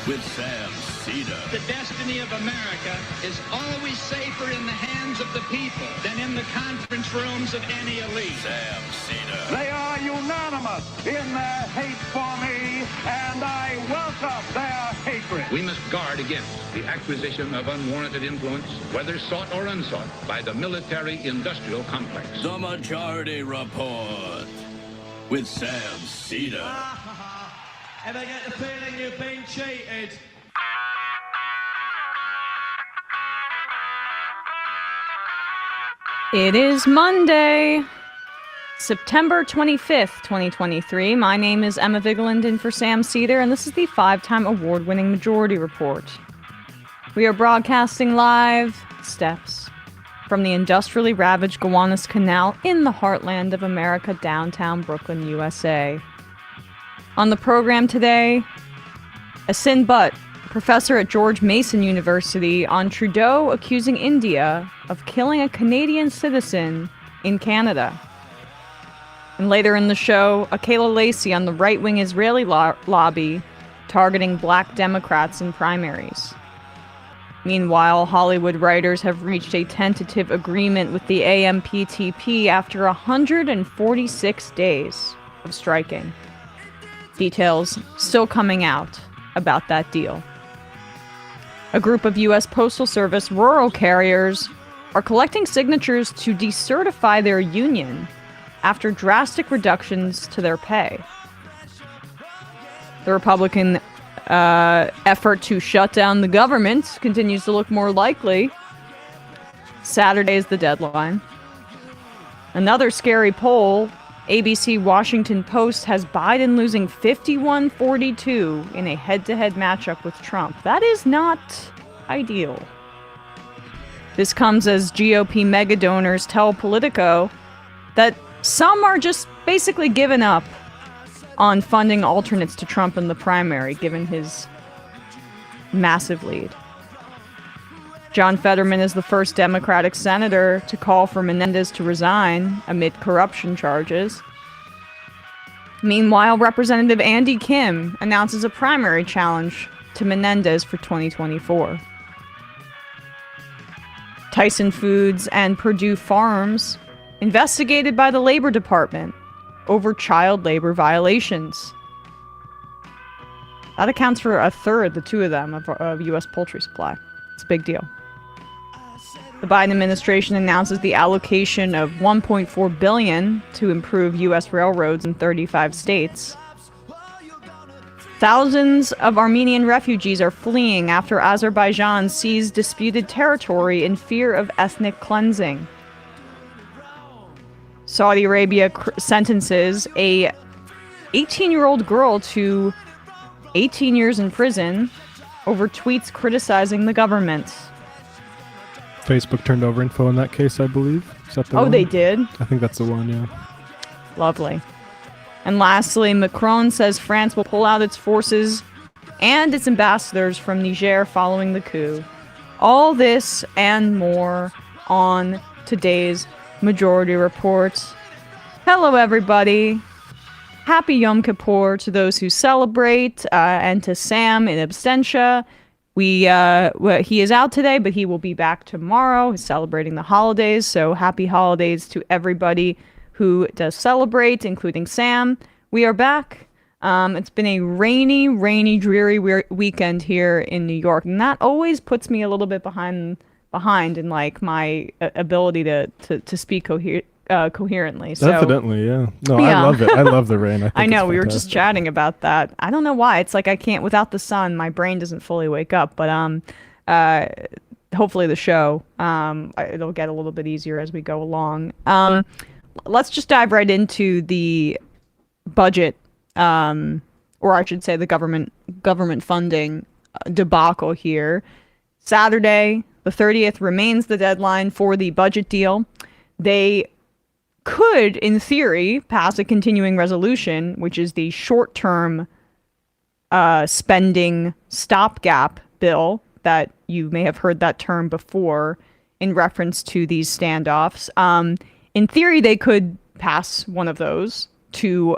with Sam Seder. The destiny of America is always safer in the hands of the people than in the conference rooms of any elite. Sam Seder. They are unanimous in their hate for me, and I welcome their hatred. We must guard against the acquisition of unwarranted influence, whether sought or unsought, by the military-industrial complex. The Majority Report with Sam Seder. Ever get the feeling you've been cheated? It is Monday, September 25th, 2023. My name is Emma Vigeland in for Sam Seder, and this is the 5-time award-winning Majority Report. We are broadcasting live steps from the industrially ravaged Gowanus Canal in the heartland of America, downtown Brooklyn, USA. On the program today, Ahsan Butt, professor at George Mason University, on Trudeau accusing India of killing a Canadian citizen in Canada. And later in the show, Akela Lacy on the right-wing Israeli lobby targeting black Democrats in primaries. Meanwhile, Hollywood writers have reached a tentative agreement with the AMPTP after 146 days of striking. Details still coming out about that deal. A group of U.S. Postal Service rural carriers are collecting signatures to decertify their union after drastic reductions to their pay. The Republican effort to shut down the government continues to look more likely. Saturday is the deadline. Another scary poll. ABC Washington Post has Biden losing 51-42 in a head-to-head matchup with Trump. That is not ideal. This comes as GOP mega donors tell Politico that some are just basically giving up on funding alternates to Trump in the primary, given his massive lead. John Fetterman is the first Democratic senator to call for Menendez to resign amid corruption charges. Meanwhile, Representative Andy Kim announces a primary challenge to Menendez for 2024. Tyson Foods and Purdue Farms investigated by the Labor Department over child labor violations. That accounts for a third, the two of them, of U.S. poultry supply. It's a big deal. The Biden administration announces the allocation of $1.4 billion to improve U.S. railroads in 35 states. Thousands of Armenian refugees are fleeing after Azerbaijan seized disputed territory in fear of ethnic cleansing. Saudi Arabia sentences a 18-year-old girl to 18 years in prison over tweets criticizing the government. Facebook turned over info in that case, I believe. Is that the one? They did? I think that's the one, yeah. Lovely. And lastly, Macron says France will pull out its forces and its ambassadors from Niger following the coup. All this and more on today's Majority Report. Hello, everybody. Happy Yom Kippur to those who celebrate, and to Sam in absentia. He is out today, but he will be back tomorrow. He's celebrating the holidays, so happy holidays to everybody who does celebrate, including Sam. We are back. It's been a rainy, dreary weekend here in New York, and that always puts me a little bit behind in like my ability to speak coherently. So, definitely, yeah. No, yeah. I love it. I love the rain. I know, we were just chatting about that. I don't know why. It's like I can't, without the sun, my brain doesn't fully wake up. But hopefully the show, it'll get a little bit easier as we go along. Let's just dive right into the budget, or I should say the government funding debacle here. Saturday, the 30th, remains the deadline for the budget deal. They could, in theory, pass a continuing resolution, which is the short-term spending stopgap bill that you may have heard that term before in reference to these standoffs. In theory, they could pass one of those to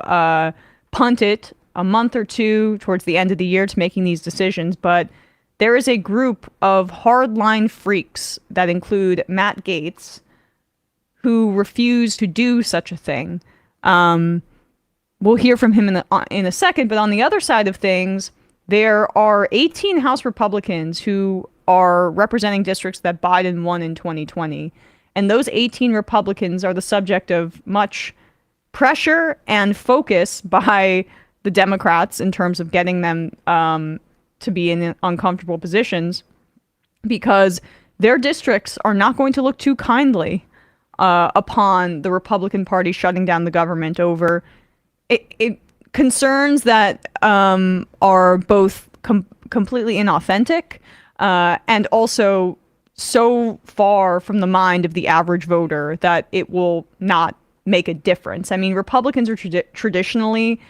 punt it a month or two towards the end of the year to making these decisions, but there is a group of hardline freaks that include Matt Gaetz who refuse to do such a thing. We'll hear from him in a second, but on the other side of things, there are 18 House Republicans who are representing districts that Biden won in 2020. And those 18 Republicans are the subject of much pressure and focus by the Democrats in terms of getting them to be in uncomfortable positions, because their districts are not going to look too kindly upon the Republican Party shutting down the government over it concerns that are both completely inauthentic and also so far from the mind of the average voter that it will not make a difference. I mean, Republicans are traditionally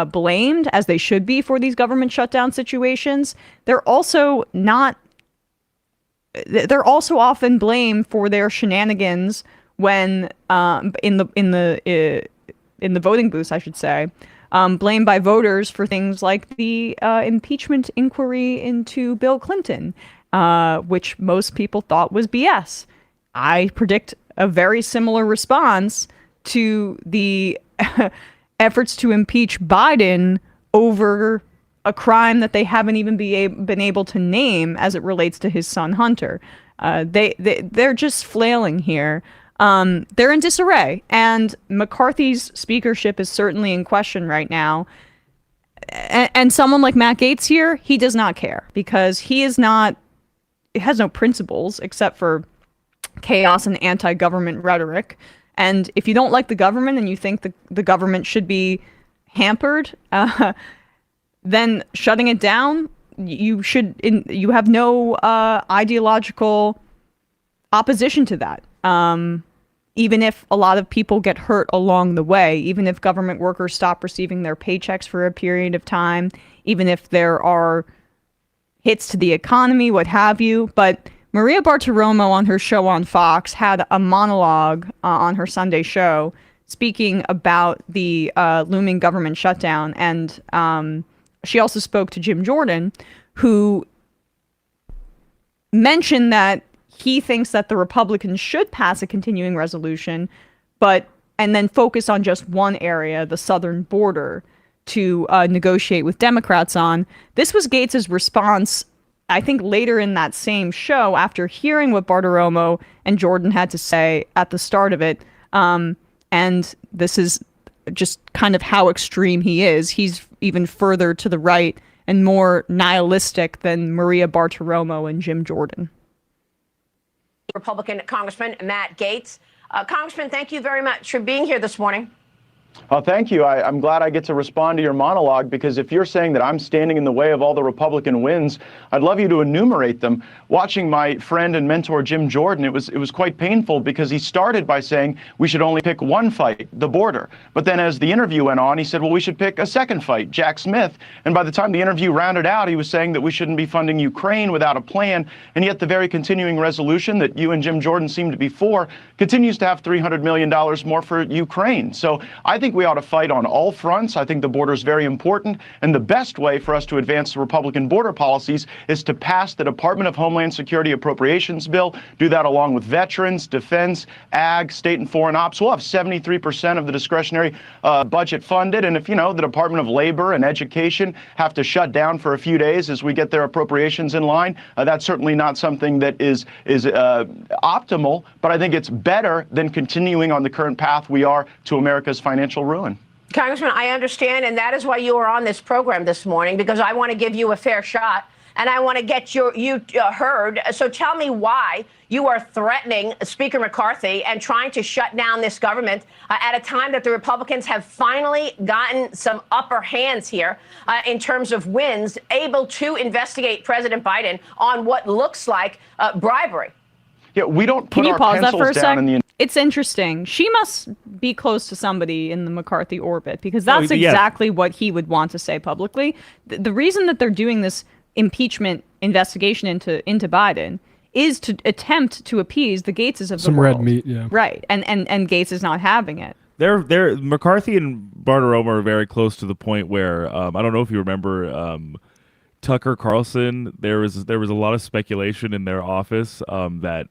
blamed, as they should be, for these government shutdown situations. They're also often blamed for their shenanigans when in the voting booths, I should say, blamed by voters for things like the impeachment inquiry into Bill Clinton, which most people thought was BS. I predict a very similar response to the efforts to impeach Biden over a crime that they haven't even been able to name as it relates to his son Hunter. They're just flailing here. They're in disarray, and McCarthy's speakership is certainly in question right now. And someone like Matt Gaetz here, he does not care, because he has no principles except for chaos and anti-government rhetoric. And if you don't like the government and you think the government should be hampered, then shutting it down, you have no ideological opposition to that. Even if a lot of people get hurt along the way, even if government workers stop receiving their paychecks for a period of time, even if there are hits to the economy, what have you. But Maria Bartiromo on her show on Fox had a monologue on her Sunday show speaking about the looming government shutdown. And she also spoke to Jim Jordan, who mentioned that he thinks that the Republicans should pass a continuing resolution, and then focus on just one area, the southern border, to negotiate with Democrats on. This was Gaetz's response, I think, later in that same show, after hearing what Bartiromo and Jordan had to say at the start of it. And this is just kind of how extreme he is. He's even further to the right and more nihilistic than Maria Bartiromo and Jim Jordan. Republican Congressman Matt Gaetz. Congressman, thank you very much for being here this morning. Thank you. I'm glad I get to respond to your monologue, because if you're saying that I'm standing in the way of all the Republican wins, I'd love you to enumerate them. Watching my friend and mentor Jim Jordan, it was quite painful, because he started by saying we should only pick one fight, the border. But then as the interview went on, he said, well, we should pick a second fight, Jack Smith. And by the time the interview rounded out, he was saying that we shouldn't be funding Ukraine without a plan. And yet the very continuing resolution that you and Jim Jordan seem to be for continues to have $300 million more for Ukraine. So I think we ought to fight on all fronts. I think the border is very important. And the best way for us to advance the Republican border policies is to pass the Department of Homeland Security appropriations bill, do that along with veterans, defense, ag, state and foreign ops. We'll have 73% of the discretionary budget funded. And if, the Department of Labor and Education have to shut down for a few days as we get their appropriations in line, that's certainly not something that is optimal. But I think it's better than continuing on the current path we are to America's financial ruin. Congressman, I understand, and that is why you are on this program this morning, because I want to give you a fair shot, and I want to get you heard. So tell me why you are threatening Speaker McCarthy and trying to shut down this government at a time that the Republicans have finally gotten some upper hands here in terms of wins, able to investigate President Biden on what looks like bribery. Yeah, we don't put Can you our pause that for a pencils down sec? in the. It's interesting. She must be close to somebody in the McCarthy orbit, because that's exactly what he would want to say publicly. The reason that they're doing this impeachment investigation into Biden is to attempt to appease the Gaetzes of the world. Some red meat, yeah. Right. And Gaetz is not having it. They're McCarthy and Bartiromo are very close to the point where I don't know if you remember Tucker Carlson. There was a lot of speculation in their office that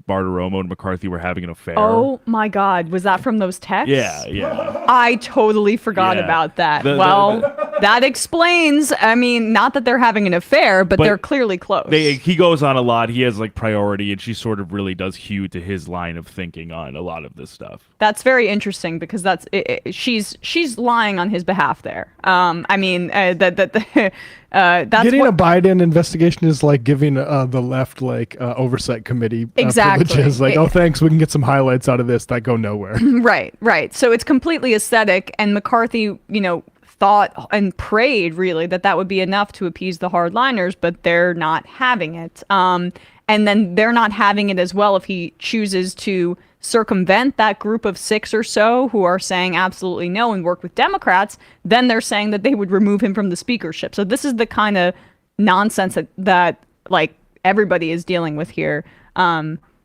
Bartiromo and McCarthy were having an affair. Oh my God, was that from those texts? Yeah. I totally forgot about that. That explains. I mean, not that they're having an affair, but they're clearly close. He goes on a lot. He has like priority, and she sort of really does hew to his line of thinking on a lot of this stuff. That's very interesting because she's lying on his behalf there. I mean, that's getting a Biden investigation is like giving the left oversight committee privileges. Like, oh, thanks, we can get some highlights out of this that go nowhere. Right. So it's completely aesthetic, and McCarthy, thought and prayed really that would be enough to appease the hardliners, but they're not having it. And then they're not having it as well if he chooses to circumvent that group of 6 or so who are saying absolutely no and work with Democrats. Then they're saying that they would remove him from the speakership. So this is the kind of nonsense that like everybody is dealing with here.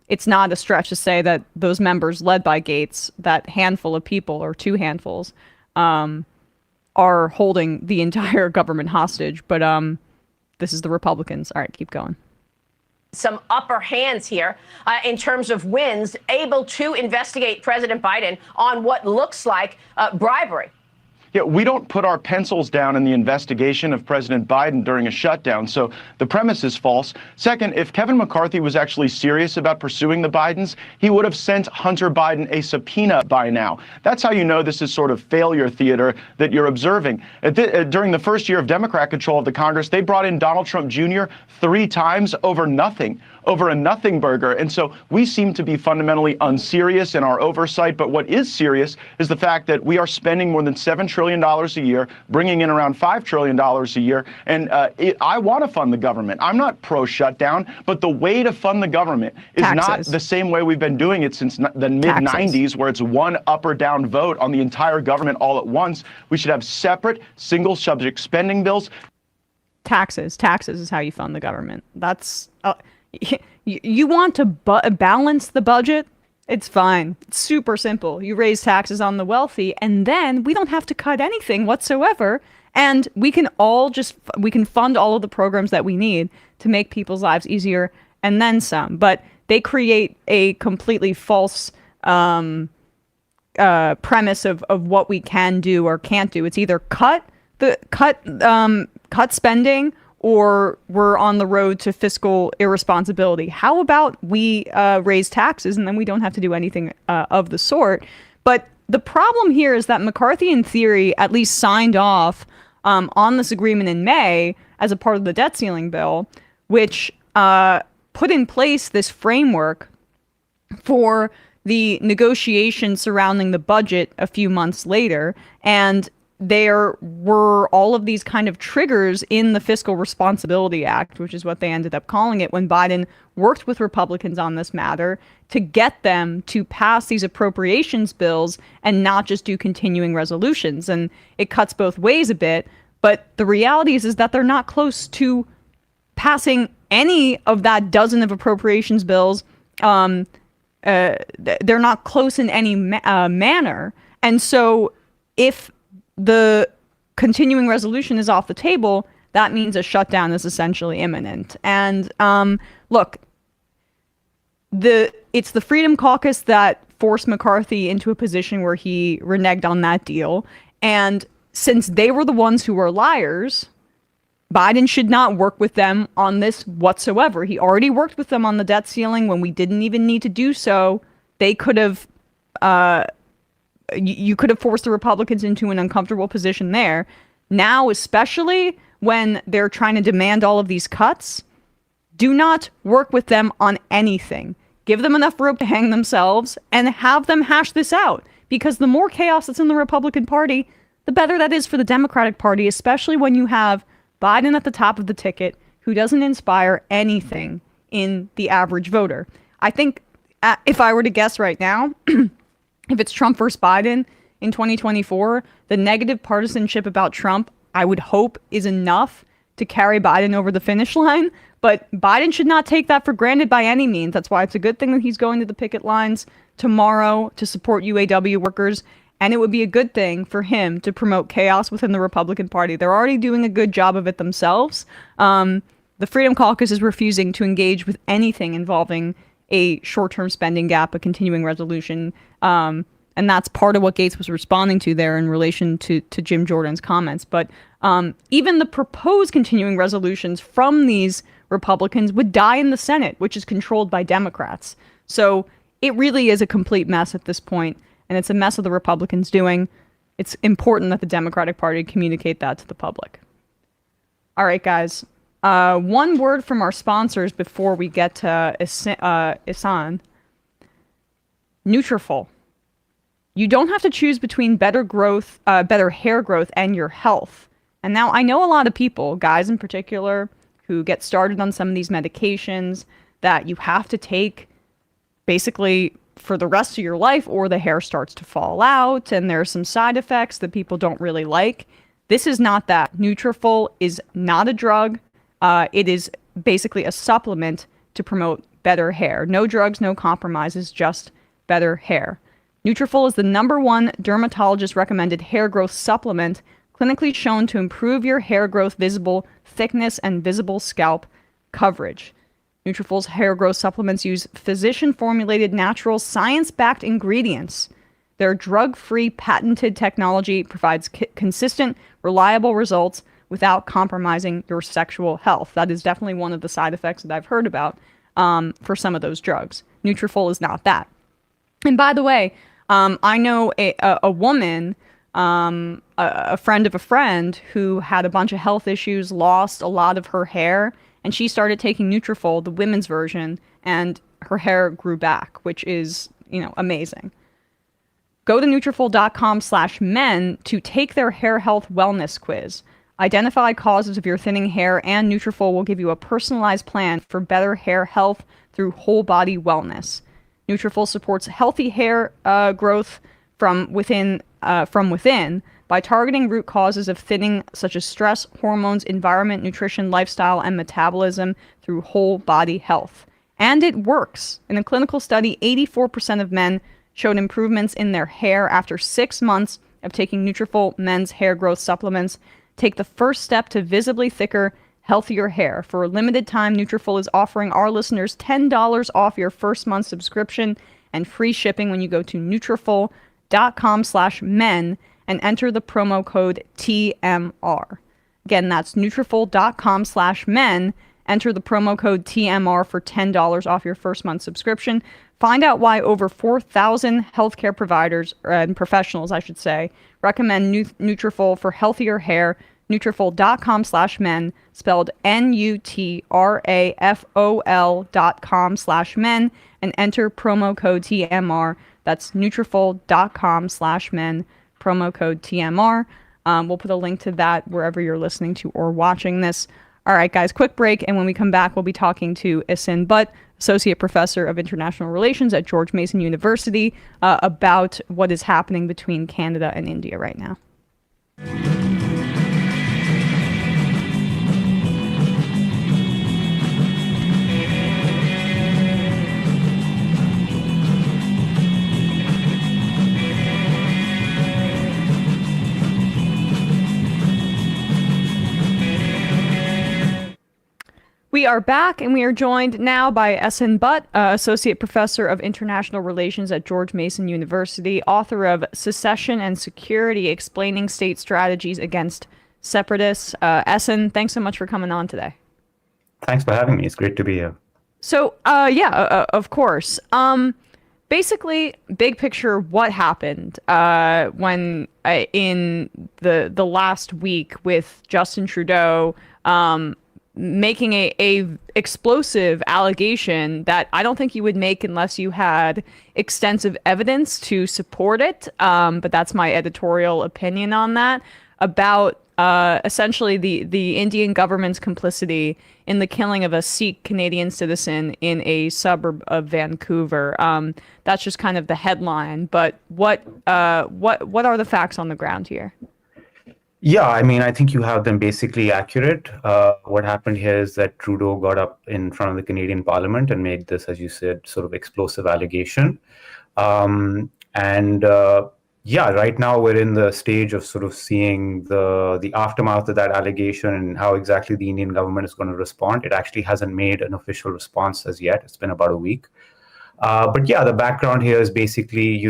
It's not a stretch to say that those members led by Gates, that handful of people or 2 handfuls, are holding the entire government hostage. But this is the Republicans. All right, keep going. Some upper hands here in terms of wins, able to investigate President Biden on what looks like bribery. Yeah, we don't put our pencils down in the investigation of President Biden during a shutdown, so the premise is false. Second, if Kevin McCarthy was actually serious about pursuing the Bidens, he would have sent Hunter Biden a subpoena by now. That's how you know this is sort of failure theater that you're observing. During the first year of Democrat control of the Congress, they brought in Donald Trump Jr. 3 times over nothing. Over a nothing burger. And so we seem to be fundamentally unserious in our oversight. But what is serious is the fact that we are spending more than $7 trillion a year, bringing in around $5 trillion a year. And I want to fund the government. I'm not pro-shutdown, but the way to fund the government is not the same way we've been doing it since the mid-90s, where it's one up or down vote on the entire government all at once. We should have separate single subject spending bills. Taxes is how you fund the government. That's... You want to balance the budget? It's fine. It's super simple. You raise taxes on the wealthy, and then we don't have to cut anything whatsoever, and we can fund all of the programs that we need to make people's lives easier, and then some. But they create a completely false premise of what we can do or can't do. It's either cut spending, or we're on the road to fiscal irresponsibility. How about we raise taxes and then we don't have to do anything of the sort? But the problem here is that McCarthy, in theory, at least signed off on this agreement in May as a part of the debt ceiling bill, which put in place this framework for the negotiations surrounding the budget a few months later. And there were all of these kind of triggers in the Fiscal Responsibility Act, which is what they ended up calling it, when Biden worked with Republicans on this matter to get them to pass these appropriations bills and not just do continuing resolutions. And it cuts both ways a bit, but the reality is that they're not close to passing any of that dozen of appropriations bills. They're not close in any manner. And so if the continuing resolution is off the table, that means a shutdown is essentially imminent. And look, it's the Freedom Caucus that forced McCarthy into a position where he reneged on that deal. And since they were the ones who were liars, Biden should not work with them on this whatsoever. He already worked with them on the debt ceiling when we didn't even need to do so. They could have... you could have forced the Republicans into an uncomfortable position there. Now, especially when they're trying to demand all of these cuts, do not work with them on anything. Give them enough rope to hang themselves and have them hash this out. Because the more chaos that's in the Republican Party, the better that is for the Democratic Party, especially when you have Biden at the top of the ticket, who doesn't inspire anything in the average voter. I think if I were to guess right now, if it's Trump versus Biden in 2024, the negative partisanship about Trump, I would hope, is enough to carry Biden over the finish line. But Biden should not take that for granted by any means. That's why it's a good thing that he's going to the picket lines. tomorrow to support UAW workers, and it would be a good thing for him to promote chaos within the Republican Party. They're already doing a good job of it themselves. The Freedom Caucus is refusing to engage with anything involving a short-term spending gap, a continuing resolution, and that's part of what Gaetz was responding to there in relation to Jim Jordan's comments. But even the proposed continuing resolutions from these Republicans would die in the Senate, which is controlled by Democrats. So it really is a complete mess at this point, and it's a mess of the Republicans doing. It's important that the Democratic Party communicate that to the public. All right, guys. One word from our sponsors before we get to Ahsan. Nutrafol. You don't have to choose between better hair growth and your health. And now I know a lot of people, guys in particular, who get started on some of these medications that you have to take basically for the rest of your life, or the hair starts to fall out and there are some side effects that people don't really like. This is not that. Nutrafol is not a drug. It is basically a supplement to promote better hair. No drugs, no compromises, just better hair. Nutrafol is the #1 dermatologist recommended hair growth supplement, clinically shown to improve your hair growth, visible thickness, and visible scalp coverage. Nutrafol's hair growth supplements use physician-formulated, natural, science-backed ingredients. Their drug-free, patented technology provides consistent, reliable results without compromising your sexual health. That is definitely one of the side effects that I've heard about for some of those drugs. Nutrafol is not that. And by the way, I know a woman, a friend of a friend, who had a bunch of health issues, lost a lot of her hair, and she started taking Nutrafol, the women's version, and her hair grew back, which is, amazing. Go to Nutrafol.com/men to take their hair health wellness quiz. Identify causes of your thinning hair, and Nutrafol will give you a personalized plan for better hair health through whole body wellness. Nutrafol supports healthy hair growth from within by targeting root causes of thinning, such as stress, hormones, environment, nutrition, lifestyle, and metabolism through whole body health. And it works. In a clinical study, 84% of men showed improvements in their hair after 6 months of taking Nutrafol men's hair growth supplements. Take the first step to visibly thicker, healthier hair. For a limited time, Nutrafol is offering our listeners $10 off your first month subscription and free shipping when you go to Nutrafol.com/men and enter the promo code TMR. Again, that's Nutrafol.com/men. Enter the promo code TMR for $10 off your first month subscription. Find out why over 4,000 healthcare providers, and professionals, I should say, recommend Nutrafol for healthier hair. Nutrafol.com/men, spelled Nutrafol.com/men, and enter promo code TMR. That's Nutrafol.com/men, promo code TMR. We'll put a link to that wherever you're listening to or watching this. All right, guys, quick break, and when we come back, we'll be talking to Ahsan Butt, Associate Professor of International Relations at George Mason University, about what is happening between Canada and India right now. We are back, and we are joined now by Ahsan Butt, Associate Professor of International Relations at George Mason University, author of Secession and Security, Explaining State Strategies Against Separatists. Ahsan, thanks so much for coming on today. Thanks for having me. It's great to be here. So, of course. Basically, big picture, what happened when in the last week with Justin Trudeau making a explosive allegation that I don't think you would make unless you had extensive evidence to support it. But that's my editorial opinion on that, about essentially the Indian government's complicity in the killing of a Sikh Canadian citizen in a suburb of Vancouver. That's just kind of the headline. But what are the facts on the ground here? Yeah, I mean, I think you have them basically accurate. What happened here is that Trudeau got up in front of the Canadian Parliament and made this, as you said, sort of explosive allegation. And yeah, right now we're in the stage of sort of seeing the aftermath of that allegation and how exactly the Indian government is going to respond. It actually hasn't made an official response as yet. It's been about a week. But yeah, the background here is basically,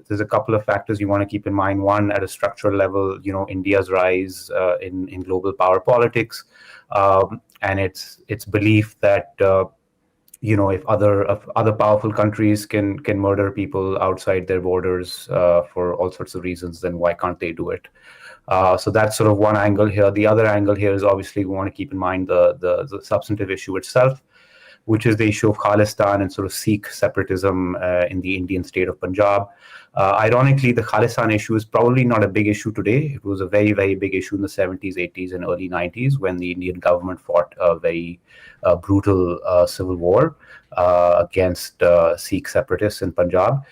there's a couple of factors you want to keep in mind. One, at a structural level, India's rise in global power politics, and its belief that if other powerful countries can murder people outside their borders for all sorts of reasons, then why can't they do it? So that's sort of one angle here. The other angle here is obviously we want to keep in mind the substantive issue itself, which is the issue of Khalistan and sort of Sikh separatism in the Indian state of Punjab. Ironically, the Khalistan issue is probably not a big issue today. It was a very, very big issue in the 70s, 80s, and early 90s when the Indian government fought a very brutal civil war against Sikh separatists in Punjab.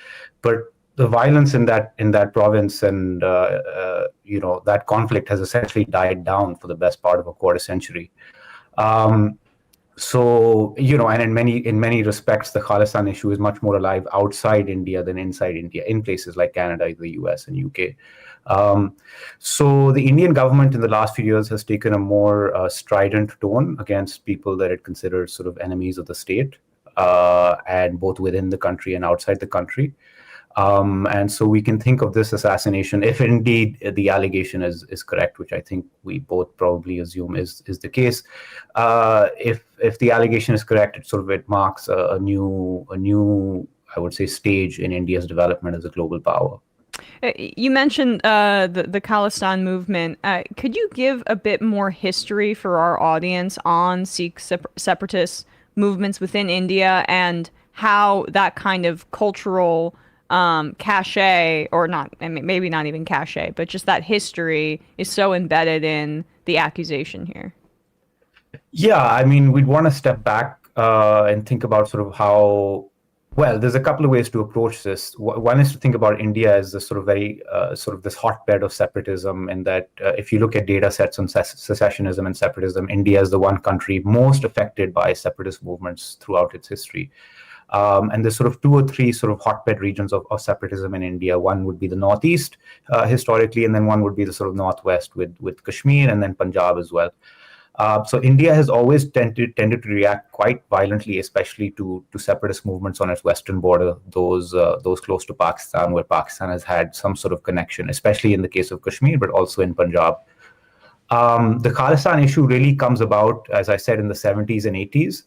But the violence in that province and that conflict has essentially died down for the best part of a quarter century. So, and in many respects, the Khalistan issue is much more alive outside India than inside India, in places like Canada, the US, and UK. So the Indian government in the last few years has taken a more strident tone against people that it considers sort of enemies of the state, and both within the country and outside the country. And so we can think of this assassination, if indeed the allegation is correct, which I think we both probably assume is the case. If the allegation is correct, it marks a new I would say stage in India's development as a global power. You mentioned the Khalistan movement. Could you give a bit more history for our audience on Sikh separatist movements within India and how that kind of cultural cachet, or not, maybe not even cachet, but just that history is so embedded in the accusation here? Yeah, I mean, we'd want to step back and think about sort of how, well, there's a couple of ways to approach this. One is to think about India as a sort of very, sort of this hotbed of separatism, in that if you look at data sets on secessionism and separatism, India is the one country most affected by separatist movements throughout its history. And there's sort of two or three sort of hotbed regions of separatism in India. One would be the Northeast historically, and then one would be the sort of Northwest with Kashmir, and then Punjab as well. So India has always tended to react quite violently, especially to separatist movements on its western border, those close to Pakistan, where Pakistan has had some sort of connection, especially in the case of Kashmir, but also in Punjab. The Khalistan issue really comes about, as I said, in the 70s and 80s.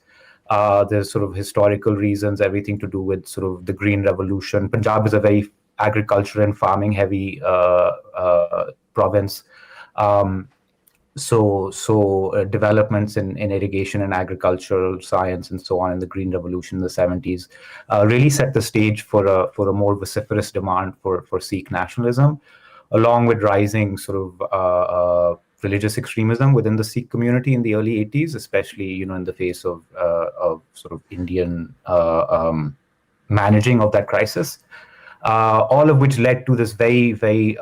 There's sort of historical reasons, everything to do with sort of the Green Revolution. Punjab is a very agriculture and farming heavy province. So developments in irrigation and agricultural science and so on in the Green Revolution in the 70s really set the stage for a more vociferous demand for Sikh nationalism, along with rising sort of religious extremism within the Sikh community in the early 80s, especially in the face of sort of Indian managing of that crisis, all of which led to this very, very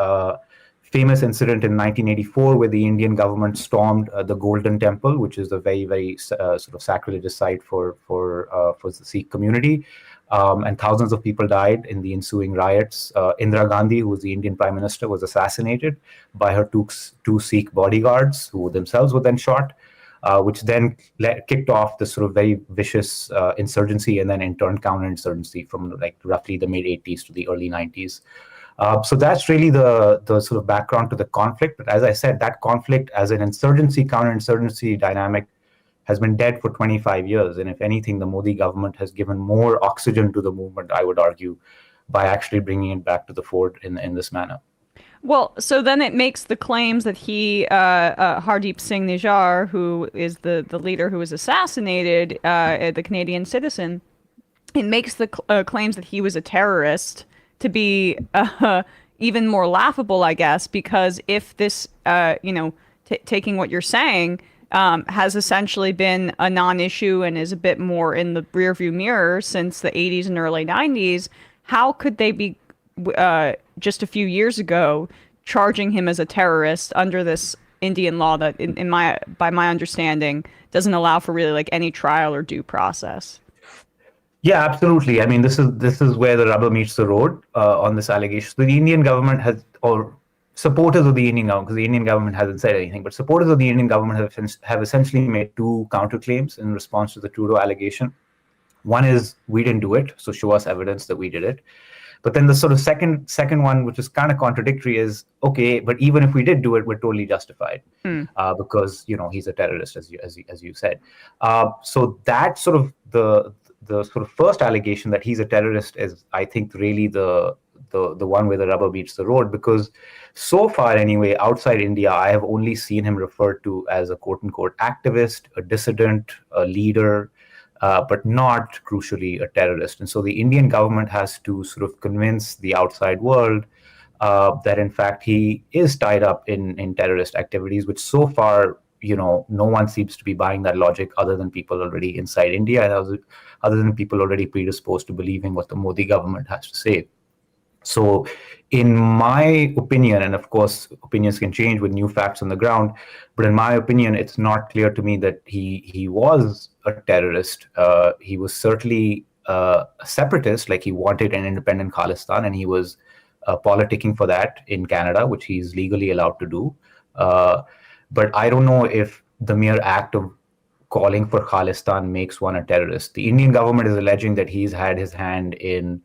famous incident in 1984 where the Indian government stormed the Golden Temple, which is a very, very sort of sacrilegious site for the Sikh community. And thousands of people died in the ensuing riots. Indira Gandhi, who was the Indian Prime Minister, was assassinated by her two Sikh bodyguards, who themselves were then shot, which then kicked off this sort of very vicious insurgency, and then in turn counterinsurgency from like roughly the mid-80s to the early 90s. So that's really the sort of background to the conflict. But as I said, that conflict as an insurgency, counterinsurgency dynamic has been dead for 25 years. And if anything, the Modi government has given more oxygen to the movement, I would argue, by actually bringing it back to the fore in this manner. Well, so then it makes the claims that Hardeep Singh Nijjar, who is the leader who was assassinated, the Canadian citizen, it makes the claims that he was a terrorist to be even more laughable, I guess, because if this, taking what you're saying, has essentially been a non-issue and is a bit more in the rearview mirror since the 80s and early 90s, how could they be just a few years ago charging him as a terrorist under this Indian law that, by my understanding, doesn't allow for really like any trial or due process? Yeah, absolutely. I mean, this is where the rubber meets the road on this allegation. So the Indian government has, or supporters of the Indian government, because the Indian government hasn't said anything, but supporters of the Indian government have essentially made two counterclaims in response to the Trudeau allegation. One is we didn't do it, so show us evidence that we did it. But then the sort of second one, which is kind of contradictory, is okay, but even if we did do it, we're totally justified because he's a terrorist, as you said. So that sort of the sort of first allegation that he's a terrorist is, I think, really the one where the rubber meets the road, because so far anyway, outside India, I have only seen him referred to as a quote-unquote activist, a dissident, a leader, but not crucially a terrorist. And so the Indian government has to sort of convince the outside world that in fact he is tied up in terrorist activities, which so far, no one seems to be buying that logic other than people already inside India, and other than people already predisposed to believing what the Modi government has to say. So in my opinion, and of course opinions can change with new facts on the ground, but in my opinion, it's not clear to me that he was a terrorist. He was certainly a separatist, like he wanted an independent Khalistan, and he was politicking for that in Canada, which he's legally allowed to do. But I don't know if the mere act of calling for Khalistan makes one a terrorist. The Indian government is alleging that he's had his hand in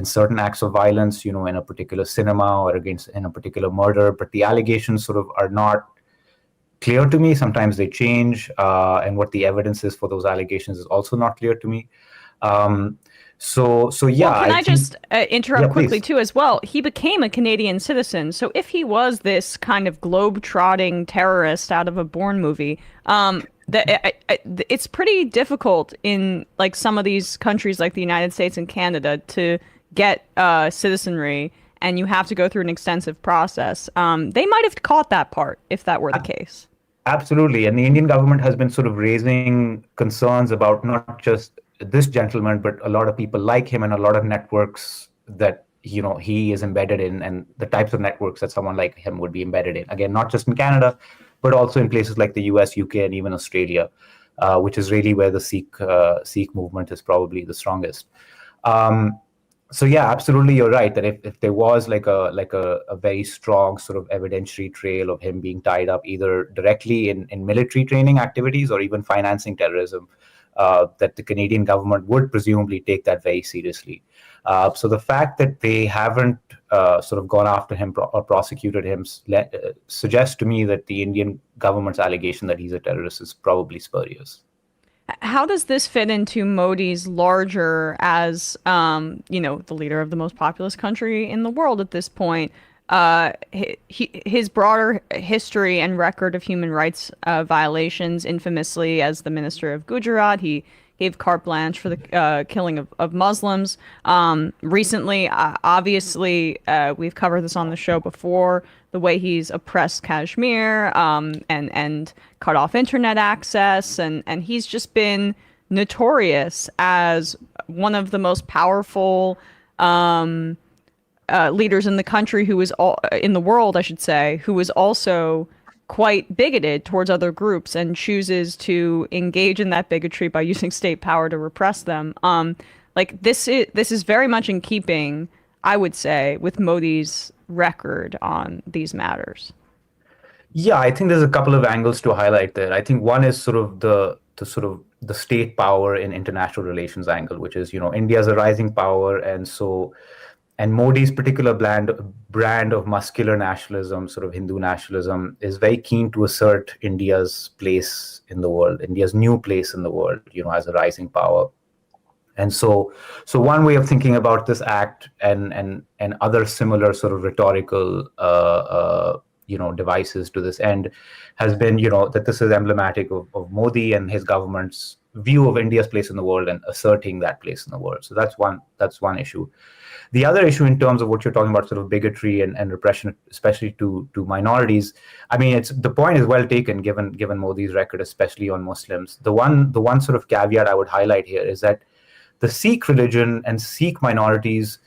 certain acts of violence, in a particular cinema or in a particular murder, but the allegations sort of are not clear to me. Sometimes they change, and what the evidence is for those allegations is also not clear to me. So yeah. Well, can I just interrupt quickly please. too as well? He became a Canadian citizen, so if he was this kind of globe-trotting terrorist out of a Bourne movie, it's pretty difficult in like some of these countries like the United States and Canada to get citizenry, and you have to go through an extensive process. They might have caught that part if that were the case. Absolutely. And the Indian government has been sort of raising concerns about not just this gentleman, but a lot of people like him and a lot of networks that, he is embedded in, and the types of networks that someone like him would be embedded in. Again, not just in Canada, but also in places like the US, UK, and even Australia, which is really where the Sikh movement is probably the strongest. So yeah, absolutely, you're right that if there was like a very strong sort of evidentiary trail of him being tied up either directly in military training activities or even financing terrorism, that the Canadian government would presumably take that very seriously. So the fact that they haven't sort of gone after him or prosecuted him suggests to me that the Indian government's allegation that he's a terrorist is probably spurious. How does this fit into Modi's larger, as the leader of the most populous country in the world at this point, his broader history and record of human rights violations? Infamously, as the minister of Gujarat, he gave carte blanche for the killing of Muslims. Recently, obviously, we've covered this on the show before, the way he's oppressed Kashmir and cut off internet access. And he's just been notorious as one of the most powerful leaders in the country in the world, I should say, who is also quite bigoted towards other groups and chooses to engage in that bigotry by using state power to repress them. This is very much in keeping, I would say, with Modi's record on these matters. Yeah, I think there's a couple of angles to highlight there. I think one is sort of the state power in international relations angle, which is, India's a rising power, and Modi's particular brand of muscular nationalism, sort of Hindu nationalism, is very keen to assert India's place in the world, India's new place in the world, as a rising power. And so one way of thinking about this act and other similar sort of rhetorical, devices to this end has been, that this is emblematic of Modi and his government's view of India's place in the world and asserting that place in the world. So that's one issue. The other issue in terms of what you're talking about, sort of bigotry and repression, especially to minorities, I mean, the point is well taken given Modi's record, especially on Muslims. The one sort of caveat I would highlight here is that the Sikh religion and Sikh minorities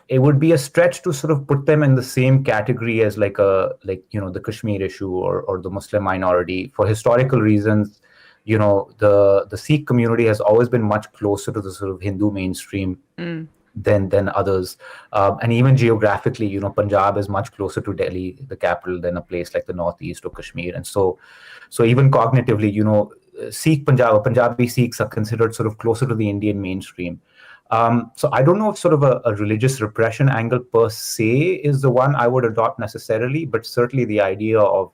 it would be a stretch to sort of put them in the same category as the Kashmir issue or the Muslim minority. For historical reasons, the Sikh community has always been much closer to the sort of Hindu mainstream than others. And even geographically, Punjab is much closer to Delhi, the capital, than a place like the Northeast or Kashmir. And so even cognitively, Punjabi Sikhs are considered sort of closer to the Indian mainstream. So I don't know if sort of a religious repression angle per se is the one I would adopt necessarily, but certainly the idea of,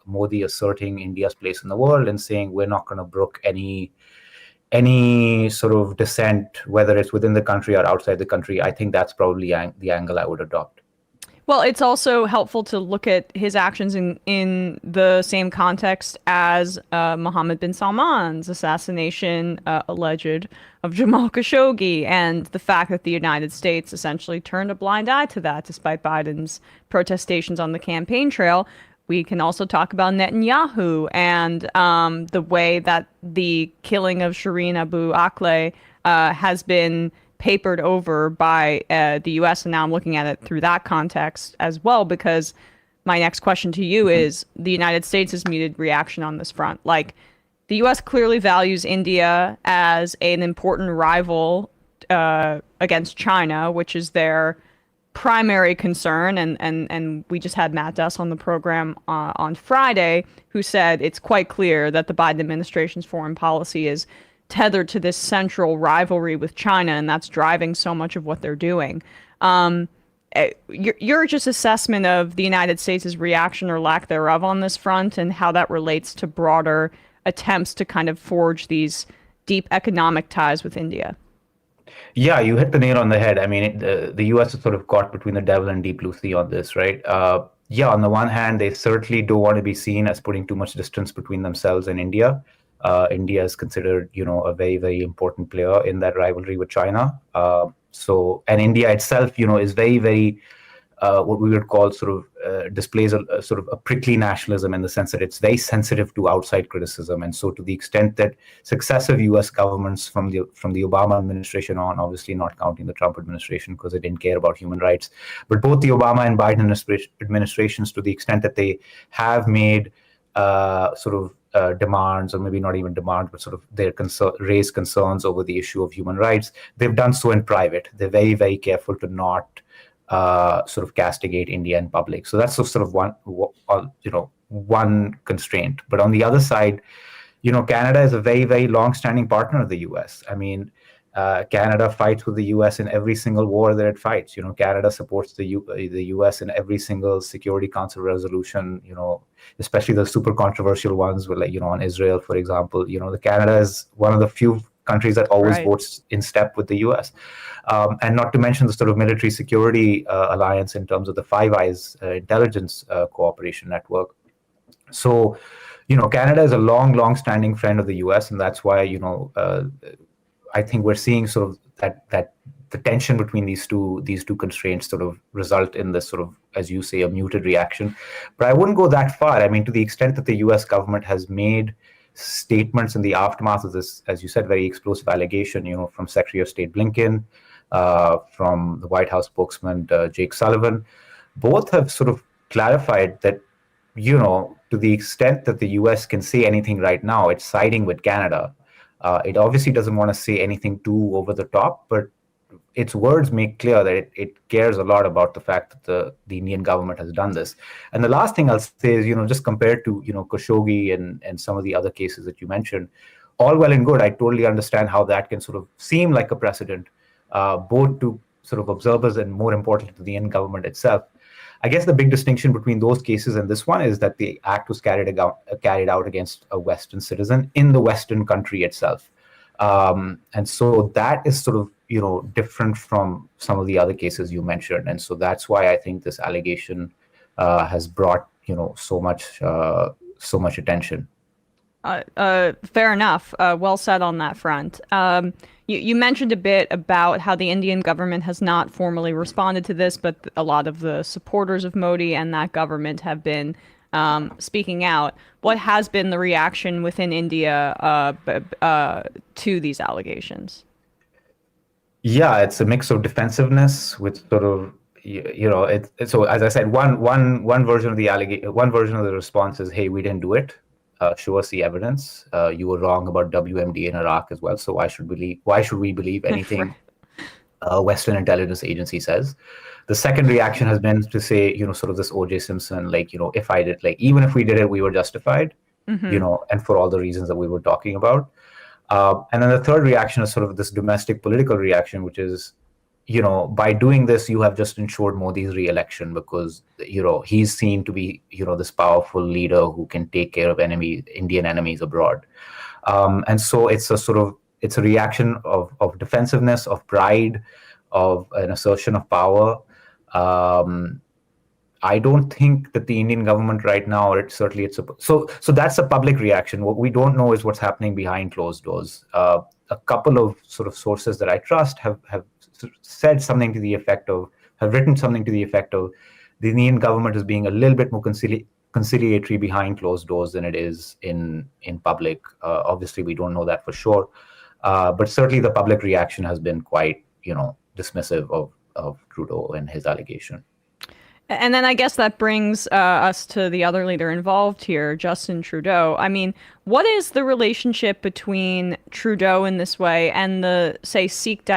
Modi asserting India's place in the world and saying we're not going to brook any sort of dissent, whether it's within the country or outside the country, I think that's probably the angle I would adopt. Well, it's also helpful to look at his actions in the same context as Mohammed bin Salman's assassination alleged of Jamal Khashoggi, and the fact that the United States essentially turned a blind eye to that despite Biden's protestations on the campaign trail. We can also talk about Netanyahu and the way that the killing of Shireen Abu Akleh has been papered over by the U.S. And now I'm looking at it through that context as well, because my next question to you is the United States' muted reaction on this front. Like, the U.S. clearly values India as an important rival against China, which is their primary concern. And we just had Matt Duss on the program on Friday, who said it's quite clear that the Biden administration's foreign policy is tethered to this central rivalry with China, and that's driving so much of what they're doing. Your just assessment of the United States' reaction or lack thereof on this front, and how that relates to broader attempts to kind of forge these deep economic ties with India. Yeah, you hit the nail on the head. I mean, the U.S. is sort of caught between the devil and deep blue sea on this, right? Yeah, on the one hand, they certainly don't want to be seen as putting too much distance between themselves and India. India is considered, a very, very important player in that rivalry with China. And India itself, is very, very, what we would call sort of displays a sort of a prickly nationalism, in the sense that it's very sensitive to outside criticism. And so to the extent that successive U.S. governments from the Obama administration on, obviously not counting the Trump administration because they didn't care about human rights, but both the Obama and Biden administrations, to the extent that they have made demands, or maybe not even demands, but sort of raise concerns over the issue of human rights, they've done so in private. They're very, very careful to not sort of castigate India in public. So that's sort of one constraint. But on the other side, Canada is a very, very long-standing partner of the U.S. I mean, Canada fights with the U.S. in every single war that it fights. Canada supports the U.S. in every single Security Council resolution. Especially the super controversial ones, with on Israel, for example. The Canada is one of the few countries that always votes in step with the U.S. And not to mention the sort of military security alliance in terms of the Five Eyes intelligence cooperation network. So, Canada is a long-standing friend of the U.S., and that's why, I think we're seeing sort of that the tension between these two constraints sort of result in this sort of, as you say, a muted reaction. But I wouldn't go that far. I mean, to the extent that the U.S. government has made statements in the aftermath of this, as you said, very explosive allegation, from Secretary of State Blinken, from the White House spokesman Jake Sullivan, both have sort of clarified that, to the extent that the U.S. can say anything right now, it's siding with Canada. It obviously doesn't want to say anything too over the top, but its words make clear that it cares a lot about the fact that the Indian government has done this. And the last thing I'll say is, just compared to, Khashoggi and some of the other cases that you mentioned, all well and good. I totally understand how that can sort of seem like a precedent, both to sort of observers and, more importantly, to the Indian government itself. I guess the big distinction between those cases and this one is that the act was carried out against a Western citizen in the Western country itself. And so that is sort of, different from some of the other cases you mentioned. And so that's why I think this allegation has brought, so much attention. Fair enough. Well said on that front. You mentioned a bit about how the Indian government has not formally responded to this, but a lot of the supporters of Modi and that government have been speaking out. What has been the reaction within India to these allegations? Yeah, it's a mix of defensiveness with sort of, so as I said, one version of the response is, hey, we didn't do it. show us the evidence. You were wrong about WMD in Iraq as well. So why should we believe anything Western intelligence agency says? The second reaction has been to say, sort of this O.J. Simpson, if I did, even if we did it, we were justified, and for all the reasons that we were talking about. And then the third reaction is sort of this domestic political reaction, which is, by doing this, you have just ensured Modi's re-election because, he's seen to be, this powerful leader who can take care of Indian enemies abroad. And so it's a reaction of defensiveness, of pride, of an assertion of power. I don't think that the Indian government right now, so that's a public reaction. What we don't know is what's happening behind closed doors. A couple of sort of sources that I trust have said something to the effect of, have written something to the effect of, the Indian government is being a little bit more conciliatory behind closed doors than it is in public. Obviously, we don't know that for sure, but certainly the public reaction has been quite, dismissive of Trudeau and his allegation. And then I guess that brings us to the other leader involved here, Justin Trudeau. I mean, what is the relationship between Trudeau in this way and the, say, Sikh?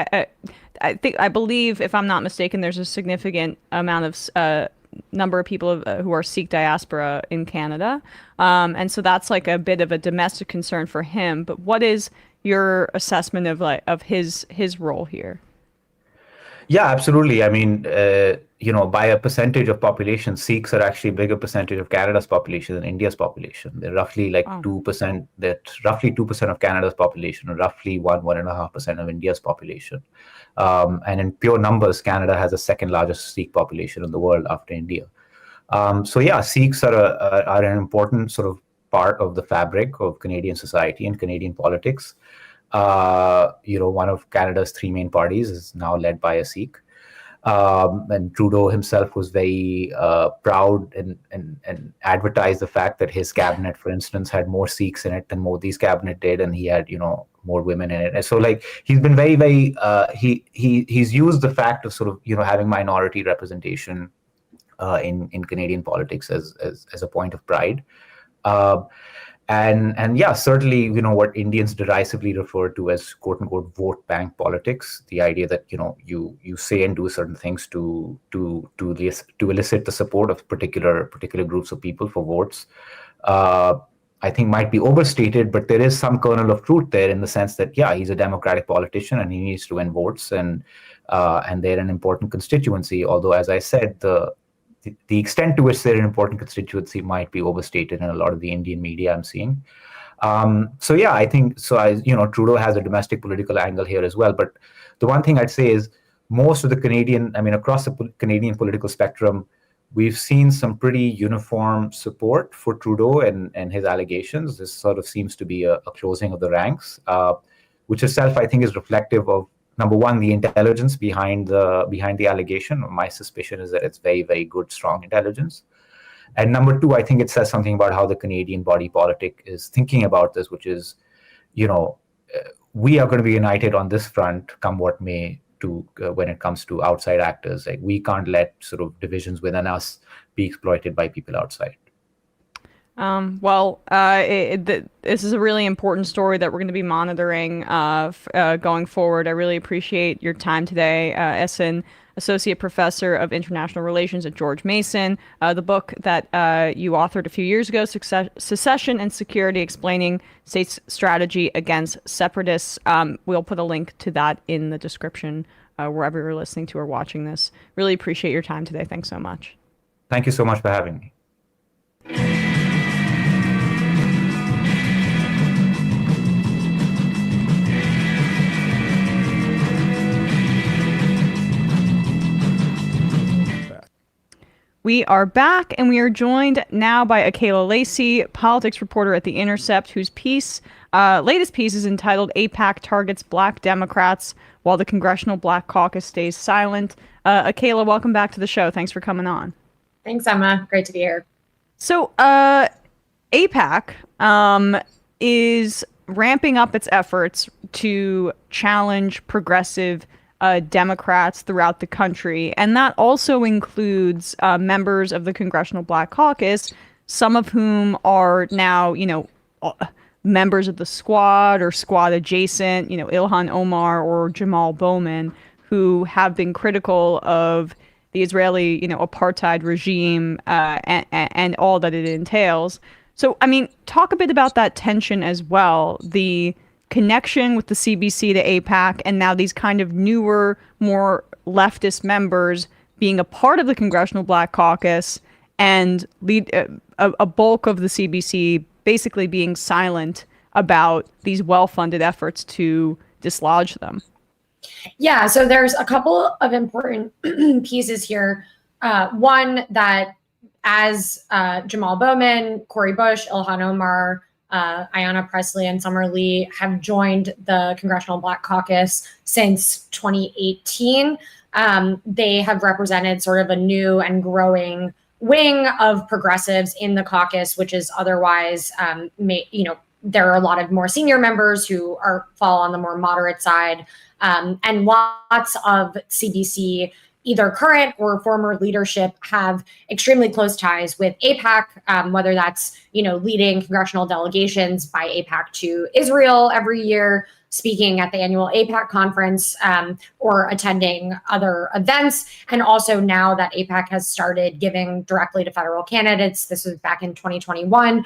I believe, if I'm not mistaken, there's a significant amount of number of people who are Sikh diaspora in Canada, and so that's like a bit of a domestic concern for him. But what is your assessment of his role here? Yeah, absolutely. I mean, by a percentage of population, Sikhs are actually a bigger percentage of Canada's population than India's population. They're roughly 2%. They're roughly 2% of Canada's population, and roughly 1.5% of India's population. And in pure numbers, Canada has the second largest Sikh population in the world after India. So yeah, Sikhs are an important sort of part of the fabric of Canadian society and Canadian politics. One of Canada's three main parties is now led by a Sikh. And Trudeau himself was very proud and advertised the fact that his cabinet, for instance, had more Sikhs in it than Modi's cabinet did, and he had, more women in it. And so, he's been very, very he's used the fact of sort of having minority representation in Canadian politics as a point of pride. And yeah, certainly, what Indians derisively refer to as "quote unquote" vote bank politics, the idea that you say and do certain things to elicit the support of particular groups of people for votes, I think might be overstated, but there is some kernel of truth there in the sense that he's a democratic politician and he needs to win votes, and they're an important constituency. Although, as I said, the extent to which they're an important constituency might be overstated in a lot of the Indian media I'm seeing. So yeah, I think so. Trudeau has a domestic political angle here as well. But the one thing I'd say is most of the across the Canadian political spectrum, we've seen some pretty uniform support for Trudeau and his allegations. This sort of seems to be a closing of the ranks, which itself I think is reflective of, number one, the intelligence behind the allegation. My suspicion is that it's very, very good, strong intelligence. And number two, I think it says something about how the Canadian body politic is thinking about this, which is, we are going to be united on this front, come what may, when it comes to outside actors. We can't let sort of divisions within us be exploited by people outside. This is a really important story that we're going to be monitoring going forward. I really appreciate your time today, Ahsan, Associate Professor of International Relations at George Mason. The book that you authored a few years ago, Secession and Security, Explaining States' Strategy Against Separatists. We'll put a link to that in the description wherever you're listening to or watching this. Really appreciate your time today. Thanks so much. Thank you so much for having me. We are back, and we are joined now by Akela Lacy, politics reporter at The Intercept, whose latest piece is entitled AIPAC Targets Black Democrats While the Congressional Black Caucus Stays Silent. Akela, welcome back to the show. Thanks for coming on. Thanks, Emma. Great to be here. So AIPAC is ramping up its efforts to challenge progressive Democrats throughout the country, and that also includes members of the Congressional Black Caucus some of whom are now, members of the squad or squad adjacent, Ilhan Omar or Jamal Bowman, who have been critical of the Israeli, apartheid regime and all that it entails. So, I mean, talk a bit about that tension as well, the connection with the CBC to AIPAC, and now these kind of newer, more leftist members being a part of the Congressional Black Caucus and lead a bulk of the CBC basically being silent about these well-funded efforts to dislodge them. Yeah, so there's a couple of important pieces here. One, that as Jamal Bowman, Cori Bush, Ilhan Omar, Ayanna Pressley, and Summer Lee have joined the Congressional Black Caucus since 2018, they have represented sort of a new and growing wing of progressives in the caucus, which is otherwise, there are a lot of more senior members who fall on the more moderate side, and lots of CBC, either current or former leadership, have extremely close ties with AIPAC, whether that's, leading congressional delegations by AIPAC to Israel every year, speaking at the annual AIPAC conference, or attending other events. And also now that AIPAC has started giving directly to federal candidates, this was back in 2021,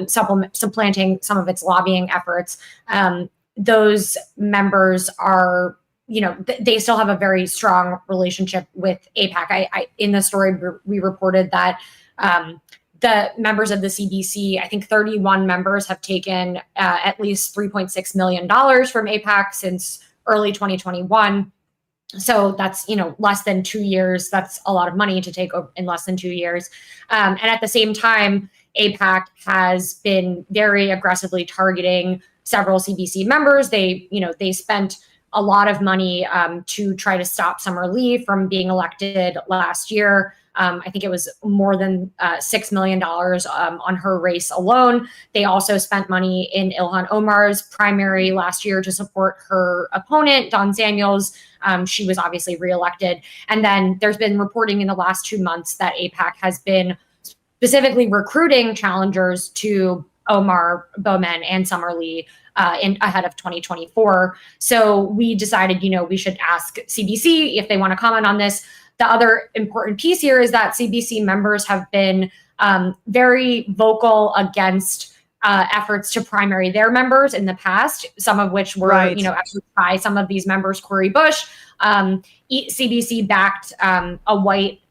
supplanting some of its lobbying efforts. Those members are, they still have a very strong relationship with AIPAC. In the story, we reported that the members of the CBC, I think 31 members have taken at least $3.6 million from AIPAC since early 2021. So that's, less than 2 years. That's a lot of money to take in less than 2 years. And at the same time, AIPAC has been very aggressively targeting several CBC members. They spent a lot of money to try to stop Summer Lee from being elected last year. I think it was more than $6 million on her race alone. They also spent money in Ilhan Omar's primary last year to support her opponent, Don Samuels. She was obviously reelected. And then there's been reporting in the last 2 months that AIPAC has been specifically recruiting challengers to Omar, Bowman, and Summer Lee ahead of 2024. So we decided, we should ask CBC if they want to comment on this. The other important piece here is that CBC members have been very vocal against efforts to primary their members in the past, some of which were, actually by some of these members, Cori Bush. CBC backed a white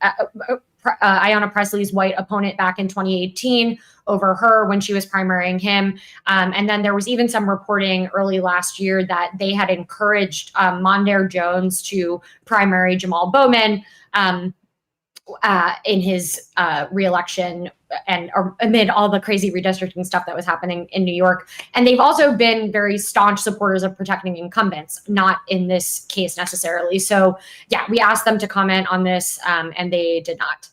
Ayanna Pressley's white opponent back in 2018 over her when she was primarying him. And then there was even some reporting early last year that they had encouraged Mondaire Jones to primary Jamal Bowman in his reelection and amid all the crazy redistricting stuff that was happening in New York. And they've also been very staunch supporters of protecting incumbents, not in this case necessarily. So yeah, we asked them to comment on this and they did not.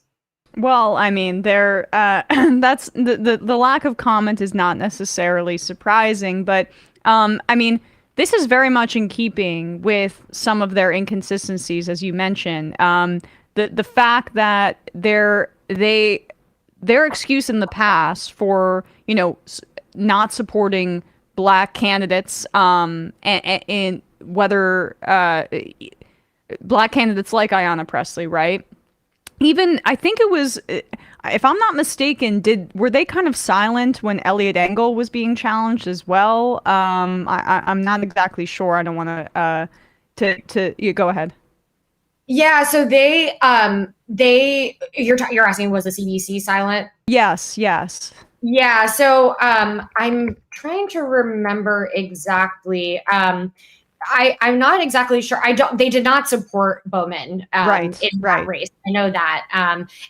Well, I mean, that's the lack of comment is not necessarily surprising, but I mean, this is very much in keeping with some of their inconsistencies, as you mentioned. The fact that their excuse in the past for not supporting Black candidates, and whether Black candidates like Ayanna Pressley, right? Even, I think it was, if I'm not mistaken, were they kind of silent when Eliot Engel was being challenged as well? I'm not exactly sure. I don't want to go ahead. Yeah, so you're asking, was the CBC silent? Yes. Yeah, so I'm trying to remember exactly. I'm not exactly sure. They did not support Bowman in that race. I know that.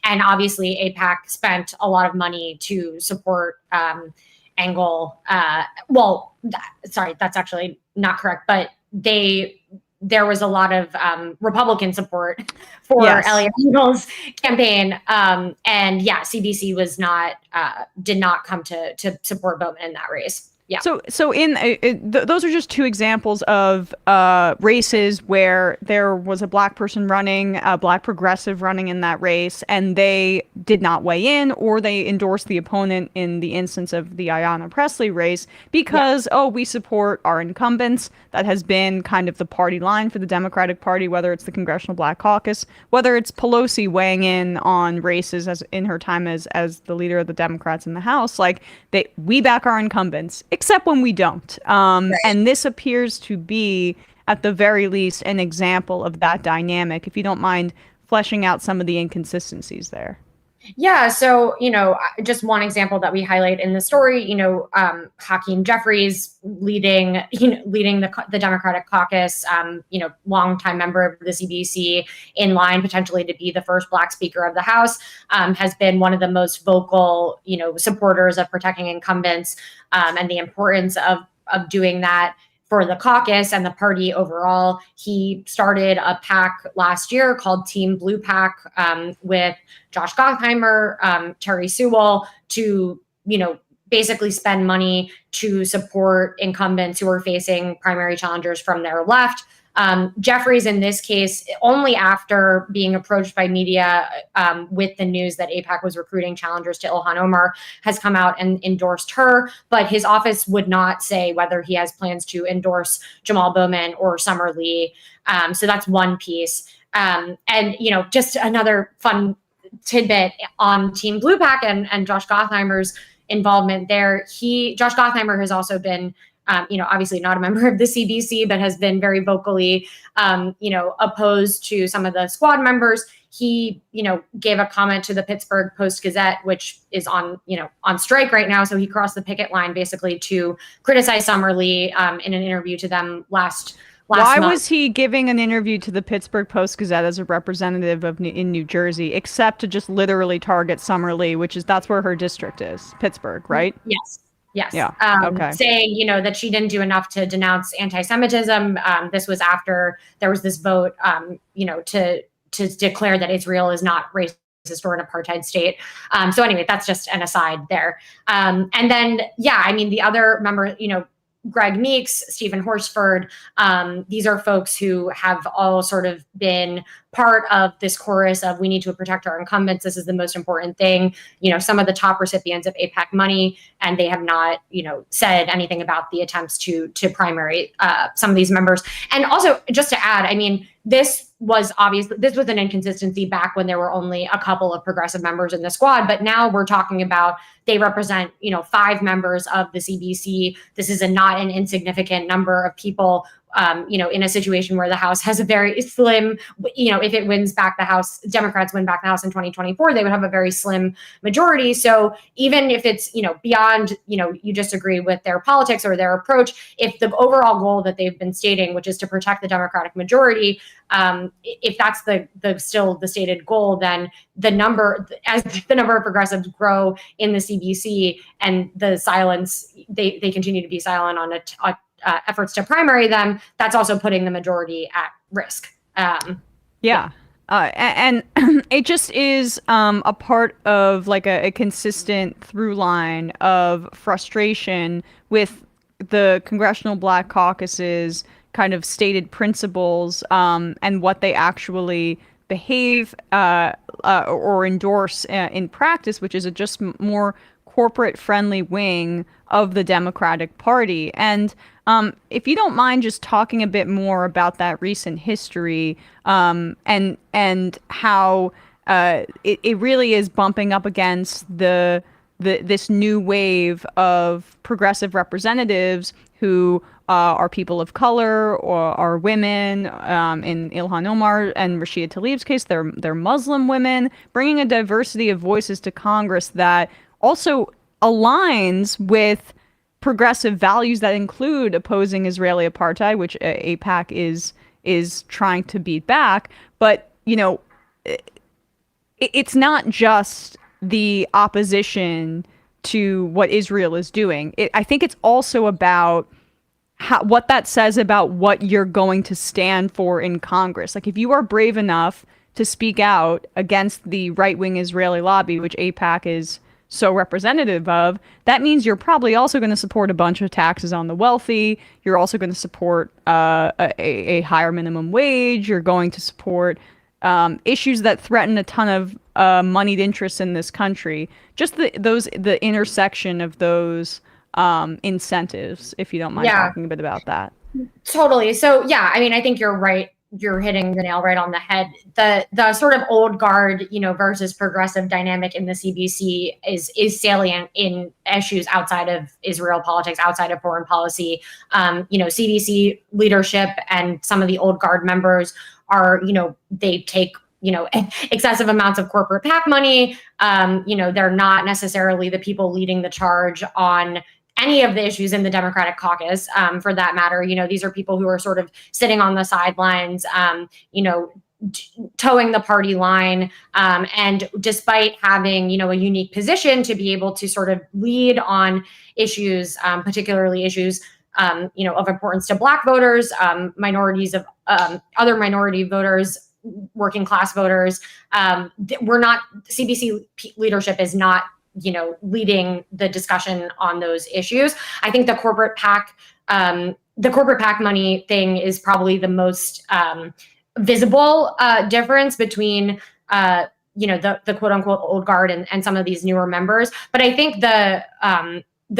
And obviously AIPAC spent a lot of money to support Engel. Sorry, that's actually not correct. But there was a lot of Republican support for Eliot Engel's campaign. And yeah, CBC did not come to support Bowman in that race. Yeah. So those are just two examples of races where there was a black person running, a black progressive running in that race, and they did not weigh in, or they endorsed the opponent in the instance of the Ayanna Pressley race because, we support our incumbents. That has been kind of the party line for the Democratic Party, whether it's the Congressional Black Caucus, whether it's Pelosi weighing in on races as in her time as the leader of the Democrats in the House. Like, we back our incumbents, except when we don't. And this appears to be, at the very least, an example of that dynamic, if you don't mind fleshing out some of the inconsistencies there. Yeah, so, just one example that we highlight in the story, Hakeem Jeffries leading the Democratic caucus, longtime member of the CBC, in line potentially to be the first Black Speaker of the House, has been one of the most vocal, supporters of protecting incumbents, and the importance of doing that for the caucus and the party overall. He started a PAC last year called Team Blue PAC with Josh Gottheimer, Terry Sewell, to, basically spend money to support incumbents who are facing primary challengers from their left. Jeffries, in this case, only after being approached by media with the news that AIPAC was recruiting challengers to Ilhan Omar, has come out and endorsed her, but his office would not say whether he has plans to endorse Jamal Bowman or Summer Lee. So that's one piece. And, just another fun tidbit on Team Blue PAC and Josh Gottheimer's involvement there. Josh Gottheimer has also been obviously not a member of the CBC, but has been very vocally, opposed to some of the squad members. He, gave a comment to the Pittsburgh Post-Gazette, which is on strike right now. So he crossed the picket line basically to criticize Summer Lee in an interview to them last Why month. was he giving an interview to the Pittsburgh Post-Gazette as a representative in New Jersey, except to just literally target Summer Lee, that's where her district is, Pittsburgh, right? Yes. Yes. Yeah. Okay. Saying, that she didn't do enough to denounce anti-Semitism. This was after there was this vote, to declare that Israel is not racist or an apartheid state. So anyway, that's just an aside there. And then, the other member, Greg Meeks, Stephen Horsford, these are folks who have all sort of been part of this chorus of we need to protect our incumbents. This is the most important thing. Some of the top recipients of AIPAC money, and they have not, said anything about the attempts to primary some of these members. And also, just to add, this was an inconsistency back when there were only a couple of progressive members in the squad, but now we're talking about they represent, 5 members of the CBC. This is not an insignificant number of people, in a situation where the House has a very slim, if it wins back the House, Democrats win back the House in 2024, they would have a very slim majority. So even if it's, beyond, you disagree with their politics or their approach, if the overall goal that they've been stating, which is to protect the Democratic majority, if that's still the stated goal, then as the number of progressives grow in the CBC and the silence, they continue to be silent on efforts to primary them, that's also putting the majority at risk. And it just is a part of like a consistent through line of frustration with the Congressional Black Caucus's kind of stated principles and what they actually behave or endorse in practice, which is a just more corporate-friendly wing of the Democratic Party. And if you don't mind just talking a bit more about that recent history and how it really is bumping up against this new wave of progressive representatives who are people of color or are women. In Ilhan Omar and Rashida Tlaib's case, they're Muslim women, bringing a diversity of voices to Congress that also aligns with progressive values that include opposing Israeli apartheid, which AIPAC is trying to beat back. But, it's not just the opposition to what Israel is doing. I think it's also about what that says about what you're going to stand for in Congress. Like, if you are brave enough to speak out against the right-wing Israeli lobby, which AIPAC is so representative of, that means you're probably also going to support a bunch of taxes on the wealthy. You're also going to support a higher minimum wage. You're going to support issues that threaten a ton of moneyed interests in this country. Just the intersection of those incentives, if you don't mind talking a bit about that. Totally. So yeah, I mean, I think you're right. You're hitting the nail right on the head. The sort of old guard, versus progressive dynamic in the CBC is salient in issues outside of Israel politics, outside of foreign policy. CBC leadership and some of the old guard members are, they take excessive amounts of corporate PAC money. They're not necessarily the people leading the charge on any of the issues in the Democratic caucus, for that matter. These are people who are sort of sitting on the sidelines, towing the party line. And despite having, a unique position to be able to sort of lead on issues, particularly issues, of importance to Black voters, minorities of other minority voters, working class voters, CBC leadership is not leading the discussion on those issues. I think the corporate PAC money thing is probably the most visible difference between the quote unquote old guard and some of these newer members. But I think the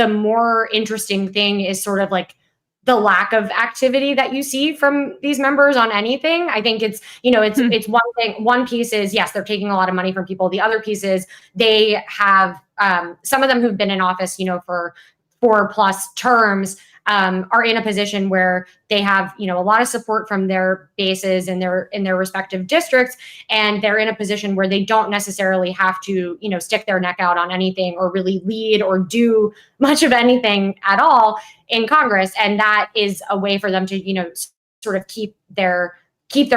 more interesting thing is sort of like the lack of activity that you see from these members on anything. I think it's one thing. One piece is, yes, they're taking a lot of money from people. The other piece is they have some of them who've been in office, for 4+ terms, are in a position where they have, a lot of support from their bases in their respective districts. And they're in a position where they don't necessarily have to, stick their neck out on anything or really lead or do much of anything at all in Congress. And that is a way for them to, sort of keep their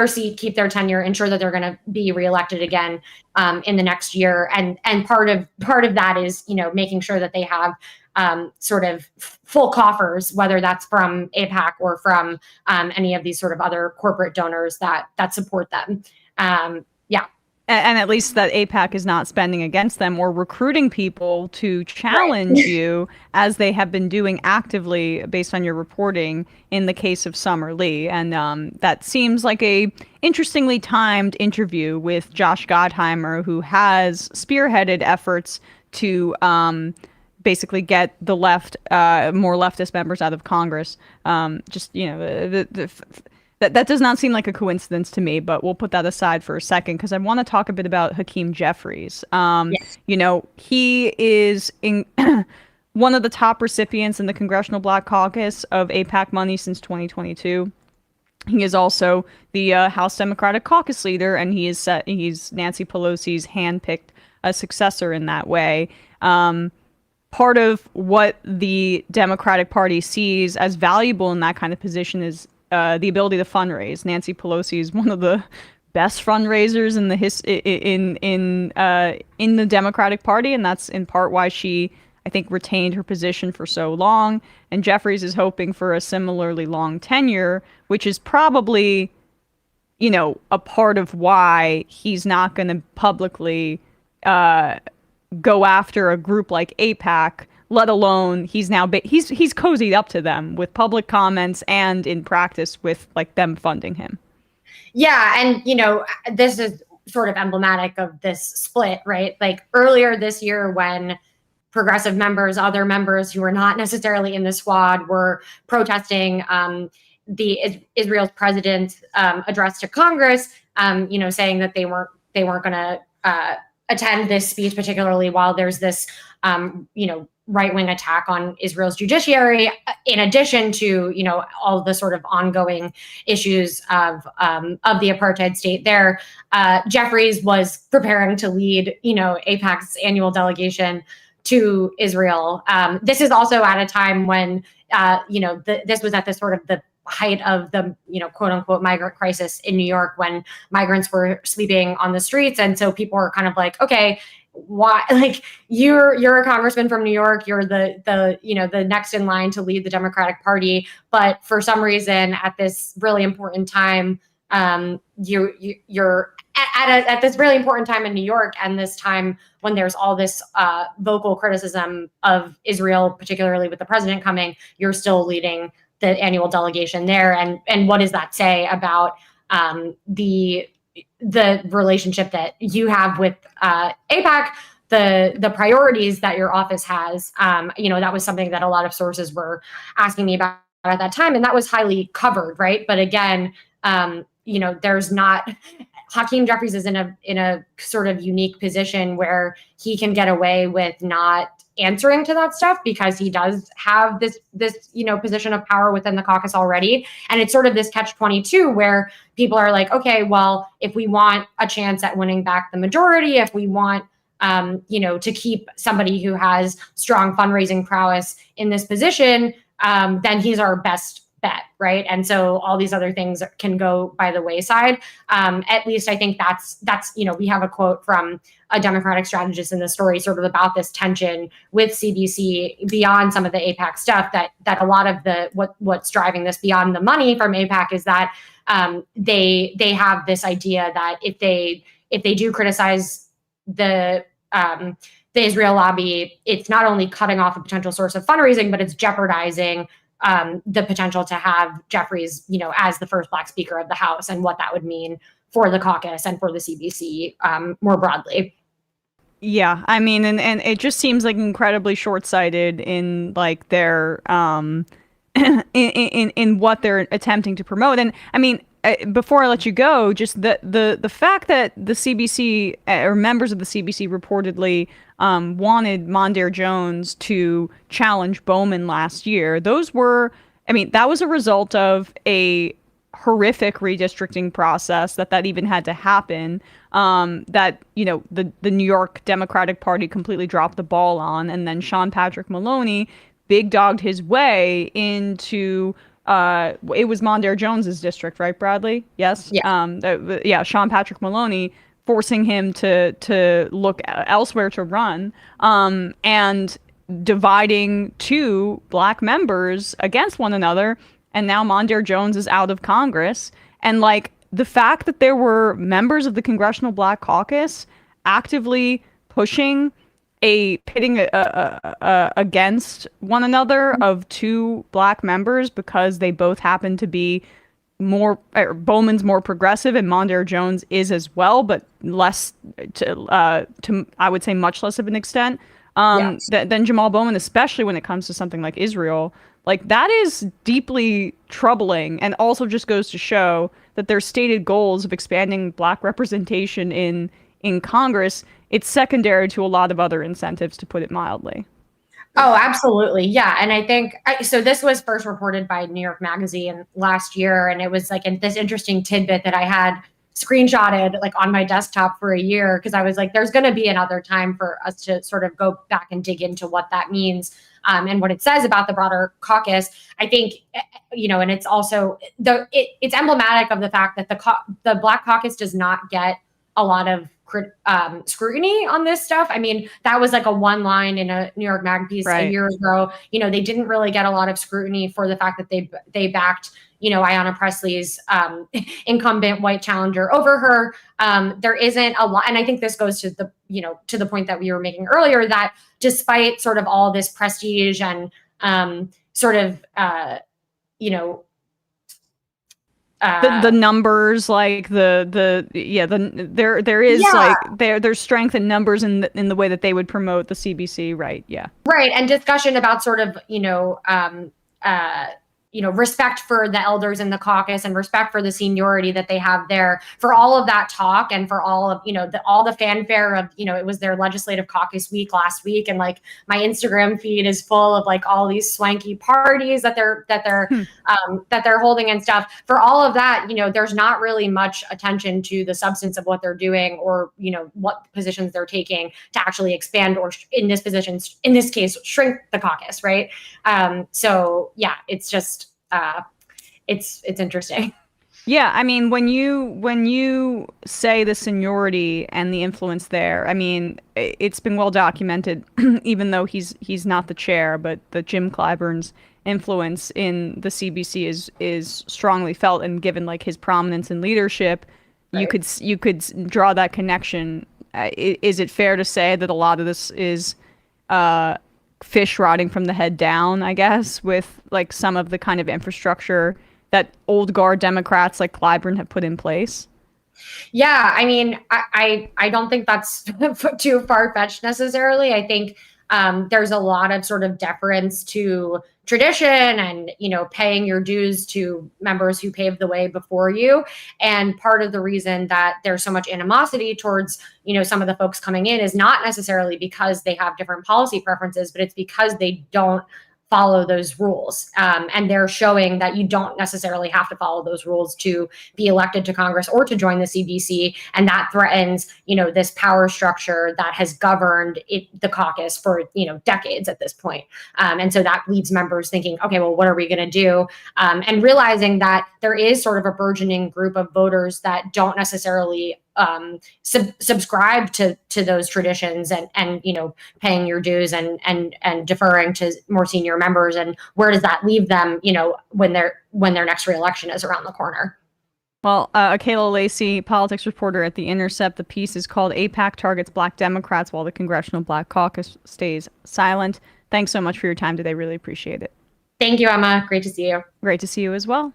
seat, keep their tenure, ensure that they're going to be reelected again in the next year. And part of that is, making sure that they have sort of full coffers, whether that's from AIPAC or from any of these sort of other corporate donors that support them. And at least that AIPAC is not spending against them or recruiting people to challenge you, as they have been doing actively based on your reporting in the case of Summer Lee. And that seems like a interestingly timed interview with Josh Gottheimer, who has spearheaded efforts to basically get the left, more leftist members out of Congress. That does not seem like a coincidence to me, but we'll put that aside for a second because I want to talk a bit about Hakeem Jeffries. Yes. He is one of the top recipients in the Congressional Black Caucus of AIPAC money since 2022. He is also the House Democratic Caucus leader, and he's Nancy Pelosi's handpicked successor in that way. Part of what the Democratic Party sees as valuable in that kind of position is the ability to fundraise. Nancy Pelosi is one of the best fundraisers in the Democratic Party, and that's in part why she, I think, retained her position for so long. And Jeffries is hoping for a similarly long tenure, which is probably, a part of why he's not going to publicly go after a group like AIPAC. Let alone he's cozied up to them with public comments and in practice with like them funding him. Yeah, and this is sort of emblematic of this split, right? Like earlier this year when progressive members, other members who were not necessarily in the squad, were protesting Israel's president's address to Congress, saying that they weren't going to attend this speech, particularly while there's this right-wing attack on Israel's judiciary, in addition to, all the sort of ongoing issues of the apartheid state there. Jeffries was preparing to lead, AIPAC's annual delegation to Israel. This is also at a time when, this was at the sort of the height of the, quote unquote migrant crisis in New York, when migrants were sleeping on the streets. And so people were kind of like, okay, why, like you're a congressman from New York, you're the next in line to lead the Democratic Party, but for some reason at this really important time, you're at this really important time in New York, and this time when there's all this vocal criticism of Israel, particularly with the president coming, you're still leading the annual delegation there. And what does that say about the relationship that you have with AIPAC, the priorities that your office has? That was something that a lot of sources were asking me about at that time, and that was highly covered, right? But again, there's not. Hakeem Jeffries is in a sort of unique position where he can get away with not answering to that stuff because he does have this position of power within the caucus already. And it's sort of this catch-22 where people are like, okay, well, if we want a chance at winning back the majority, if we want to keep somebody who has strong fundraising prowess in this position, then he's our best bet, right? And so all these other things can go by the wayside. At least I think that's we have a quote from a Democratic strategist in the story sort of about this tension with CBC beyond some of the AIPAC stuff, that a lot of what's driving this beyond the money from AIPAC is that they have this idea that if they do criticize the Israel lobby, it's not only cutting off a potential source of fundraising, but it's jeopardizing the potential to have Jeffries, as the first Black Speaker of the House, and what that would mean for the caucus and for the CBC more broadly. Yeah, I mean, and it just seems like incredibly short-sighted in like their in what they're attempting to promote. And I mean, before I let you go, just the fact that the CBC or members of the CBC reportedly wanted Mondaire Jones to challenge Bowman last year. That was a result of a horrific redistricting process that even had to happen. That the New York Democratic Party completely dropped the ball on, and then Sean Patrick Maloney big dogged his way into. It was Mondaire Jones's district, right, Bradley? Yes. Yeah. Sean Patrick Maloney forcing him to look elsewhere to run, and dividing two Black members against one another. And now Mondaire Jones is out of Congress. And like the fact that there were members of the Congressional Black Caucus actively pushing pitting against one another of two Black members because they both happen to be Bowman's more progressive and Mondaire Jones is as well, but less to I would say much less of an extent than Jamal Bowman, especially when it comes to something like Israel. Like that is deeply troubling, and also just goes to show that their stated goals of expanding Black representation in Congress, it's secondary to a lot of other incentives, to put it mildly. Oh, absolutely. Yeah. And I think, so this was first reported by New York Magazine last year. And it was like this interesting tidbit that I had screenshotted like on my desktop for a year, because I was like, there's going to be another time for us to sort of go back and dig into what that means and what it says about the broader caucus. I think, and it's also, it's emblematic of the fact that the Black Caucus does not get a lot of scrutiny on this stuff. I mean, that was like a one line in a New York Mag piece a year ago. They didn't really get a lot of scrutiny for the fact that they backed, Ayanna Pressley's incumbent white challenger over her. There isn't a lot, and I think this goes to the point that we were making earlier, that despite sort of all this prestige and sort of the numbers, like there is like there's strength in numbers in the way that they would promote the CBC, right? Yeah, right. And discussion about sort of respect for the elders in the caucus and respect for the seniority that they have there. For all of that talk and for all of all the fanfare of it was their legislative caucus week last week, and like my Instagram feed is full of like all these swanky parties that they're holding and stuff. For all of that, there's not really much attention to the substance of what they're doing, or what positions they're taking to actually expand, or in this case shrink the caucus, right? So yeah, it's just it's interesting. Yeah, I mean, when you say the seniority and the influence there, I mean, it's been well documented, even though he's not the chair, but that Jim Clyburn's influence in the CBC is strongly felt, and given like his prominence in leadership, you could draw that connection. Is it fair to say that a lot of this is fish rotting from the head down, I guess, with like some of the kind of infrastructure that old guard Democrats like Clyburn have put in place? Yeah, I mean, I don't think that's too far-fetched necessarily. I think there's a lot of sort of deference to tradition and, paying your dues to members who paved the way before you. And part of the reason that there's so much animosity towards, some of the folks coming in is not necessarily because they have different policy preferences, but it's because they don't follow those rules. And they're showing that you don't necessarily have to follow those rules to be elected to Congress or to join the CBC. And that threatens, this power structure that has governed the caucus for, decades at this point. And so that leaves members thinking, okay, well, what are we going to do? And realizing that there is sort of a burgeoning group of voters that don't necessarily subscribe to those traditions and paying your dues and deferring to more senior members, and where does that leave them when their next reelection is around the corner? Well, Akela Lacy, politics reporter at The Intercept. The piece is called AIPAC Targets Black Democrats While the Congressional Black Caucus Stays Silent. Thanks so much for your time today. Really appreciate it. Thank you, Emma. Great to see you. Great to see you as well.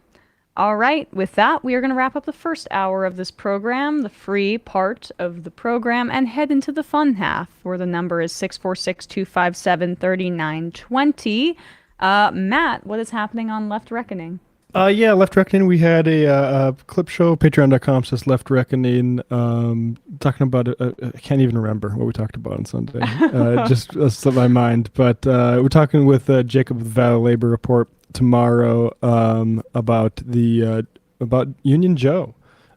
All right, with that, we are going to wrap up the first hour of this program, the free part of the program, and head into the fun half, where the number is 646-257-3920. Matt, what is happening on Left Reckoning? Left Reckoning, we had a clip show, patreon.com/Left Reckoning, talking about, I can't even remember what we talked about on Sunday, just slipped my mind, but we're talking with Jacob of the Valley Labor Report tomorrow about Union Joe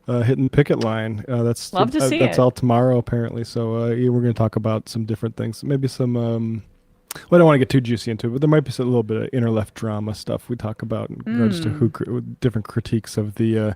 hitting the picket line. That's love to see that's it. all tomorrow apparently. So we're going to talk about some different things, maybe some. Well, I don't want to get too juicy into it, but there might be a little bit of inner left drama stuff we talk about in regards to different critiques of the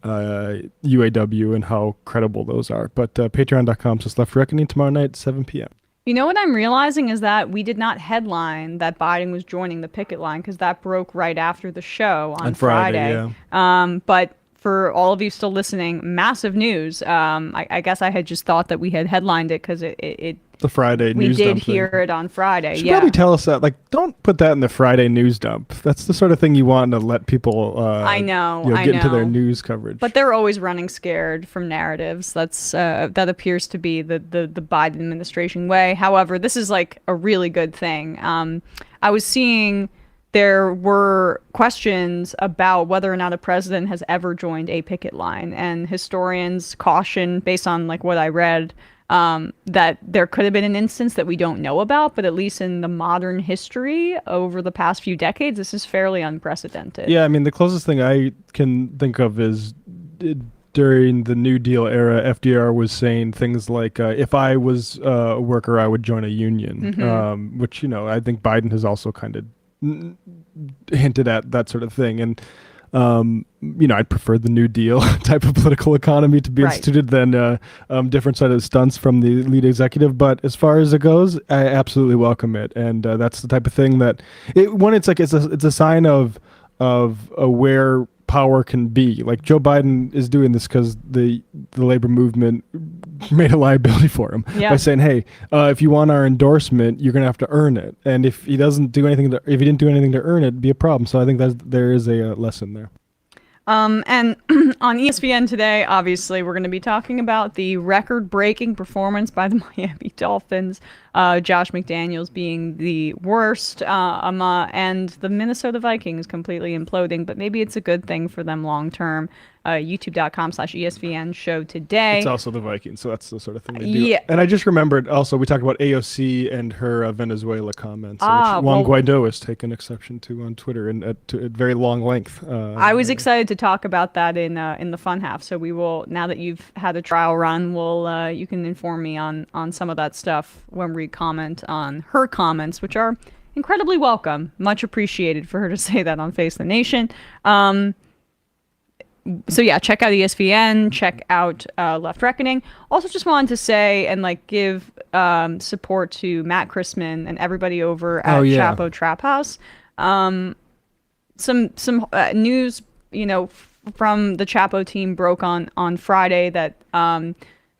UAW and how credible those are. But patreon.com/Left Reckoning tomorrow night, 7 p.m. You know what I'm realizing is that we did not headline that Biden was joining the picket line because that broke right after the show on Friday. Yeah. But for all of you still listening, massive news. I guess I had just thought that we had headlined it because it the Friday news dump. We did hear it on Friday. Should probably tell us that. Like, don't put that in the Friday news dump. That's the sort of thing you want to let people. Get into their news coverage. But they're always running scared from narratives. That appears to be the Biden administration way. However, this is like a really good thing. I was seeing there were questions about whether or not a president has ever joined a picket line, and historians caution, based on like what I read, that there could have been an instance that we don't know about, but at least in the modern history over the past few decades, this is fairly unprecedented. Yeah, I mean, the closest thing I can think of is during the New Deal era, FDR was saying things like, if I was a worker, I would join a union, which, I think Biden has also kind of hinted at that sort of thing. And I'd prefer the New Deal type of political economy to be instituted than different sort of stunts from the lead executive. But as far as it goes, I absolutely welcome it, and that's the type of thing that it's a sign of where power can be. Like Joe Biden is doing this because the labor movement made a liability for him by saying, "Hey, if you want our endorsement, you're gonna have to earn it, and if he didn't do anything to earn it, it'd be a problem." So I think there is a lesson there. And on ESPN today, obviously, we're going to be talking about the record-breaking performance by the Miami Dolphins, Josh McDaniels being the worst, and the Minnesota Vikings completely imploding, but maybe it's a good thing for them long-term. YouTube.com/ESPN show today. It's also the Vikings, so that's the sort of thing they do. Yeah. And I just remembered also, we talked about AOC and her Venezuela comments, which Juan Guaido has taken exception to on Twitter and at very long length. I was excited to talk about that in the fun half, so we will, now that you've had a trial run, you can inform me on some of that stuff when we comment on her comments, which are incredibly welcome. Much appreciated for her to say that on Face the Nation. So yeah, check out ESPN, check out Left Reckoning. Also just wanted to say and give support to Matt Christman and everybody over at Chapo Trap House. Some news, from the Chapo team broke on Friday that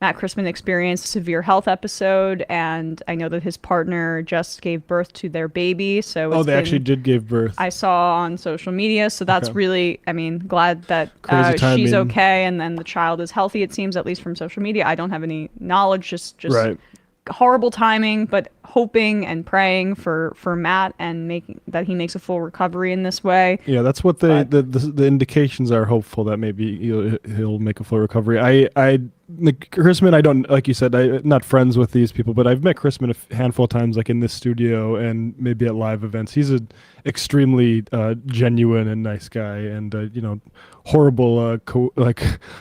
Matt Christman experienced a severe health episode, and I know that his partner just gave birth to their baby. So they actually did give birth. I saw on social media, so that's really, I mean, glad that she's okay, and then the child is healthy. It seems, at least from social media. I don't have any knowledge, just right. Horrible timing, but hoping and praying for Matt and making that he makes a full recovery in this way. Yeah, that's what the indications are. Hopeful that maybe he'll make a full recovery. Chrisman, I don't, like you said, I'm not friends with these people, but I've met Chrisman a handful of times, like in this studio and maybe at live events. He's an extremely genuine and nice guy, and horrible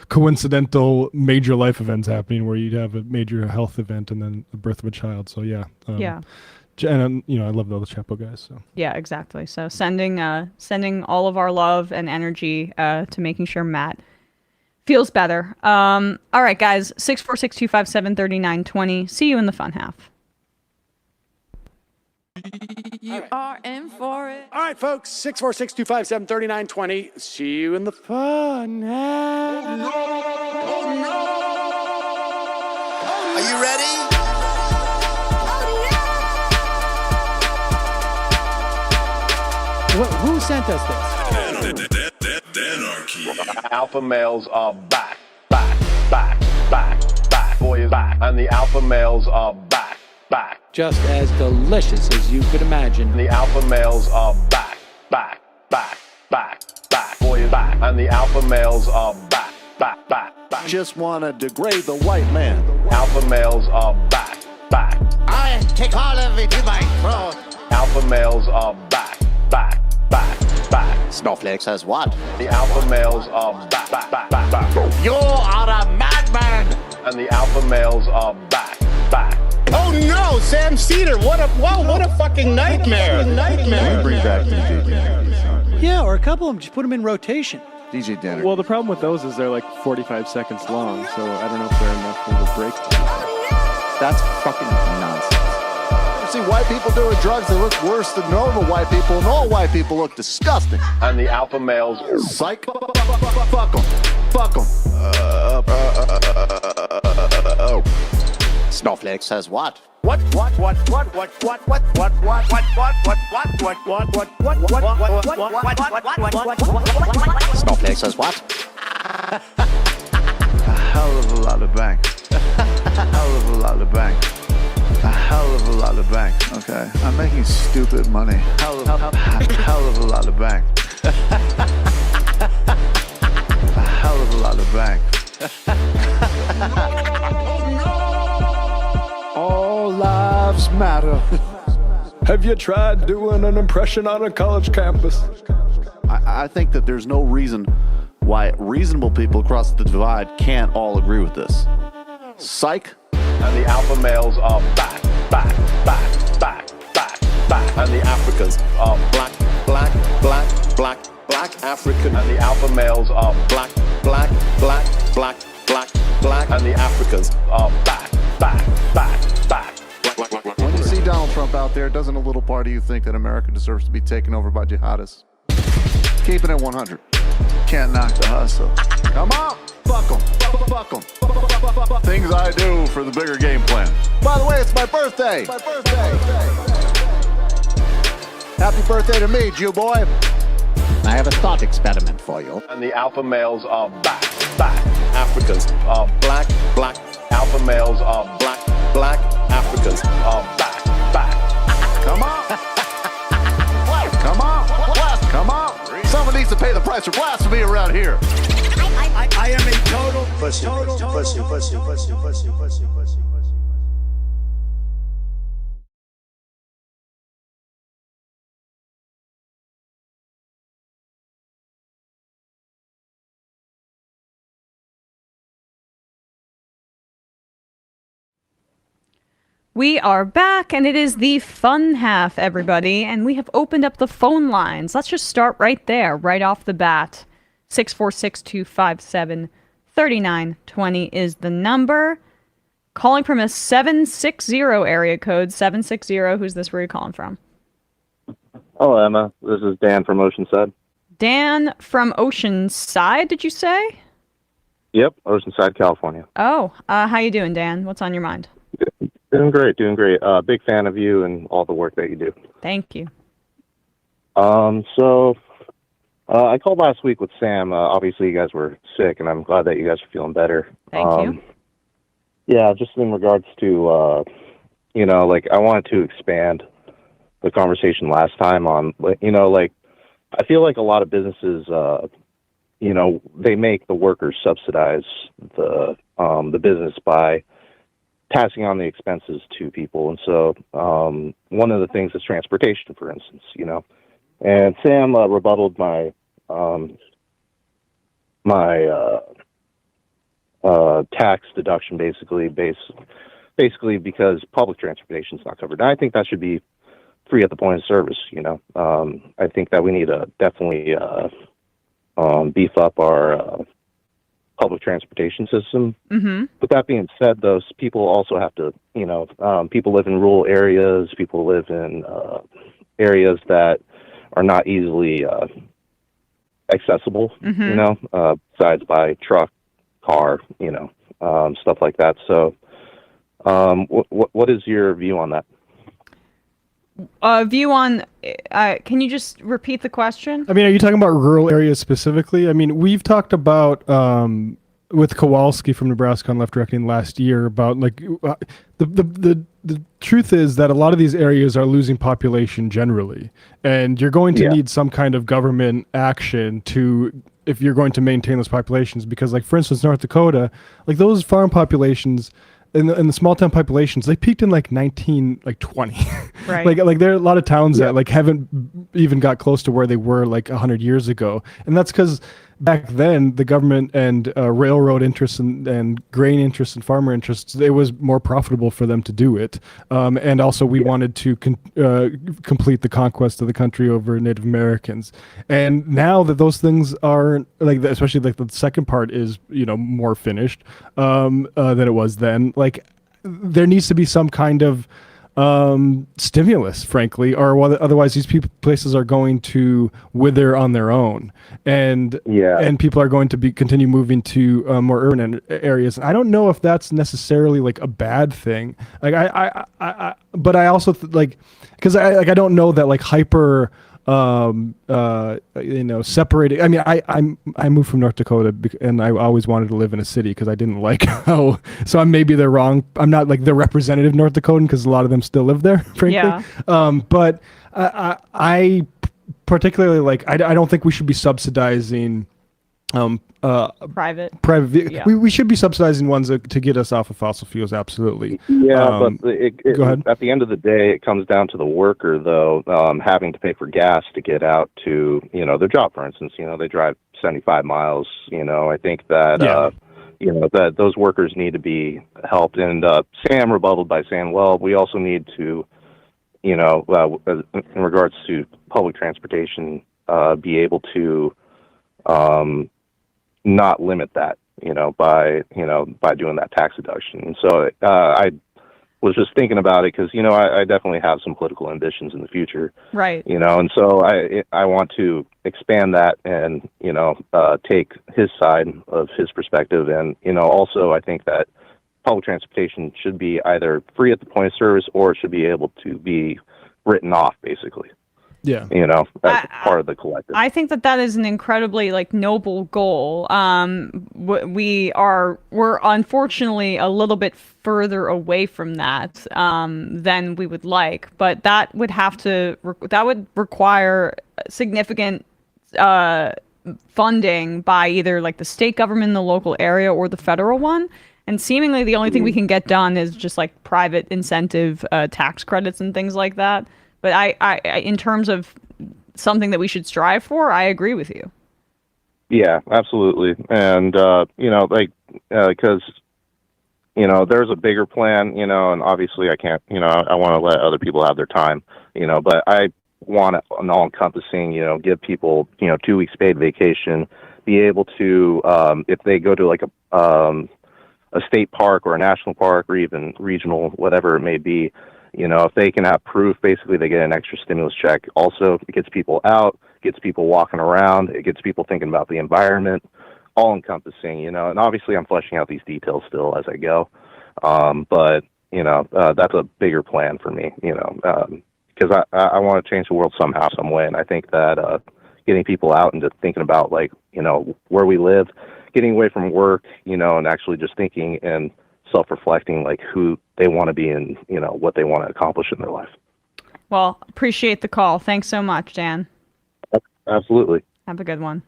coincidental major life events happening where you'd have a major health event and then the birth of a child. So yeah. And I love all the Chapo guys. So yeah, exactly. So sending all of our love and energy to making sure Matt feels better. All right, guys. 646-257-3920. See you in the fun half. You are in for it. All right, folks. 646-257-3920. See you in the fun half. Oh, no. Are you ready? Who sent us this? Alpha males are back. Boy is back. And the alpha males are back. Just as delicious as you could imagine. The alpha males are back. Boy is back. And the alpha males are back. Just wanna degrade the white man. Alpha males are back. I take all of it in my throat. Alpha males are back. Snowflakes has what? The alpha males are back. You are a madman! And the alpha males are back. Oh no, Sam Cedar! What a fucking nightmare! Bring back DJ Danner. Yeah, or a couple of them. Just put them in rotation. DJ Danner. Well, the problem with those is they're like 45 seconds long, so I don't know if they're enough of a break. That's fucking nonsense. You see white people doing drugs, they look worse than normal white people, and all white people look disgusting. And the alpha males, psych, fuck them. Snowflake says what? Snowflake says what? A hell of a lot of bank. A hell of a lot of bank. A hell of a lot of bank. Okay, I'm making stupid money. Hell of a lot of bank. A hell of a lot of bank. All lives matter. Have you tried doing an impression on a college campus? I think that there's no reason why reasonable people across the divide can't all agree with this. Psych. And the alpha males are back. And the Africans are black African. And the alpha males are black. And the Africans are back. When you see Donald Trump out there, doesn't a little part of you think that America deserves to be taken over by jihadists? Keep it at 100. Can't knock the hustle. Come on, fuck them. Things I do for the bigger game plan. By the way, it's my birthday. Happy birthday to me, Jew boy. I have a thought experiment for you. And the alpha males are back. Africans are black. Alpha males are black. Africans are back. Come on. Someone needs to pay the price for blasphemy around here. I am a total pussy. We are back, and it is the fun half, everybody, and we have opened up the phone lines. Let's just start right there, right off the bat. 646-257-3920 is the number. Calling from a 760 area code. 760, who's this? Where are you calling from? Oh, Emma. This is Dan from Oceanside. Dan from Oceanside, did you say? Yep, Oceanside, California. Oh, how you doing, Dan? What's on your mind? Doing great, doing great. Big fan of you and all the work that you do. Thank you. I called last week with Sam. Obviously, you guys were sick, and I'm glad that you guys are feeling better. Thank you. Yeah, just in regards to, I wanted to expand the conversation last time on, I feel like a lot of businesses, they make the workers subsidize the business by passing on the expenses to people. And so one of the things is transportation, for instance, and Sam rebutted my tax deduction basically because public transportation is not covered. And I think that should be free at the point of service. I think that we need to definitely beef up our public transportation system. Mm-hmm. With that being said, those people also have to, people live in rural areas, people live in areas that are not easily accessible, besides by truck, car, stuff like that. So what is your view on that? View on, can you just repeat the question? I mean, are you talking about rural areas specifically? I mean, we've talked about with Kowalski from Nebraska on Left Reckoning last year about the truth is that a lot of these areas are losing population generally, and you're going to need some kind of government action if you're going to maintain those populations. Because, for instance, North Dakota, those farm populations. In the small town populations, they peaked in 1920. Right. There are a lot of towns that haven't even got close to where they were 100 years ago, and that's because back then the government and railroad interests and grain interests and farmer interests, it was more profitable for them to do it, and also we wanted to complete the conquest of the country over Native Americans. And now that those things are especially the second part is more finished than it was then, there needs to be some kind of stimulus, frankly, or otherwise these places are going to wither on their own, and people are going to continue moving to more urban areas. And I don't know if that's necessarily a bad thing. But I also because I don't know that hyper separated. I mean, I moved from North Dakota and I always wanted to live in a city because I didn't like how. So maybe they're wrong. I'm not the representative North Dakotan because a lot of them still live there, frankly. Yeah. But I particularly I don't think we should be subsidizing private. Yeah. We should be subsidizing ones to get us off of fossil fuels. Absolutely. Yeah, but go ahead. At the end of the day, it comes down to the worker, though, having to pay for gas to get out to their job. For instance, they drive 75 miles. I think that that those workers need to be helped. And Sam rebutted by saying, well, we also need to in regards to public transportation, be able to not limit that, by doing that tax deduction. And so I was just thinking about it because, I definitely have some political ambitions in the future. Right. And so I want to expand that and, take his side of his perspective. And, also I think that public transportation should be either free at the point of service or it should be able to be written off, basically. Yeah. That's part of the collective. I think that is an incredibly noble goal. We're unfortunately a little bit further away from that than we would like, but that would require significant funding by either the state government in the local area or the federal one. And seemingly the only thing we can get done is just private incentive tax credits and things like that. But I, in terms of something that we should strive for, I agree with you. Yeah, absolutely. And, because, there's a bigger plan, and obviously I can't, I want to let other people have their time, but I want an all-encompassing, give people, 2 weeks paid vacation, be able to, if they go to a state park or a national park or even regional, whatever it may be, if they can have proof, basically they get an extra stimulus check. Also, it gets people out, gets people walking around. It gets people thinking about the environment, all encompassing, you know. And obviously I'm fleshing out these details still as I go. But, you know, that's a bigger plan for me, you know, because I want to change the world somehow, some way. And I think that getting people out and just thinking about, like, you know, where we live, getting away from work, you know, and actually just thinking and self-reflecting, like, who they want to be and, you know, what they want to accomplish in their life. Well, appreciate the call. Thanks so much, Dan. Absolutely. Have a good one.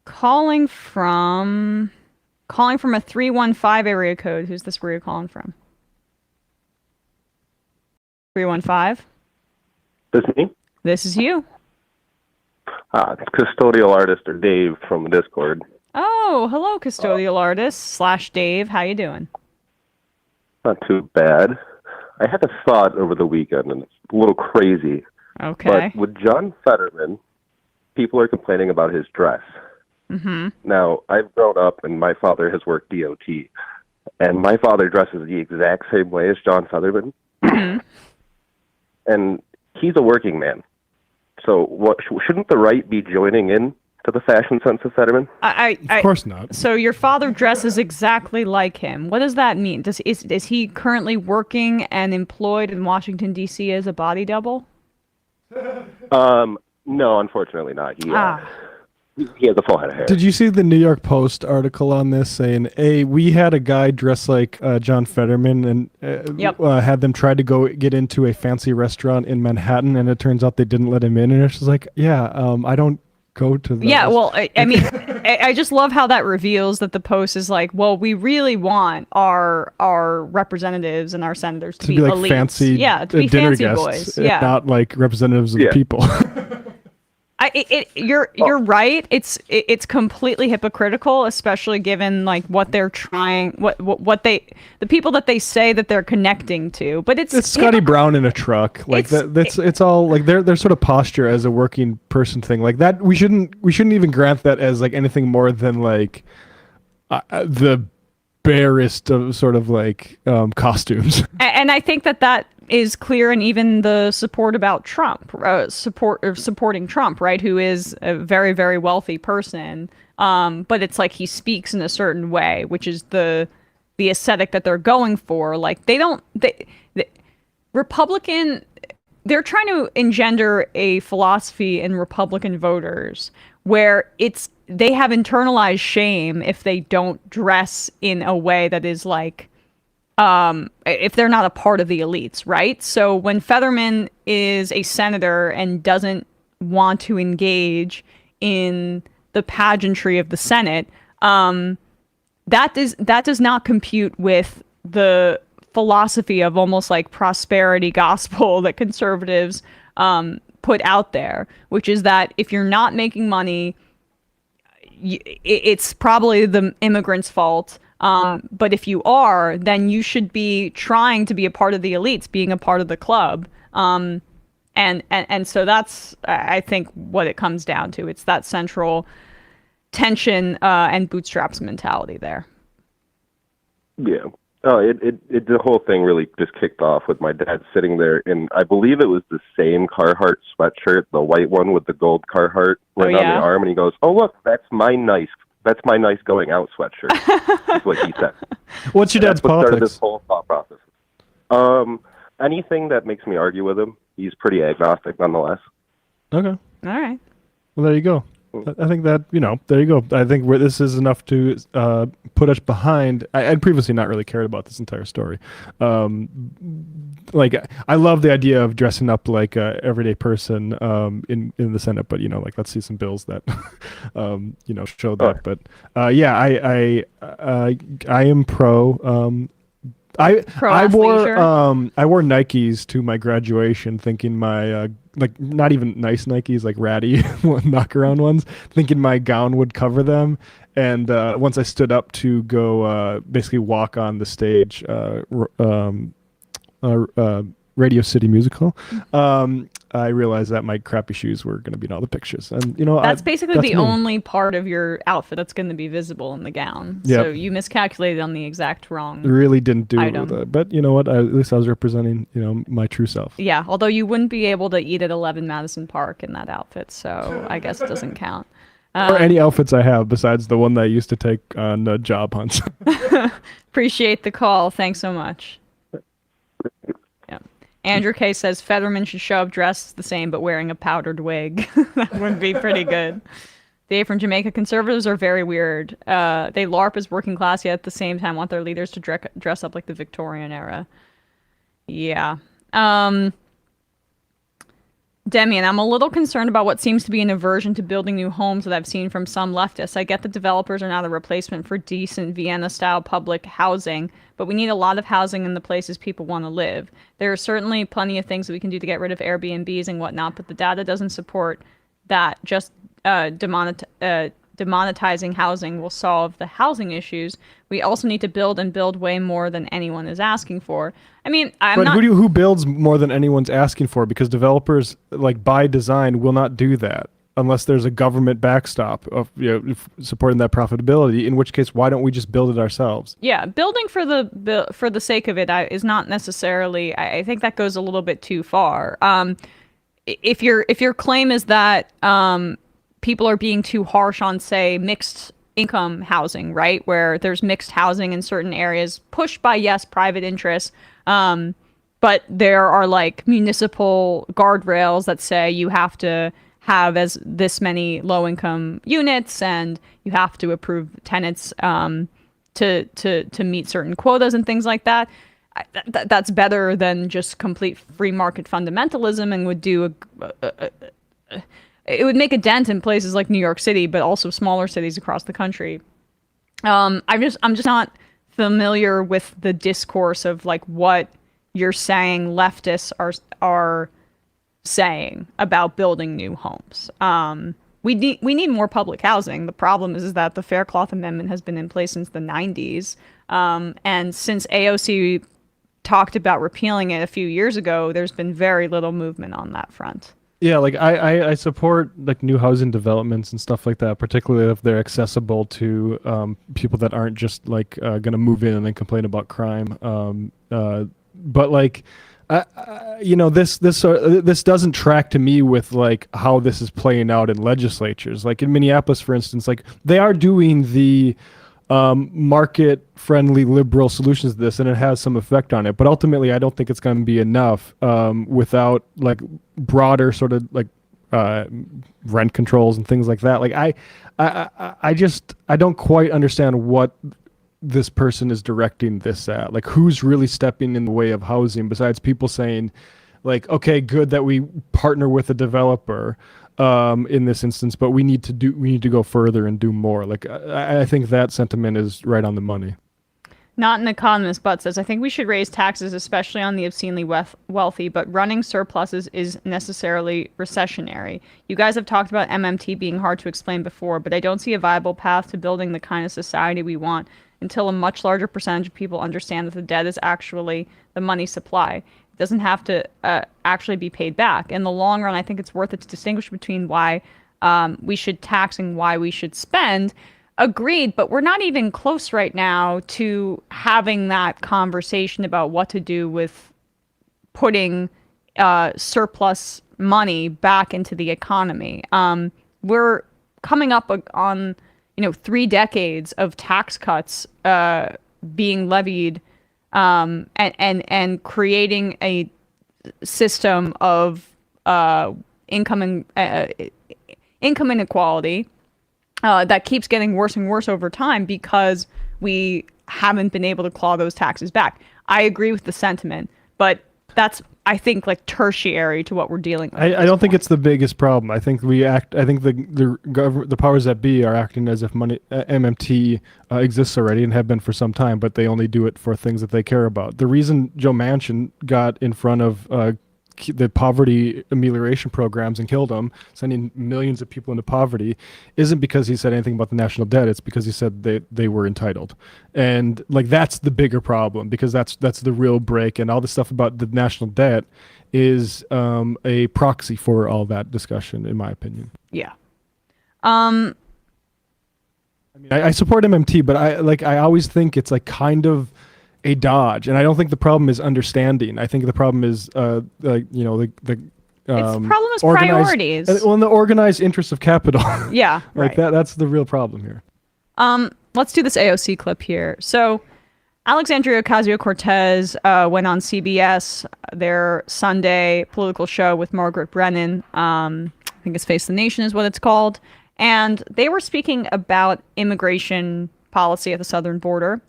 Calling from a 315 area code. Who's this? Where you're calling from? 315. This is me? This is you. Custodial artist or Dave from the Discord. Oh, hello, custodial artist / Dave. How you doing? Not too bad. I had a thought over the weekend, and it's a little crazy. Okay. But with John Fetterman, people are complaining about his dress. Mm-hmm. Now, I've grown up, and my father has worked DOT, and my father dresses the exact same way as John Fetterman. Mm-hmm. And he's a working man. So what shouldn't the right be joining in to the fashion sense of Fetterman? Of course not. So your father dresses exactly like him. What does that mean? Is he currently working and employed in Washington, D.C. as a body double? No, unfortunately not. He has a full head of hair. Did you see the New York Post article on this saying, hey, we had a guy dressed like John Fetterman and had them try to go get into a fancy restaurant in Manhattan, and it turns out they didn't let him in. And it's just like, I don't go to those. Yeah, well, I mean, I just love how that reveals that the Post is like, well, we really want our representatives and our senators to be like elites. fancy, to be dinner fancy guests, boys. Yeah, not like representatives of the people. You're right. It's completely hypocritical, especially given like what they're trying, the people that they say that they're connecting to. But it's Scotty Brown in a truck, like it's all like their sort of posture as a working person thing, like that. We shouldn't even grant that as like anything more than like the barest of sort of like costumes. And I think that is clear in even the support about Trump, supporting Trump, right? Who is a very, very wealthy person. But it's like he speaks in a certain way, which is the aesthetic that they're going for. Like Republican, they're trying to engender a philosophy in Republican voters where they have internalized shame if they don't dress in a way that is like, if they're not a part of the elites, right? So when Fetterman is a senator and doesn't want to engage in the pageantry of the Senate, that does not compute with the philosophy of almost like prosperity gospel that conservatives put out there, which is that if you're not making money, it's probably the immigrants' fault. But if you are, then you should be trying to be a part of the elites, being a part of the club. And so that's, I think, what it comes down to. It's that central tension and bootstraps mentality there. Yeah. Oh, the whole thing really just kicked off with my dad sitting there in, I believe it was the same Carhartt sweatshirt, the white one with the gold Carhartt ring on the arm, and he goes, "Oh look, that's my nice going out sweatshirt." That's what he said. What's your dad's politics? Started this whole thought process. Anything that makes me argue with him, he's pretty agnostic nonetheless. Okay. All right. Well, there you go. I think that, there you go. I think this is enough to put us behind. I'd previously not really cared about this entire story. Like, I love the idea of dressing up like a everyday person in the Senate, but, like, let's see some bills that, show that. But, yeah, I am pro. I wore Nikes to my graduation, thinking my like not even nice Nikes, like ratty knock around ones, thinking my gown would cover them. And once I stood up to go basically walk on the stage, Radio City Musical, I realized that my crappy shoes were going to be in all the pictures. And, that's basically that's the me. only part of your outfit that's going to be visible in the gown. Yep. So you miscalculated on the exact wrong Really didn't do item. it with it. But you know what? At least I was representing, my true self. Yeah, although you wouldn't be able to eat at 11 Madison Park in that outfit, so I guess it doesn't count. Or any outfits I have besides the one that I used to take on job hunts. Appreciate the call. Thanks so much. Yeah. Andrew K says Fetterman should show up dressed the same but wearing a powdered wig. That would be pretty good. Dave from Jamaica, conservatives are very weird. They LARP as working class, yet at the same time want their leaders to dress up like the Victorian era. Yeah. Demian, I'm a little concerned about what seems to be an aversion to building new homes that I've seen from some leftists. I get that developers are not a replacement for decent Vienna-style public housing, but we need a lot of housing in the places people want to live. There are certainly plenty of things that we can do to get rid of Airbnbs and whatnot, but the data doesn't support that. Just demonetizing housing will solve the housing issues. We also need to build and build way more than anyone is asking for. I mean, who builds more than anyone's asking for? Because developers, like by design, will not do that unless there's a government backstop of supporting that profitability. In which case, why don't we just build it ourselves? Yeah, building for the sake of it is not necessarily. I think that goes a little bit too far. If your claim is that people are being too harsh on, say, mixed income housing, right? Where there's mixed housing in certain areas pushed by, yes, private interests. But there are like municipal guardrails that say you have to have as this many low income units and you have to approve tenants to meet certain quotas and things like that. That's better than just complete free market fundamentalism and would do it would make a dent in places like New York City, but also smaller cities across the country. I'm just not familiar with the discourse of like what you're saying leftists are saying about building new homes. We need more public housing. The problem is that the Faircloth Amendment has been in place since the 90s. And since AOC talked about repealing it a few years ago, there's been very little movement on that front. Yeah, like I support like new housing developments and stuff like that, particularly if they're accessible to people that aren't just like going to move in and then complain about crime. But like, this doesn't track to me with like how this is playing out in legislatures. Like in Minneapolis, for instance, like they are doing the market-friendly liberal solutions to this, and it has some effect on it. But ultimately, I don't think it's going to be enough without like broader sort of like rent controls and things like that. Like I don't quite understand what this person is directing this at. Like who's really stepping in the way of housing besides people saying, like, okay, good that we partner with a developer. In this instance, but we need to go further and do more. Like I think that sentiment is right on the money. Not an economist, but says, I think we should raise taxes, especially on the obscenely wealthy, but running surpluses is necessarily recessionary. You guys have talked about MMT being hard to explain before, but I don't see a viable path to building the kind of society we want until a much larger percentage of people understand that the debt is actually the money supply. Doesn't have to actually be paid back. In the long run, I think it's worth it to distinguish between why we should tax and why we should spend. Agreed, but we're not even close right now to having that conversation about what to do with putting surplus money back into the economy. We're coming up on 3 decades of tax cuts being levied and creating a system of income inequality that keeps getting worse and worse over time because we haven't been able to claw those taxes back. I agree with the sentiment, but that's, I think, like tertiary to what we're dealing with. I don't think it's the biggest problem. I think the powers that be are acting as if MMT exists already and have been for some time, but they only do it for things that they care about. The reason Joe Manchin got in front of the poverty amelioration programs and killed them, sending millions of people into poverty, isn't because he said anything about the national debt. It's because he said they were entitled. And like, that's the bigger problem, because that's the real break. And all the stuff about the national debt is a proxy for all that discussion, in my opinion. Yeah. I support MMT, but I always think it's like kind of a dodge, and I don't think the problem is understanding. I think the problem is the problem is priorities. Well, in the organized interests of capital. Yeah, like right. that's the real problem here. Let's do this AOC clip here. So Alexandria Ocasio-Cortez went on CBS, their Sunday political show with Margaret Brennan. I think it's Face the Nation is what it's called. And they were speaking about immigration policy at the southern border.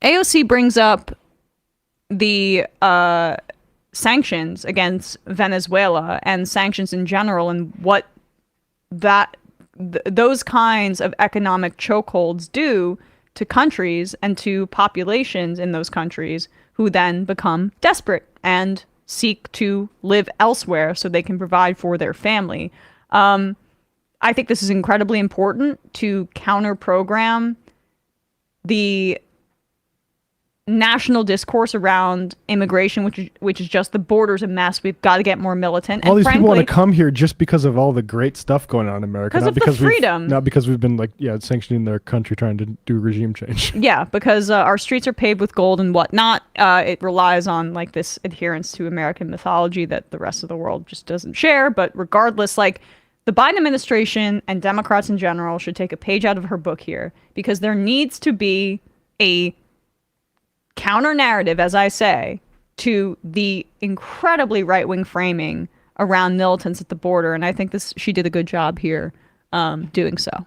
AOC brings up the sanctions against Venezuela and sanctions in general, and what those kinds of economic chokeholds do to countries and to populations in those countries, who then become desperate and seek to live elsewhere so they can provide for their family. I think this is incredibly important to counter-program the national discourse around immigration, which is just the border's a mess. We've got to get more militant. All these people want to come here just because of all the great stuff going on in America, not because of the freedom, not because we've been sanctioning their country, trying to do regime change. Yeah, because our streets are paved with gold and whatnot. It relies on like this adherence to American mythology that the rest of the world just doesn't share. But regardless, like, the Biden administration and Democrats in general should take a page out of her book here, because there needs to be a counter narrative, as I say, to the incredibly right-wing framing around militants at the border. And I think she did a good job here doing so.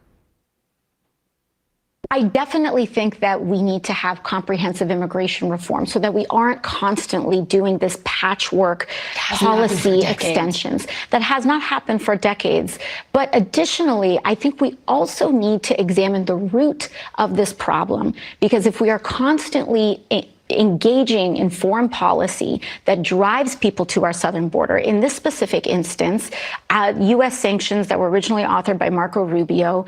I definitely think that we need to have comprehensive immigration reform so that we aren't constantly doing this patchwork policy extensions. That has not happened for decades. But additionally, I think we also need to examine the root of this problem, because if we are constantly engaging in foreign policy that drives people to our southern border. In this specific instance, U.S. sanctions that were originally authored by Marco Rubio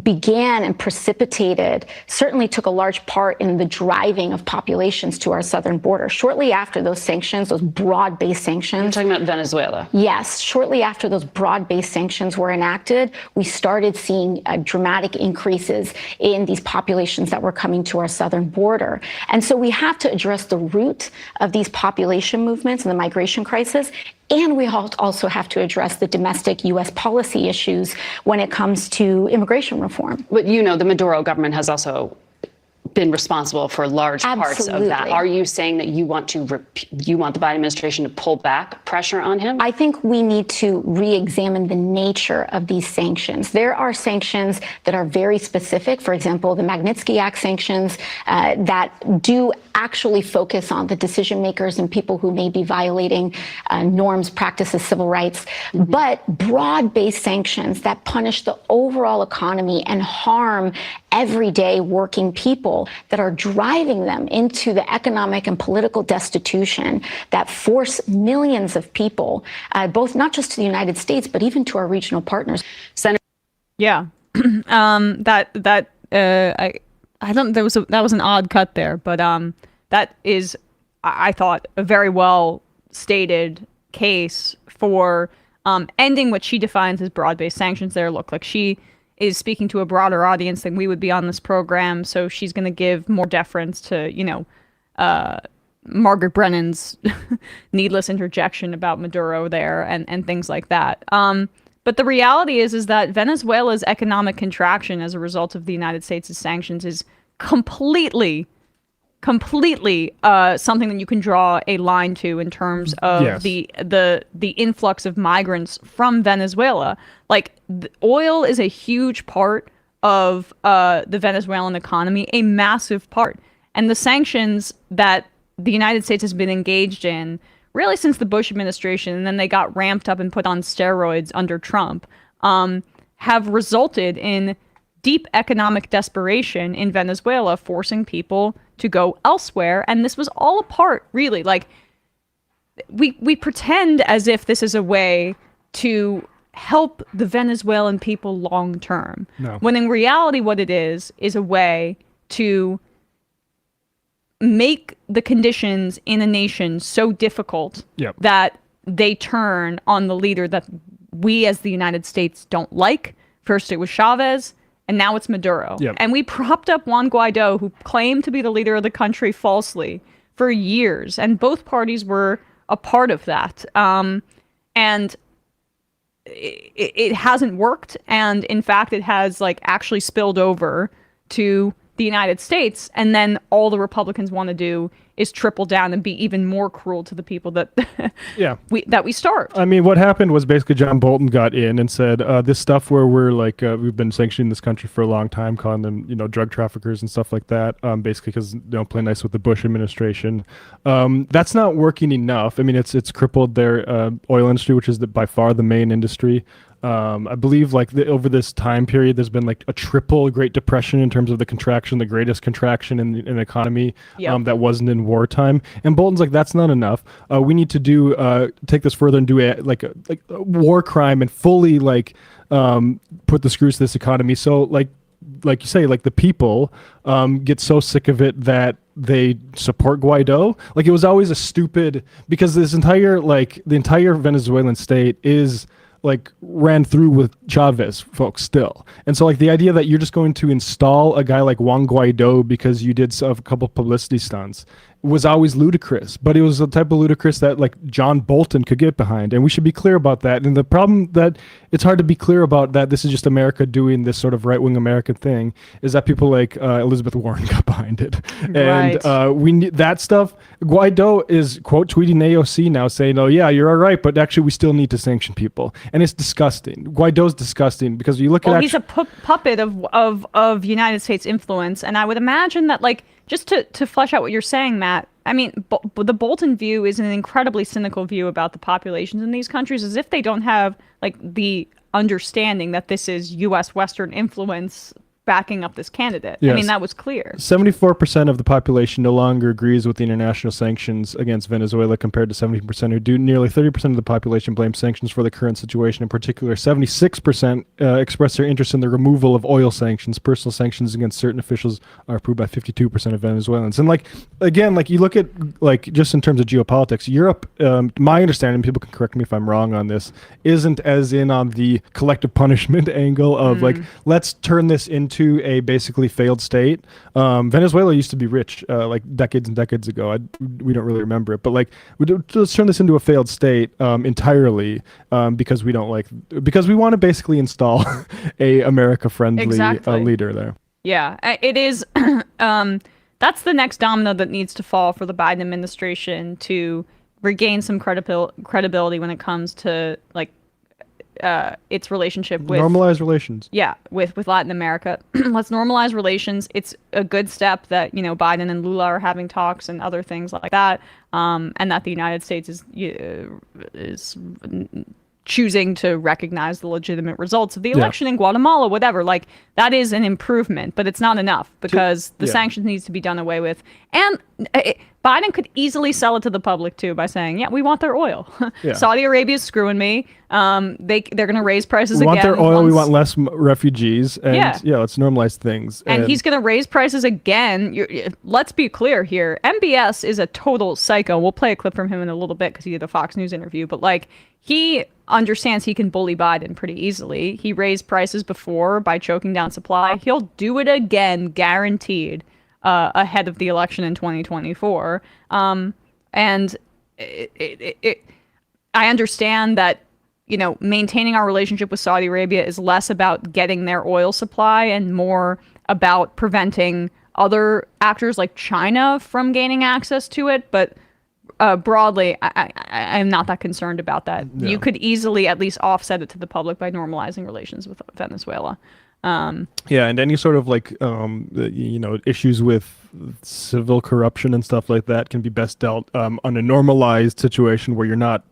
began and precipitated, certainly took a large part in the driving of populations to our southern border. Shortly after those sanctions, those broad-based sanctions. You're talking about Venezuela? Yes. Shortly after those broad-based sanctions were enacted, we started seeing dramatic increases in these populations that were coming to our southern border. And so we have to address the root of these population movements and the migration crisis. And we also have to address the domestic U.S. policy issues when it comes to immigration reform. But the Maduro government has also been responsible for large parts of that. Are you saying that you want the Biden administration to pull back pressure on him? I think we need to re-examine the nature of these sanctions. There are sanctions that are very specific. For example, the Magnitsky Act sanctions that do actually focus on the decision makers and people who may be violating norms, practices, civil rights. But broad-based sanctions that punish the overall economy and harm everyday working people, that are driving them into the economic and political destitution that force millions of people, both not just to the United States, but even to our regional partners. Senator. Yeah. That was an odd cut there, but that is, I thought, a very well stated case for ending what she defines as broad-based sanctions there. Look, like, she is speaking to a broader audience than we would be on this program, so she's going to give more deference to, Margaret Brennan's needless interjection about Maduro there and things like that. But the reality is that Venezuela's economic contraction as a result of the United States' sanctions is completely something that you can draw a line to in terms of the influx of migrants from Venezuela. Like, oil is a huge part of the Venezuelan economy, a massive part. And the sanctions that the United States has been engaged in really since the Bush administration, and then they got ramped up and put on steroids under Trump, have resulted in deep economic desperation in Venezuela, forcing people to go elsewhere. And this was all a part, really, like, we pretend as if this is a way to help the Venezuelan people long term. No. When in reality, what it is a way to make the conditions in a nation so difficult that they turn on the leader that we as the United States don't like. First it was Chavez, and now it's Maduro. And we propped up Juan Guaido, who claimed to be the leader of the country falsely, for years. And both parties were a part of that. And it hasn't worked. And in fact, it has like actually spilled over to the United States. And then all the Republicans want to do is triple down and be even more cruel to the people that we starved. I mean, what happened was basically John Bolton got in and said, this stuff where we're like, we've been sanctioning this country for a long time, calling them, drug traffickers and stuff like that, basically because they don't play nice with the Bush administration. That's not working enough. I mean, it's crippled their oil industry, which is by far the main industry. I believe over this time period, there's been like a triple Great Depression in terms of the contraction, the greatest contraction in the economy that wasn't in wartime. And Bolton's like, that's not enough. We need to take this further and do a war crime and fully put the screws to this economy. So like you say, the people get so sick of it that they support Guaido. Like it was always a stupid, because this entire the entire Venezuelan state is ran through with Chavez folks still. And so the idea that you're just going to install a guy like Juan Guaido because you did a couple publicity stunts was always ludicrous, but it was the type of ludicrous that John Bolton could get behind. And we should be clear about that. And the problem that it's hard to be clear about that this is just America doing this sort of right-wing American thing is that people like Elizabeth Warren got behind it. And we need that stuff. Guaido is quote tweeting AOC now saying, oh yeah, you're all right, but actually we still need to sanction people. And it's disgusting. Guaido's disgusting because you look at he's a puppet of United States influence. And I would imagine that just to flesh out what you're saying, Matt, I mean, the Bolton view is an incredibly cynical view about the populations in these countries, as if they don't have the understanding that this is U.S. Western influence backing up this candidate. Yes. I mean, that was clear. 74% of the population no longer agrees with the international sanctions against Venezuela, compared to 70% who do. Nearly 30% of the population blames sanctions for the current situation. In particular, 76% express their interest in the removal of oil sanctions. Personal sanctions against certain officials are approved by 52% of Venezuelans. And again, you look at just in terms of geopolitics, Europe, my understanding, people can correct me if I'm wrong on this, isn't as in on the collective punishment angle of let's turn this into a basically failed state. Venezuela used to be rich decades and decades ago. We don't really remember it, but let's turn this into a failed state entirely because we want to basically install a America-friendly leader there. Yeah, it is. That's the next domino that needs to fall for the Biden administration to regain some credibility when it comes to its relationship with normalize relations. Yeah, with Latin America. Let's normalize relations. It's a good step that Biden and Lula are having talks and other things like that, and that the United States is choosing to recognize the legitimate results of the election in Guatemala, whatever. That is an improvement, but it's not enough because the sanctions needs to be done away with. And Biden could easily sell it to the public too by saying, "Yeah, we want their oil. Saudi Arabia is screwing me. They're going to raise prices again. We want their oil. We want less refugees. And let's normalize things." And he's going to raise prices again. Let's be clear here. MBS is a total psycho. We'll play a clip from him in a little bit because he did a Fox News interview. But he understands he can bully Biden pretty easily. He raised prices before by choking down supply. He'll do it again, guaranteed. Ahead of the election in 2024. And I understand that, maintaining our relationship with Saudi Arabia is less about getting their oil supply and more about preventing other actors like China from gaining access to it. But broadly, I'm not that concerned about that. Yeah. You could easily at least offset it to the public by normalizing relations with Venezuela. And any sort of issues with civil corruption and stuff like that can be best dealt on a normalized situation where you're not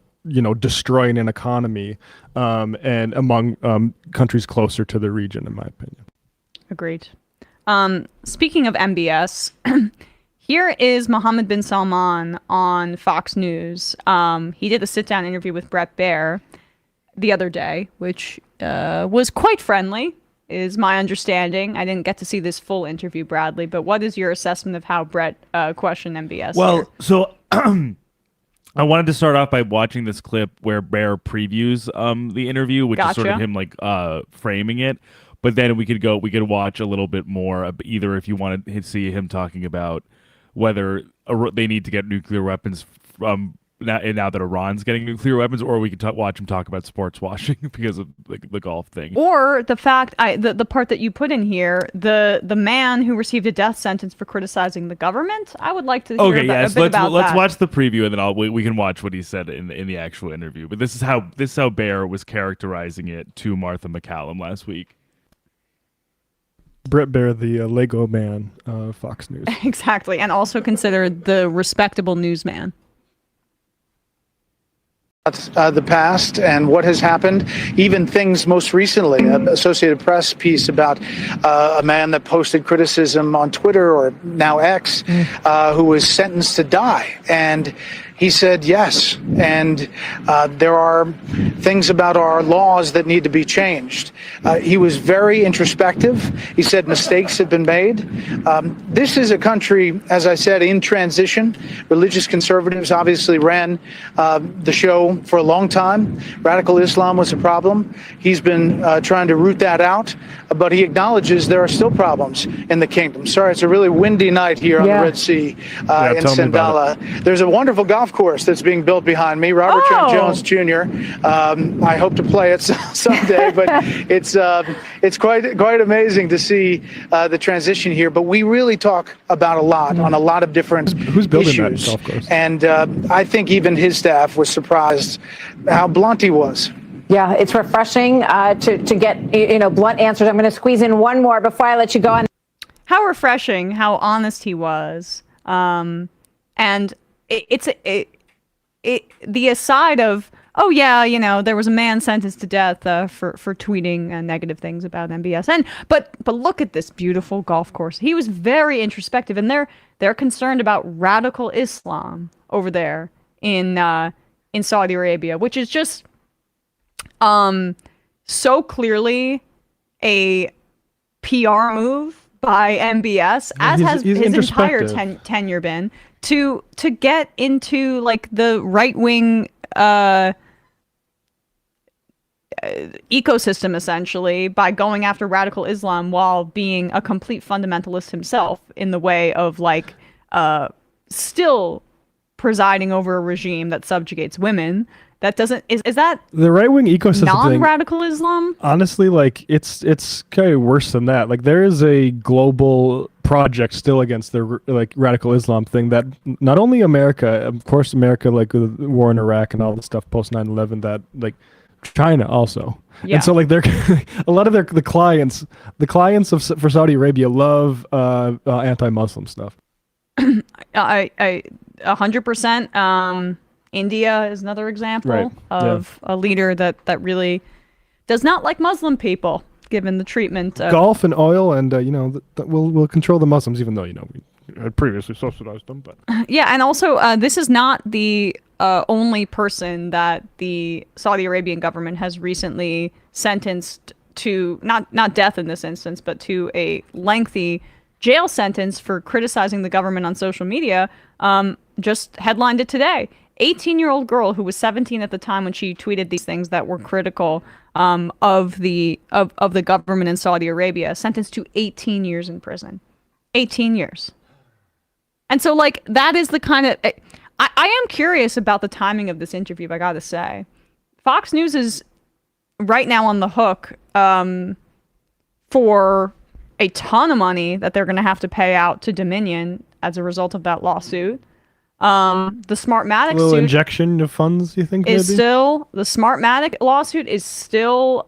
destroying an economy and among countries closer to the region, in my opinion. Agreed. Speaking of MBS, Here is Mohammed bin Salman on Fox News. He did a sit-down interview with Brett Baier the other day, which was quite friendly, is my understanding. I didn't get to see this full interview, Bradley, but what is your assessment of how Brett questioned MBS? Well, here? so I wanted to start off by watching this clip where Baier previews the interview, which is sort of him like framing it. But then we could watch a little bit more, either if you want to see him talking about whether they need to get nuclear weapons from now that Iran's getting nuclear weapons, or we could watch him talk about sports washing because of the golf thing. Or the fact, the part that you put in here, the man who received a death sentence for criticizing the government. I would like to hear a bit about that. Let's watch the preview, and then we can watch what he said in the actual interview. But this is how Baier was characterizing it to Martha McCallum last week. Brett Baier, the Lego man, Fox News. Exactly, and also considered the respectable newsman. The past and what has happened, even things most recently, an Associated Press piece about a man that posted criticism on Twitter, or now X, who was sentenced to die. And he said yes, and there are things about our laws that need to be changed. He was very introspective. He said mistakes have been made. This is a country, as I said, in transition. Religious conservatives obviously ran the show for a long time. Radical Islam was a problem. He's been trying to root that out, but he acknowledges there are still problems in the kingdom. Sorry, it's a really windy night here on the Red Sea in Sandala. There's a wonderful golf course that's being built behind me, Robert Trent Jones Jr. I hope to play it someday, but it's quite amazing to see the transition here. But we really talk about a lot on a lot of different Who's building issues. that golf course? And I think even his staff was surprised how blunt he was. Yeah, it's refreshing to get blunt answers. I'm going to squeeze in one more before I let you go. How refreshing, how honest he was, and the aside of, oh yeah, there was a man sentenced to death for tweeting negative things about MBSN, but look at this beautiful golf course. He was very introspective, and they're concerned about radical Islam over there in Saudi Arabia, which is just so clearly a PR move by MBS, as has his entire tenure been, to get into like the right-wing ecosystem, essentially, by going after radical Islam while being a complete fundamentalist himself, in the way of like still presiding over a regime that subjugates women. That doesn't is that the right-wing ecosystem non-radical Islam? Honestly, like it's kind of worse than that. Like there is a global project still against the radical Islam thing that not only America, of course, America, like with the war in Iraq and all the stuff post 9/11, that like China also. Yeah. And so like they're a lot of the clients for Saudi Arabia love anti-Muslim stuff. I 100%. India is another example of a leader that really does not like Muslim people, given the treatment. Golf and oil, and we'll control the Muslims, even though we had previously subsidized them. But yeah, and also this is not the only person that the Saudi Arabian government has recently sentenced to not death in this instance, but to a lengthy jail sentence for criticizing the government on social media. Just headlined it today. 18-year-old girl who was 17 at the time when she tweeted these things that were critical of the government in Saudi Arabia, sentenced to 18 years in prison. 18 years. And so, like, that is the kind of... I am curious about the timing of this interview, I gotta say. Fox News is right now on the hook for a ton of money that they're going to have to pay out to Dominion as a result of that lawsuit. The Smartmatic suit injection of funds, you think, is maybe? still the Smartmatic lawsuit is still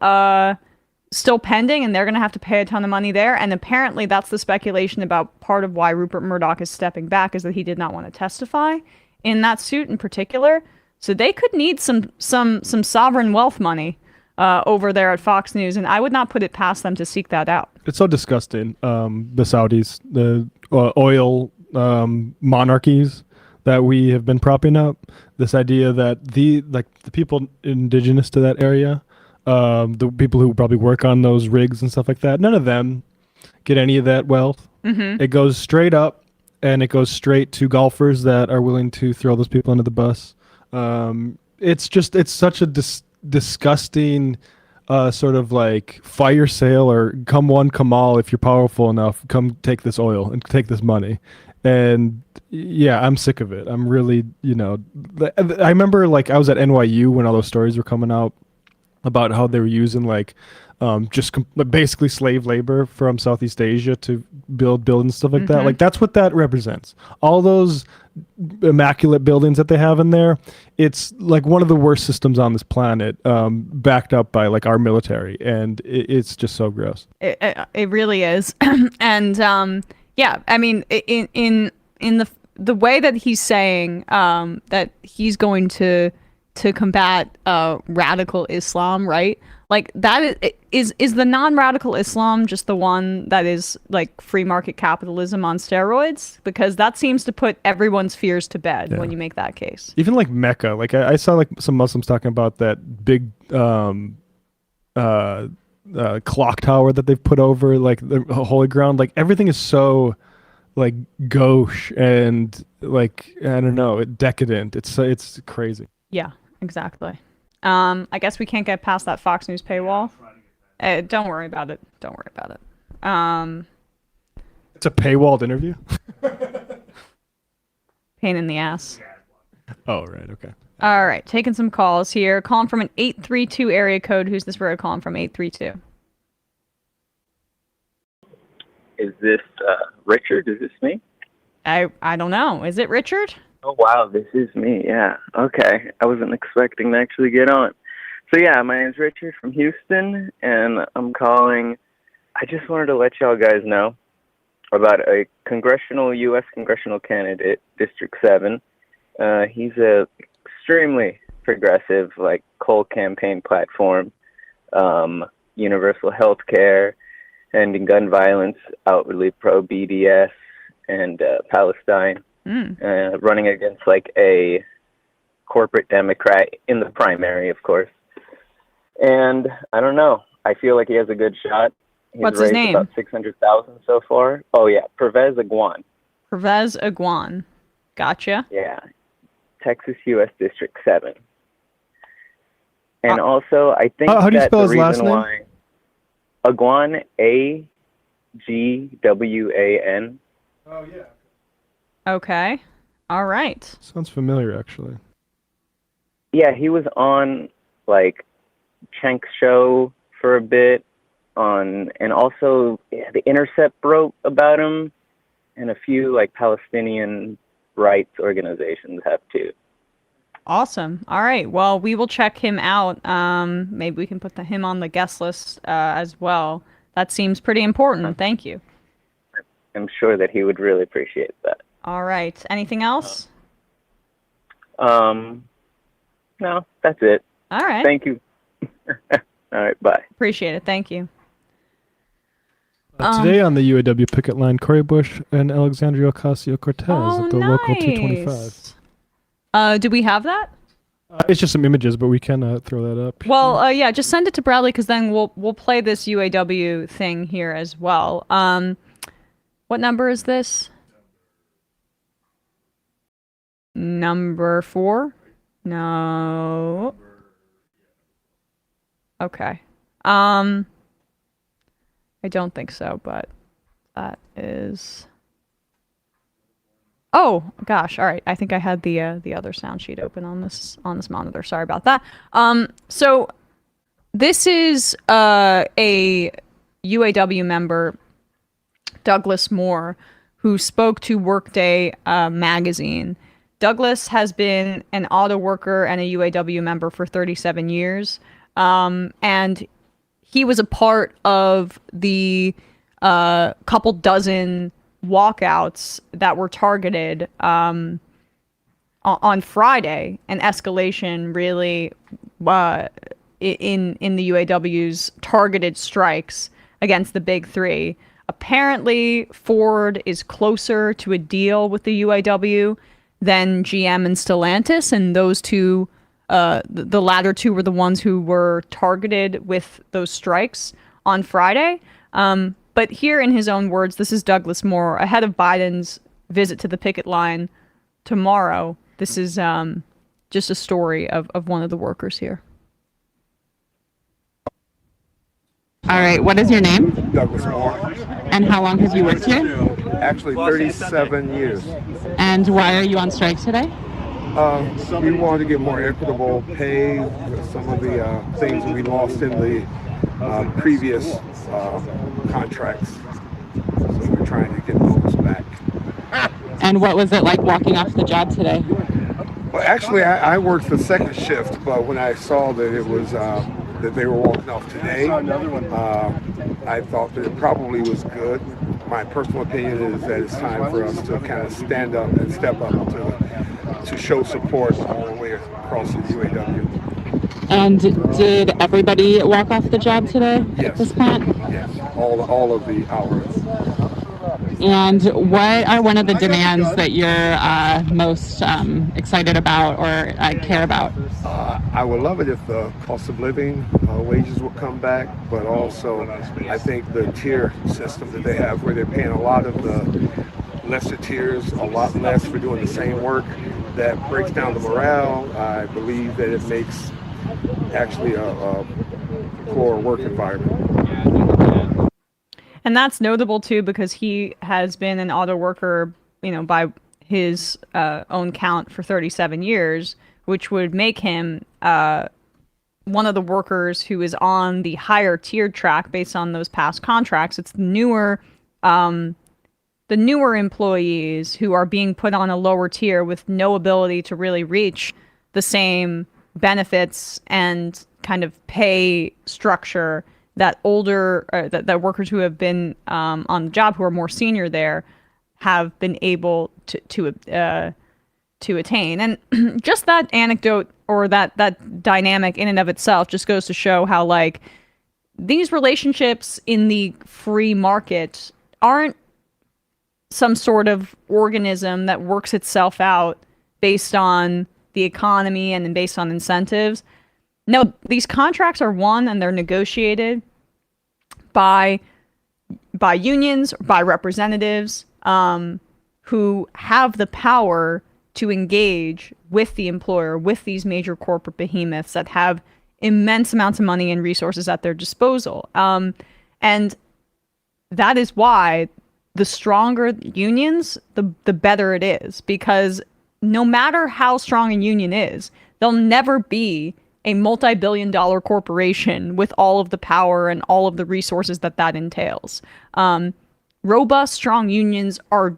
pending, and they're going to have to pay a ton of money there. And apparently, that's the speculation about part of why Rupert Murdoch is stepping back, is that he did not want to testify in that suit in particular. So they could need some sovereign wealth money over there at Fox News, and I would not put it past them to seek that out. It's so disgusting. The Saudis, the oil monarchies that we have been propping up. This idea that the people indigenous to that area, the people who probably work on those rigs and stuff like that, none of them get any of that wealth. Mm-hmm. It goes straight up, and it goes straight to golfers that are willing to throw those people under the bus. It's such a disgusting sort of like fire sale, or come one, come all. If you're powerful enough, come take this oil and take this money. And yeah, I'm sick of it. I'm really, I remember like I was at NYU when all those stories were coming out about how they were using like basically slave labor from Southeast Asia to build buildings, stuff like that. Like that's what that represents. All those immaculate buildings that they have in there, it's like one of the worst systems on this planet, backed up by like our military, and it's just so gross. It really is. And yeah, I mean, in the way that he's saying that he's going to combat radical Islam, right? Like that is the non-radical Islam just the one that is like free market capitalism on steroids? Because that seems to put everyone's fears to bed when you make that case. Even like Mecca, like I saw like some Muslims talking about that big clock tower that they've put over like the holy ground. Like everything is so like gauche and like, I don't know, decadent. It's crazy. Yeah, exactly. I guess we can't get past that Fox News paywall. Don't worry about it. Don't worry about it. It's a paywalled interview? Pain in the ass. Oh, right. Okay. All right. Taking some calls here. Calling from an 832 area code. Who's this? We're calling from 832. Is this Richard? Is this me? I don't know. Is it Richard? Oh, wow. This is me. Yeah. Okay. I wasn't expecting to actually get on. So, yeah, my name's Richard from Houston, and I'm calling. I just wanted to let y'all guys know about a U.S. congressional candidate, District 7. He's a extremely progressive, like, coal campaign platform, universal health care, ending gun violence, outwardly pro-BDS, and Palestine. Running against like a corporate Democrat in the primary, of course. And I don't know. I feel like he has a good shot. He's What's his name? About 600,000 so far. Oh yeah, Pervez Agwan. Pervez Agwan. Gotcha. Yeah, Texas U.S. District 7. And also, I think how do you that spell the his last reason name? why Agwan, Agwan. Oh yeah. Okay. All right. Sounds familiar, actually. Yeah, he was on like Chank's show for a bit and also the Intercept wrote about him, and a few like Palestinian rights organizations have too. Awesome. All right. Well, we will check him out. Maybe we can put him on the guest list as well. That seems pretty important. Thank you. I'm sure that he would really appreciate that. All right. Anything else? No, that's it. All right. Thank you. All right, bye. Appreciate it. Thank you. Today on the UAW picket line, Cori Bush and Alexandria Ocasio-Cortez at the local 225. Do we have that? It's just some images, but we can throw that up. Well, yeah, just send it to Bradley, because then we'll play this UAW thing here as well. What number is this? Number 4? No. Okay. I don't think so, but that is. Oh gosh! All right, I think I had the other sound sheet open on this monitor. Sorry about that. So this is a UAW member, Douglas Moore, who spoke to Workday magazine. Douglas has been an auto worker and a UAW member for 37 years, and he was a part of the couple dozen walkouts that were targeted on Friday, an escalation really in the UAW's targeted strikes against the big three. Apparently, Ford is closer to a deal with the UAW than GM and Stellantis, and those two, the latter two, were the ones who were targeted with those strikes on Friday. But here, in his own words, this is Douglas Moore ahead of Biden's visit to the picket line tomorrow. This is just a story of one of the workers here. All right, what is your name? Douglas Moore. And how long have you worked here? Actually, 37 years. And why are you on strike today? We wanted to get more equitable pay with some of the things that we lost in the previous contracts. So we're trying to get those back. And what was it like walking off the job today? Well, actually, I worked the second shift, but when I saw that it was that they were walking off today, I thought that it probably was good. My personal opinion is that it's time for us to kind of stand up and step up to show support all the way across the UAW. And did everybody walk off the job today at this plant? Yes, all of the hours. And what are one of the demands that you're most excited about or care about? I would love it if the cost of living, wages would come back, but also I think the tier system that they have where they're paying a lot of the lesser tiers a lot less for doing the same work, that breaks down the morale. I believe that it makes actually a poor work environment. And that's notable too, because he has been an auto worker, by his own count for 37 years, which would make him one of the workers who is on the higher tiered track based on those past contracts. It's the newer employees who are being put on a lower tier with no ability to really reach the same benefits and kind of pay structure that that workers who have been on the job, who are more senior there, have been able to attain. And just that anecdote or that dynamic in and of itself just goes to show how, like, these relationships in the free market aren't some sort of organism that works itself out based on the economy and based on incentives. No, these contracts are won and they're negotiated by unions, by representatives who have the power to engage with the employer, with these major corporate behemoths that have immense amounts of money and resources at their disposal. And that is why the stronger unions, the better it is, because no matter how strong a union is, there'll never be a multi-billion-dollar corporation with all of the power and all of the resources that entails. Robust, strong unions are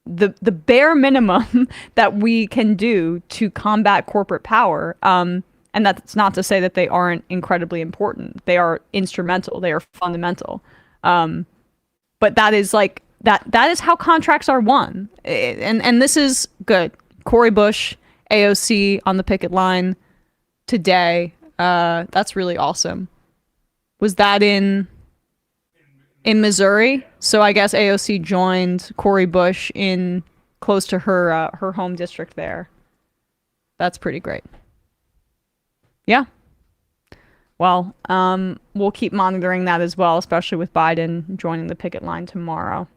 the bare minimum that we can do to combat corporate power. And that's not to say that they aren't incredibly important. They are instrumental. They are fundamental. But that is like that is how contracts are won. And this is good. Cori Bush, AOC on the picket line today. That's really awesome. Was that in Missouri? So I guess AOC joined Cori Bush in close to her home district there. That's pretty great. Yeah. Well, we'll keep monitoring that as well, especially with Biden joining the picket line tomorrow.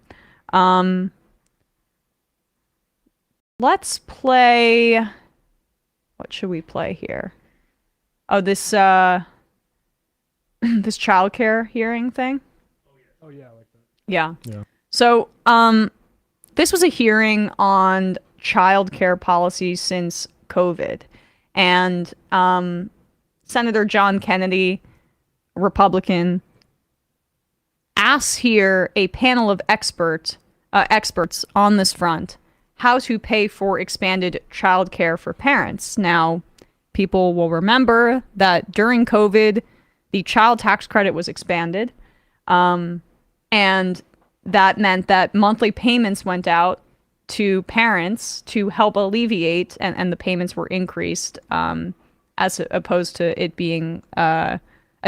Let's play. What should we play here? Oh, this this childcare hearing thing. Oh yeah, I like that. Yeah. Yeah. So, this was a hearing on childcare policies since COVID, and Senator John Kennedy, Republican, asks here a panel of experts on this front how to pay for expanded childcare for parents. Now, people will remember that during COVID, the child tax credit was expanded, and that meant that monthly payments went out to parents to help alleviate, and the payments were increased, as opposed to it being a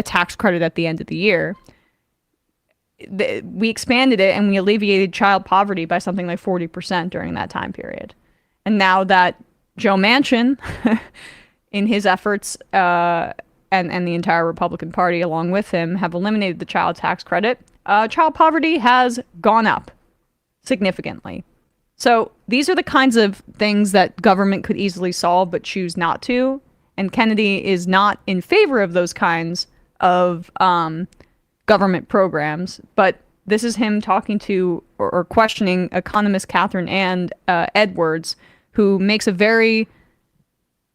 tax credit at the end of the year. we expanded it and we alleviated child poverty by something like 40% during that time period. And now that Joe Manchin, in his efforts, and the entire Republican Party along with him, have eliminated the child tax credit, child poverty has gone up significantly. So these are the kinds of things that government could easily solve but choose not to. And Kennedy is not in favor of those kinds of government programs. But this is him talking to or questioning economist Catherine Ann Edwards, who makes a very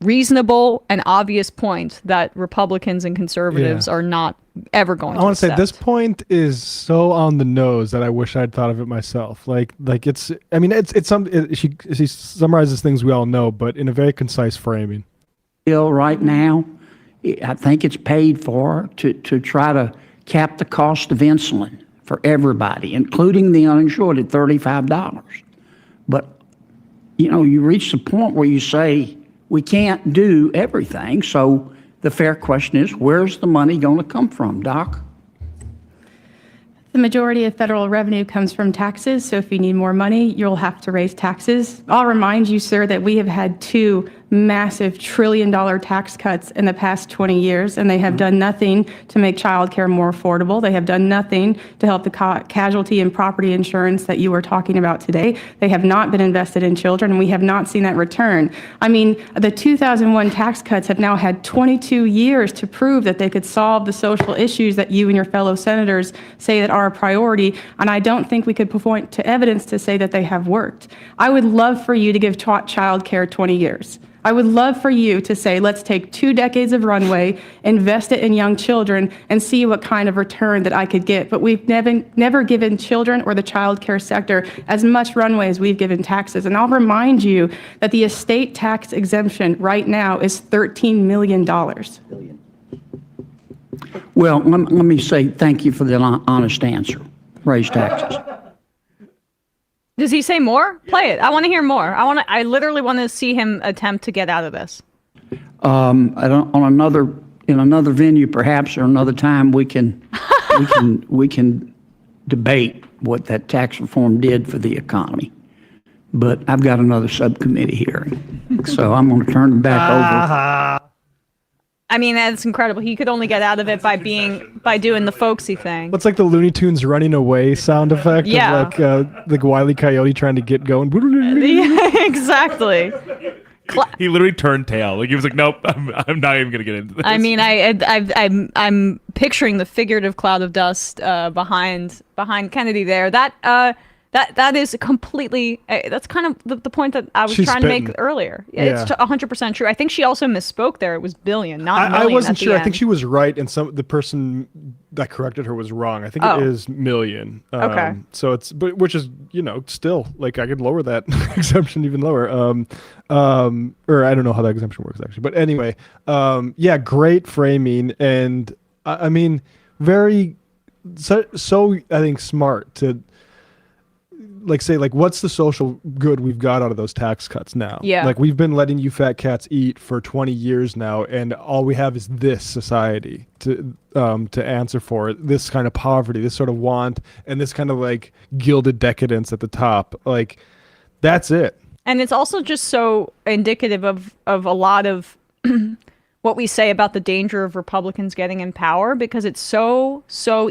reasonable and obvious point that Republicans and conservatives are not ever going to I want to say accept. this point is so on the nose that I wish I'd thought of it myself. Like it's, I mean, she summarizes things we all know, but in a very concise framing. Bill right now, I think it's paid for to try to cap the cost of insulin for everybody, including the uninsured, at $35. But, you know, you reach the point where you say, we can't do everything. So the fair question is, where's the money going to come from, Doc? The majority of federal revenue comes from taxes. So if you need more money, you'll have to raise taxes. I'll remind you, sir, that we have had 2 massive $1 trillion tax cuts in the past 20 years, and they have done nothing to make childcare more affordable. They have done nothing to help the casualty and property insurance that you were talking about today. They have not been invested in children, and we have not seen that return. I mean, the 2001 tax cuts have now had 22 years to prove that they could solve the social issues that you and your fellow senators say that are a priority, and I don't think we could point to evidence to say that they have worked. I would love for you to give child care 20 years. I would love for you to say, let's take 2 decades of runway, invest it in young children, and see what kind of return that I could get. But we've never given children or the child care sector as much runway as we've given taxes. And I'll remind you that the estate tax exemption right now is $13 million. Well, let me say thank you for the honest answer. Raise taxes. Does he say more? Play it. I want to hear more. I literally want to see him attempt to get out of this. In another venue, perhaps, or another time, we can debate what that tax reform did for the economy. But I've got another subcommittee hearing, so I'm going to turn it back over. I mean, that's incredible. He could only get out of it by doing the folksy thing. What's like the Looney Tunes running away sound effect? Yeah. Of like the Wile E. Coyote trying to get going. Yeah, exactly. He literally turned tail. Like he was like, "Nope, I'm not even gonna get into this." I mean, I'm picturing the figurative cloud of dust behind Kennedy there. That is completely. That's kind of the point that I was trying to make earlier. Yeah. It's 100% true. I think she also misspoke there. It was billion, not million. I wasn't sure. End. I think she was right, and the person that corrected her was wrong. I think it is million. Okay. So which is still like I could lower that exemption even lower. Or I don't know how that exemption works actually, but anyway, yeah, great framing, and I mean, so I think smart to. Like say like what's the social good we've got out of those tax cuts now? Yeah. Like we've been letting you fat cats eat for 20 years now, and all we have is this society to answer for this kind of poverty, this sort of want, and this kind of like gilded decadence at the top. Like that's it. And it's also just so indicative of a lot of what we say about the danger of Republicans getting in power, because it's so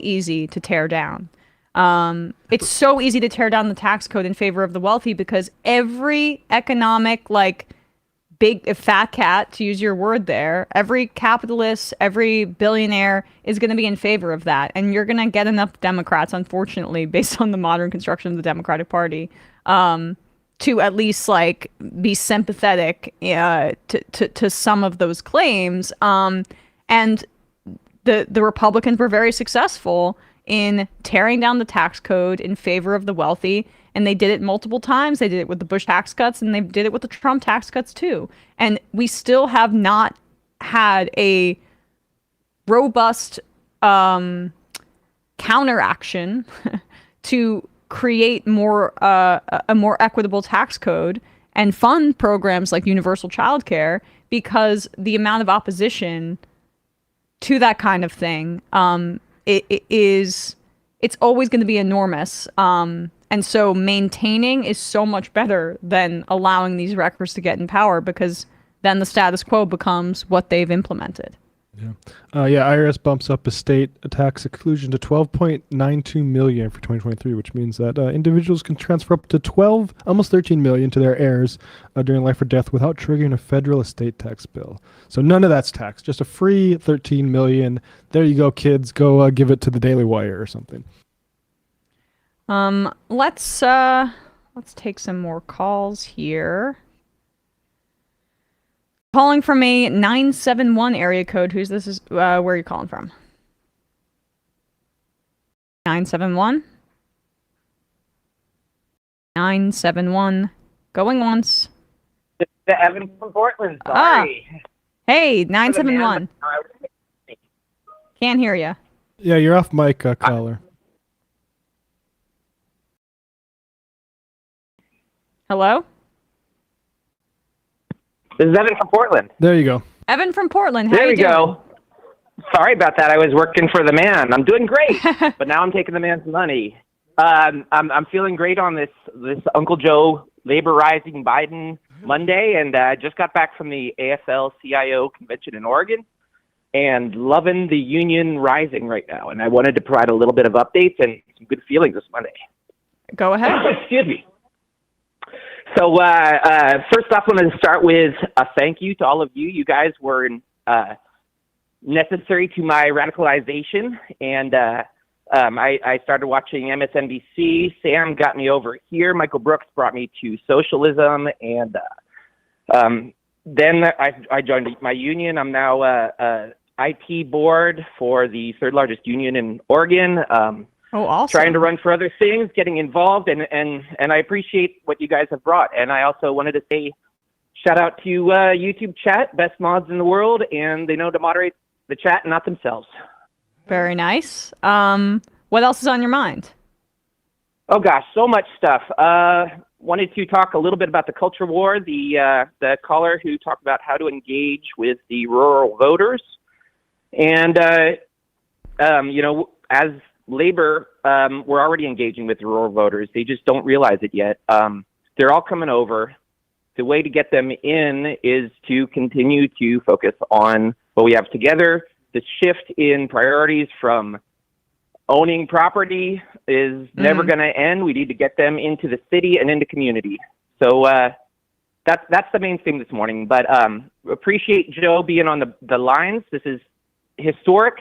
easy to tear down. It's so easy to tear down the tax code in favor of the wealthy, because every economic, like, big fat cat, to use your word there, every capitalist, every billionaire is going to be in favor of that. And you're going to get enough Democrats, unfortunately, based on the modern construction of the Democratic Party, to at least, like, be sympathetic to some of those claims. And the Republicans were very successful in tearing down the tax code in favor of the wealthy, and they did it multiple times. They did it with the Bush tax cuts, and they did it with the Trump tax cuts too. And we still have not had a robust counteraction to create a more equitable tax code and fund programs like universal child care, because the amount of opposition to that kind of thing it is it's always going to be enormous. And so maintaining is so much better than allowing these wreckers to get in power, because then the status quo becomes what they've implemented. IRS bumps up estate tax exclusion to $12.92 million for 2023, which means that individuals can transfer up to almost $13 million to their heirs during life or death without triggering a federal estate tax bill. So none of that's taxed, just a free $13 million. There you go, kids. Go give it to the Daily Wire or something. Let's take some more calls here. Calling from a 971 area code. Who's this? Where are you calling from? 971? 971. Going once. It's Evan from Portland. Sorry. Hey, 971. Can't hear you. Yeah, you're off mic, caller. Hello? This is Evan from Portland. There you go. Evan from Portland. How There you we doing? go. Sorry about that. I was working for the man. I'm doing great, but now I'm taking the man's money. I'm feeling great on this Uncle Joe Labor Rising Biden Monday, and I just got back from the AFL-CIO convention in Oregon, and loving the union rising right now. And I wanted to provide a little bit of updates and some good feelings this Monday. Go ahead. Excuse me. So first off, I wanted to start with a thank you to all of you. You guys were necessary to my radicalization, and I started watching MSNBC. Sam got me over here. Michael Brooks brought me to socialism, and then I joined my union. I'm now IT board for the third largest union in Oregon. Awesome. Trying to run for other things, getting involved, and I appreciate what you guys have brought. And I also wanted to say shout out to YouTube chat, best mods in the world, and they know to moderate the chat and not themselves. Very nice. What else is on your mind? Oh gosh, so much stuff. Wanted to talk a little bit about the culture war. The caller who talked about how to engage with the rural voters, and as Labor, we're already engaging with rural voters. They just don't realize it yet. They're all coming over. The way to get them in is to continue to focus on what we have together. The shift in priorities from owning property is never going to end. We need to get them into the city and into community. So that's the main thing this morning. But appreciate Joe being on the lines. This is historic.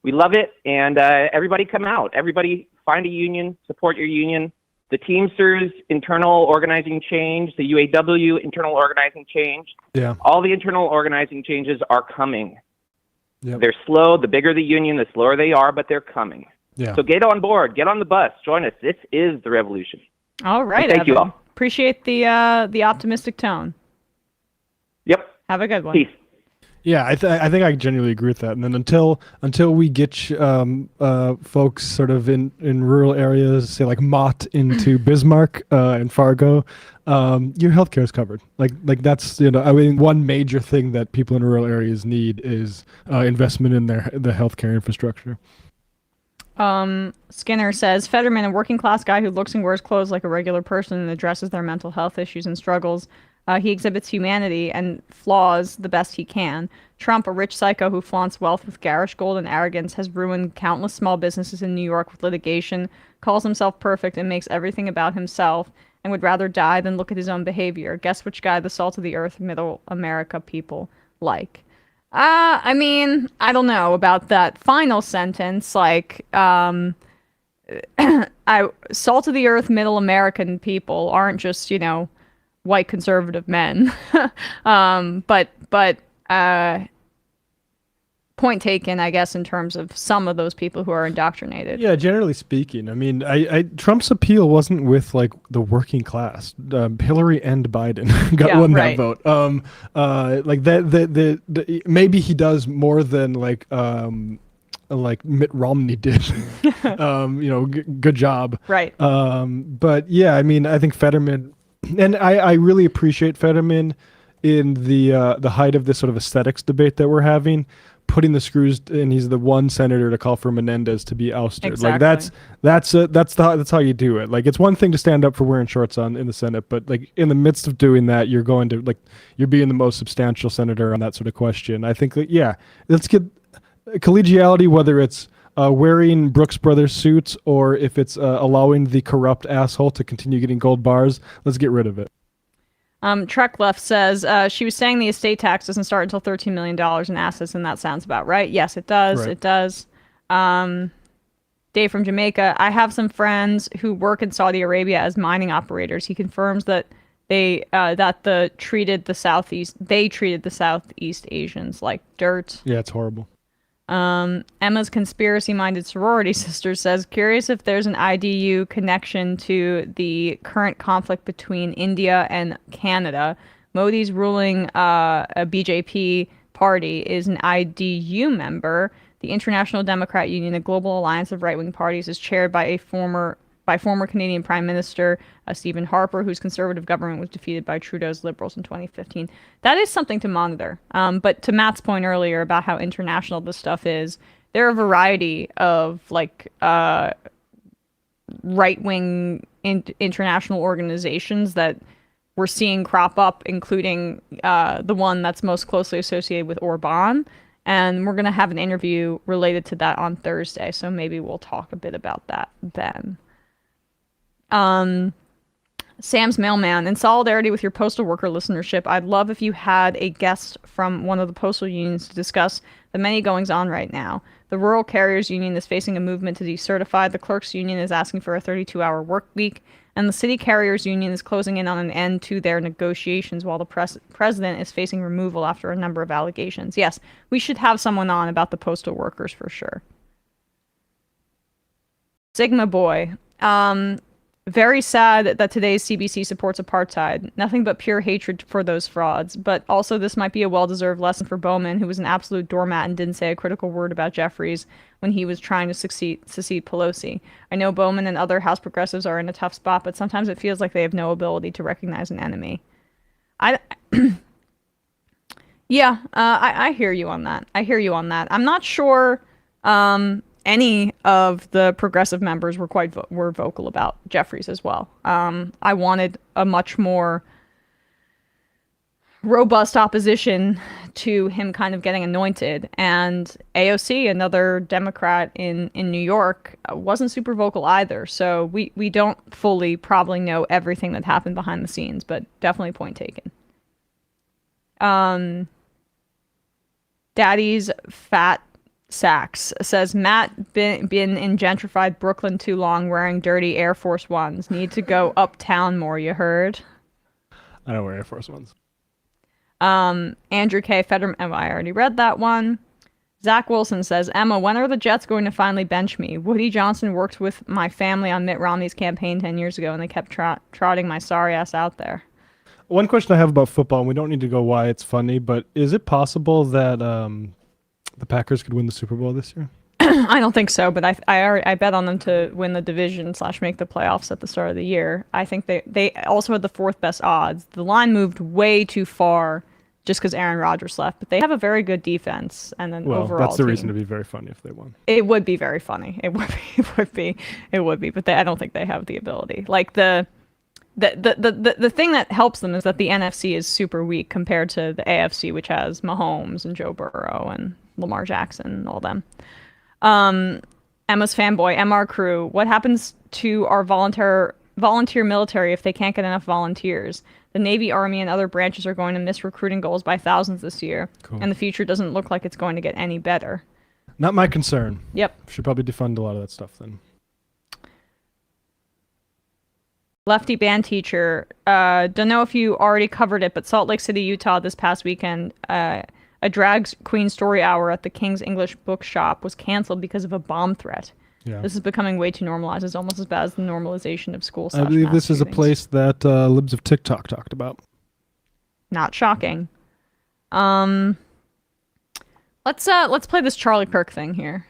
We love it, and everybody come out. Everybody find a union, support your union. The Teamsters internal organizing change, the UAW internal organizing change. Yeah. All the internal organizing changes are coming. Yep. They're slow. The bigger the union, the slower they are, but they're coming. Yeah. So get on board. Get on the bus. Join us. This is the revolution. All right, And thank Evan. you all. Appreciate the optimistic tone. Yep. Have a good one. Peace. Yeah, I think I genuinely agree with that. And then until we get folks sort of in rural areas, say like Mott into Bismarck and Fargo, your healthcare is covered. Like that's one major thing that people in rural areas need is investment in the healthcare infrastructure. Skinner says, Fetterman, a working class guy who looks and wears clothes like a regular person and addresses their mental health issues and struggles. He exhibits humanity and flaws the best he can. Trump, a rich psycho who flaunts wealth with garish gold and arrogance, has ruined countless small businesses in New York with litigation, calls himself perfect and makes everything about himself, and would rather die than look at his own behavior. Guess which guy the salt of the earth middle America people like. I mean, I don't know about that final sentence. Like, salt of the earth middle American people aren't just, white conservative men. But point taken, I guess, in terms of some of those people who are indoctrinated. Yeah, generally speaking, I mean, Trump's appeal wasn't with like the working class. Hillary and Biden won that vote. Like that, maybe he does more than like Mitt Romney did. Good job. Right. But yeah, I mean, I think Fetterman, and I really appreciate Fetterman in the height of this sort of aesthetics debate that we're having. putting the screws, and he's the one senator to call for Menendez to be ousted. Exactly. Like that's how you do it. Like, it's one thing to stand up for wearing shorts in the Senate, but like in the midst of doing that, you're going to you're being the most substantial senator on that sort of question. I think that, yeah, let's get collegiality, whether it's wearing Brooks Brothers suits or if it's allowing the corrupt asshole to continue getting gold bars. Let's get rid of it. Trek Left says she was saying the estate tax doesn't start until $13 million in assets, and that sounds about right. Yes, it does. Right. It does. Dave from Jamaica. I have some friends who work in Saudi Arabia as mining operators. He confirms that they treated the Southeast Asians like dirt. Yeah, it's horrible. Emma's conspiracy-minded sorority sister says, curious if there's an IDU connection to the current conflict between India and Canada. Modi's ruling a BJP party is an IDU member. The International Democrat Union, a global alliance of right-wing parties, is chaired by former Canadian Prime Minister Stephen Harper, whose conservative government was defeated by Trudeau's Liberals in 2015. That is something to monitor. But to Matt's point earlier about how international this stuff is, there are a variety of right-wing international organizations that we're seeing crop up, including the one that's most closely associated with Orban. And we're going to have an interview related to that on Thursday, so maybe we'll talk a bit about that then. Sam's Mailman, in solidarity with your postal worker listenership, I'd love if you had a guest from one of the postal unions to discuss the many goings on right now. The Rural Carriers Union is facing a movement to decertify, the Clerks Union is asking for a 32-hour work week, and the City Carriers Union is closing in on an end to their negotiations while the president is facing removal after a number of allegations. Yes, we should have someone on about the postal workers for sure. Sigma Boy. Very sad that today's CBC supports apartheid. Nothing but pure hatred for those frauds. But also this might be a well-deserved lesson for Bowman, who was an absolute doormat and didn't say a critical word about Jeffries when he was trying to secede Pelosi. I know Bowman and other House progressives are in a tough spot, but sometimes it feels like they have no ability to recognize an enemy. I hear you on that. I'm not sure any of the progressive members were vocal about Jeffries as well. I wanted a much more robust opposition to him kind of getting anointed, and AOC, another Democrat in New York, wasn't super vocal either. So we don't fully probably know everything that happened behind the scenes, but definitely point taken. Daddy's Fat Sachs says, Matt been in gentrified Brooklyn too long wearing dirty Air Force Ones. Need to go uptown more, you heard? I don't wear Air Force Ones. Andrew K. Federman, I already read that one. Zach Wilson says, Emma, when are the Jets going to finally bench me? Woody Johnson worked with my family on Mitt Romney's campaign 10 years ago, and they kept trotting my sorry ass out there. One question I have about football, and we don't need to go why it's funny, but is it possible that the Packers could win the Super Bowl this year? I don't think so, but I bet on them to win the division / make the playoffs at the start of the year. I think they also had the fourth best odds. The line moved way too far just because Aaron Rodgers left, but they have a very good defense and then overall that's the team. reason to be very funny if they won. It would be very funny. It would be, but I don't think they have the ability. Like the thing that helps them is that the NFC is super weak compared to the AFC, which has Mahomes and Joe Burrow and Lamar Jackson and all them. Emma's fanboy, MR crew. What happens to our volunteer military if they can't get enough volunteers? The Navy, Army, and other branches are going to miss recruiting goals by thousands this year, and the future doesn't look like it's going to get any better. Not my concern. Yep. Should probably defund a lot of that stuff then. Lefty band teacher. Don't know if you already covered it, but Salt Lake City, Utah this past weekend, a drag queen story hour at the King's English Bookshop was canceled because of a bomb threat. Yeah. This is becoming way too normalized. It's almost as bad as the normalization of school. I believe this is a place that Libs of TikTok talked about. Not shocking. Let's play this Charlie Kirk thing here.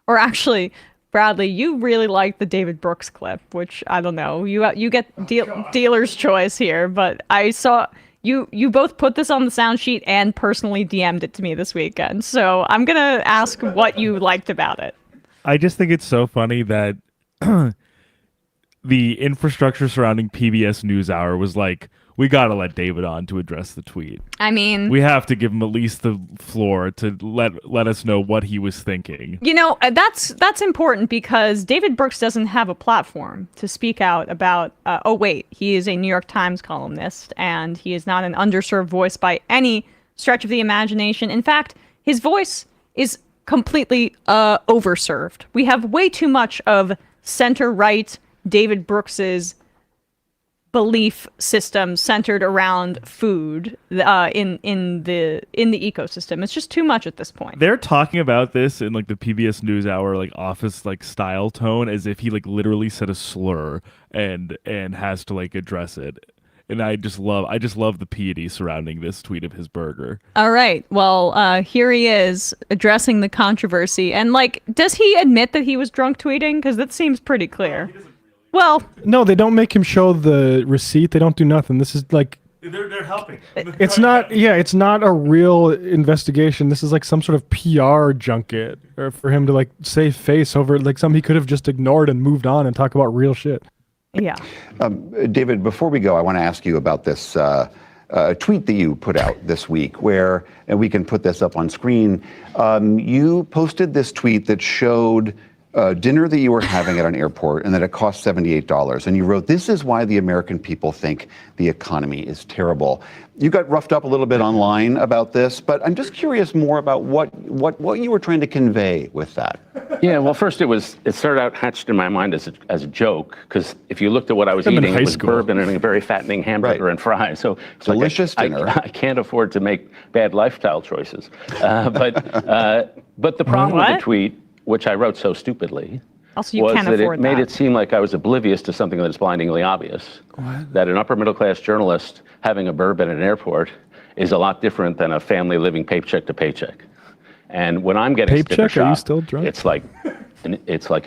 Or actually, Bradley, you really like the David Brooks clip, which I don't know. You get dealer's choice here, but I saw You both put this on the sound sheet and personally DM'd it to me this weekend. So I'm going to ask what you liked about it. I just think it's so funny that the infrastructure surrounding PBS NewsHour was like, we got to let David on to address the tweet. I mean, we have to give him at least the floor to let us know what he was thinking. You know, that's important because David Brooks doesn't have a platform to speak out about, he is a New York Times columnist and he is not an underserved voice by any stretch of the imagination. In fact, his voice is completely overserved. We have way too much of center-right David Brooks's belief system centered around food in the ecosystem. It's just too much at this point. They're talking about this in like the PBS NewsHour like office like style tone as if he like literally said a slur and has to like address it. And I just love the piety surrounding this tweet of his burger. All right. Well, here he is addressing the controversy. And like, does he admit that he was drunk tweeting? Because that seems pretty clear. Well, no, they don't make him show the receipt. They don't do nothing. This is like they're helping. It's not a real investigation. This is like some sort of PR junket or for him to like save face over like something he could have just ignored and moved on and talk about real shit. Yeah. David, before we go, I want to ask you about this tweet that you put out this week where, and we can put this up on screen, you posted this tweet that showed dinner that you were having at an airport and that it cost $78. And you wrote, "This is why the American people think the economy is terrible." You got roughed up a little bit online about this, but I'm just curious more about what you were trying to convey with that. Yeah, well, first it started out hatched in my mind as a joke, because if you looked at what I was eating, it was bourbon and a very fattening hamburger and fries. So delicious dinner. I can't afford to make bad lifestyle choices. But the problem with the tweet, which I wrote so stupidly, also, you was can't that afford it made it seem like I was oblivious to something that is blindingly obvious. That an upper middle class journalist having a bourbon at an airport is a lot different than a family living paycheck to paycheck. And when I'm getting sticker shock, are you still drunk? it's like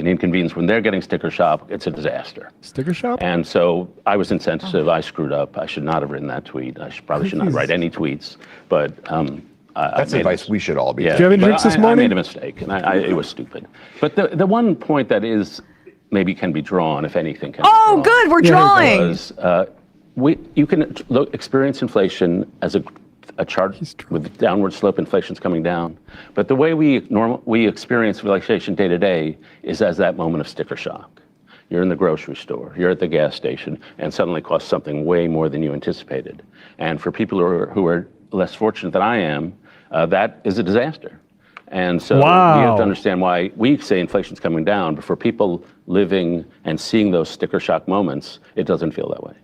an inconvenience. When they're getting sticker shock, it's a disaster. Sticker shock? And so I was insensitive. I screwed up. I should not have written that tweet. I probably should not write any tweets. But that's advice we should all be. Yeah, Did you have any drinks this morning? I made a mistake, and it was stupid. But the one point that is maybe can be drawn, if anything, can. Oh, good, we're drawing. Was, you can experience inflation as a chart with downward slope. Inflation's coming down, but the way we experience inflation day to day is as that moment of sticker shock. You're in the grocery store, you're at the gas station, and suddenly costs something way more than you anticipated. And for people who are less fortunate than I am, that is a disaster. And so we have to understand why we say inflation's coming down, but for people living and seeing those sticker shock moments, it doesn't feel that way.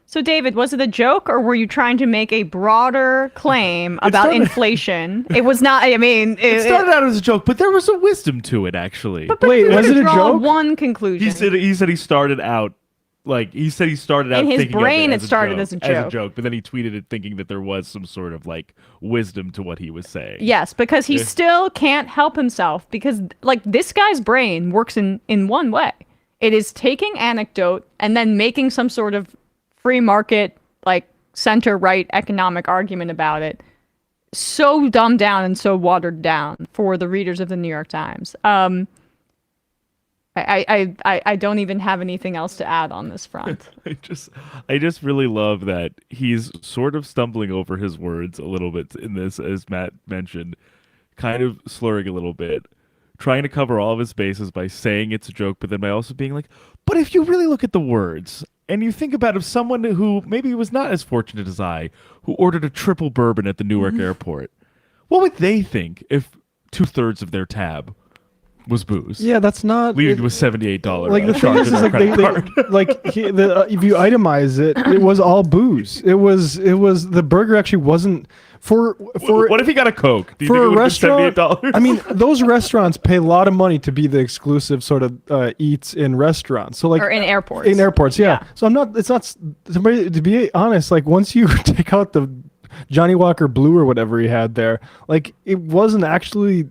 So, David, was it a joke, or were you trying to make a broader claim about inflation? It was not. I mean, it started out as a joke, but there was some wisdom to it, actually. But wait, was it a joke? One conclusion. He said he started out. Like, he said he started out in his thinking brain, of it it started as a joke. But then he tweeted it thinking that there was some sort of, like, wisdom to what he was saying. Yes, because he still can't help himself, because, like, this guy's brain works in one way. It is taking anecdote and then making some sort of free market, like, center-right economic argument about it. So dumbed down and so watered down for the readers of the New York Times. I don't even have anything else to add on this front. I just really love that he's sort of stumbling over his words a little bit in this, as Matt mentioned, kind of slurring a little bit, trying to cover all of his bases by saying it's a joke, but then by also being like, but if you really look at the words and you think about if someone who maybe was not as fortunate as I, who ordered a triple bourbon at the Newark airport, what would they think if 2/3 of their tab was booze? Yeah, that's not leading to a $78. Like the thing is like if you itemize it, it was all booze. It was the burger actually wasn't for. What if he got a Coke? Do you for think it a would have restaurant? been $78? I mean, those restaurants pay a lot of money to be the exclusive sort of eats in restaurants. So like or in airports. In airports, yeah. So I'm not. It's not. To be honest, like once you take out the Johnny Walker Blue or whatever he had there, like it wasn't actually.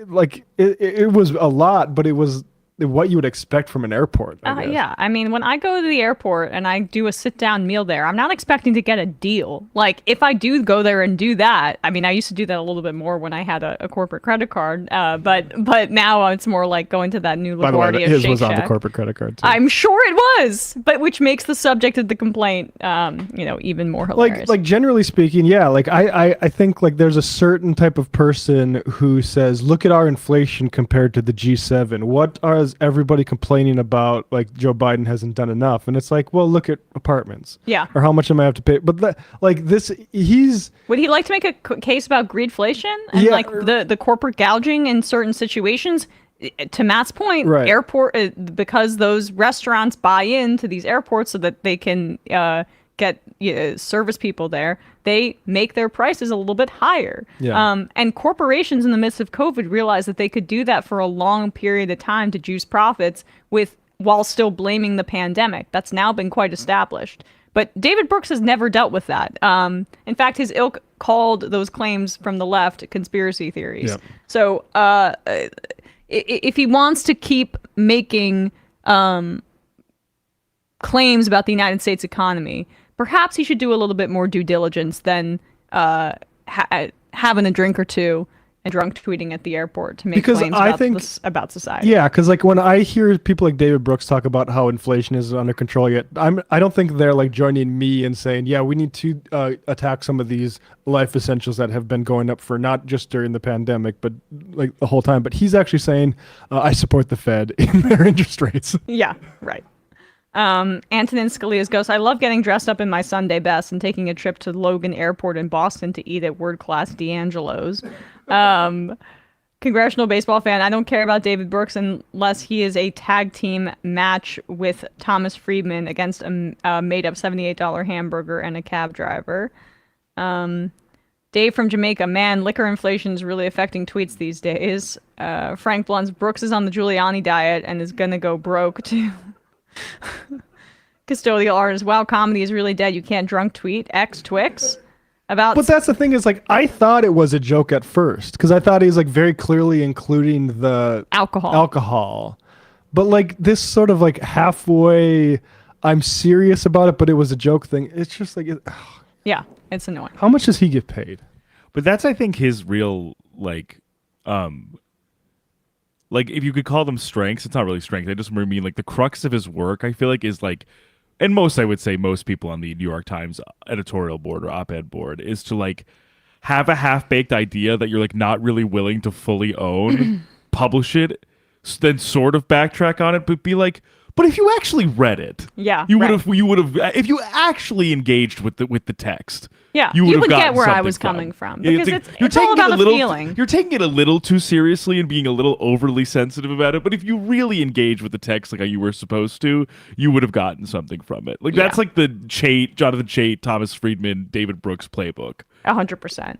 Like it was a lot, but it was what you would expect from an airport. I guess. Yeah, I mean, when I go to the airport and I do a sit-down meal there, I'm not expecting to get a deal. Like, if I do go there and do that, I mean, I used to do that a little bit more when I had a corporate credit card, but now it's more like going to that new LaGuardia By the way, his Shake was on the Shack. corporate credit card too. I'm sure it was, but which makes the subject of the complaint, even more hilarious. Like generally speaking, yeah. Like I think like there's a certain type of person who says, look at our inflation compared to the G7. What is everybody complaining about? Like Joe Biden hasn't done enough, and it's like, well, look at apartments. Yeah. Or how much am I have to pay? But would he like to make a case about greedflation and like the corporate gouging in certain situations? To Matt's point, Right. airport because those restaurants buy into these airports so that they can get service people there. They make their prices a little bit higher. Yeah. And corporations in the midst of COVID realized that they could do that for a long period of time to juice profits while still blaming the pandemic. That's now been quite established. But David Brooks has never dealt with that. In fact, his ilk called those claims from the left conspiracy theories. Yep. So if he wants to keep making claims about the United States economy, perhaps he should do a little bit more due diligence than having a drink or two and drunk tweeting at the airport to make claims about society. Yeah, because like when I hear people like David Brooks talk about how inflation is under control yet, I don't think they're like joining me and saying, yeah, we need to attack some of these life essentials that have been going up for not just during the pandemic, but like the whole time. But he's actually saying, I support the Fed in their interest rates. Yeah, right. Antonin Scalia's ghost. I love getting dressed up in my Sunday best and taking a trip to Logan Airport in Boston to eat at world-class D'Angelo's. Congressional baseball fan. I don't care about David Brooks unless he is a tag team match with Thomas Friedman against a made-up $78 hamburger and a cab driver. Dave from Jamaica. Man, liquor inflation is really affecting tweets these days. Frank Blunt's Brooks is on the Giuliani diet and is gonna go broke too. Custodial artist. Wow, comedy is really dead. You can't drunk tweet X Twix about. But that's the thing is like I thought it was a joke at first because I thought he was like very clearly including the alcohol, but like this sort of like halfway, I'm serious about it, but it was a joke thing. It's just like, yeah, it's annoying. How much does he get paid? But that's I think his real like if you could call them strengths, it's not really strength. I just mean like the crux of his work, I feel like is like, and I would say most people on the New York Times editorial board or op-ed board is to like have a half-baked idea that you're like not really willing to fully own, publish it, then sort of backtrack on it, but be like, but if you actually read it, you would have if you actually engaged with the text. Yeah, you would get where I was coming from because it's all about the feeling. You're taking it a little too seriously and being a little overly sensitive about it. But if you really engage with the text like how you were supposed to, you would have gotten something from it. Like that's like the Jonathan Chait, Thomas Friedman, David Brooks playbook. 100%.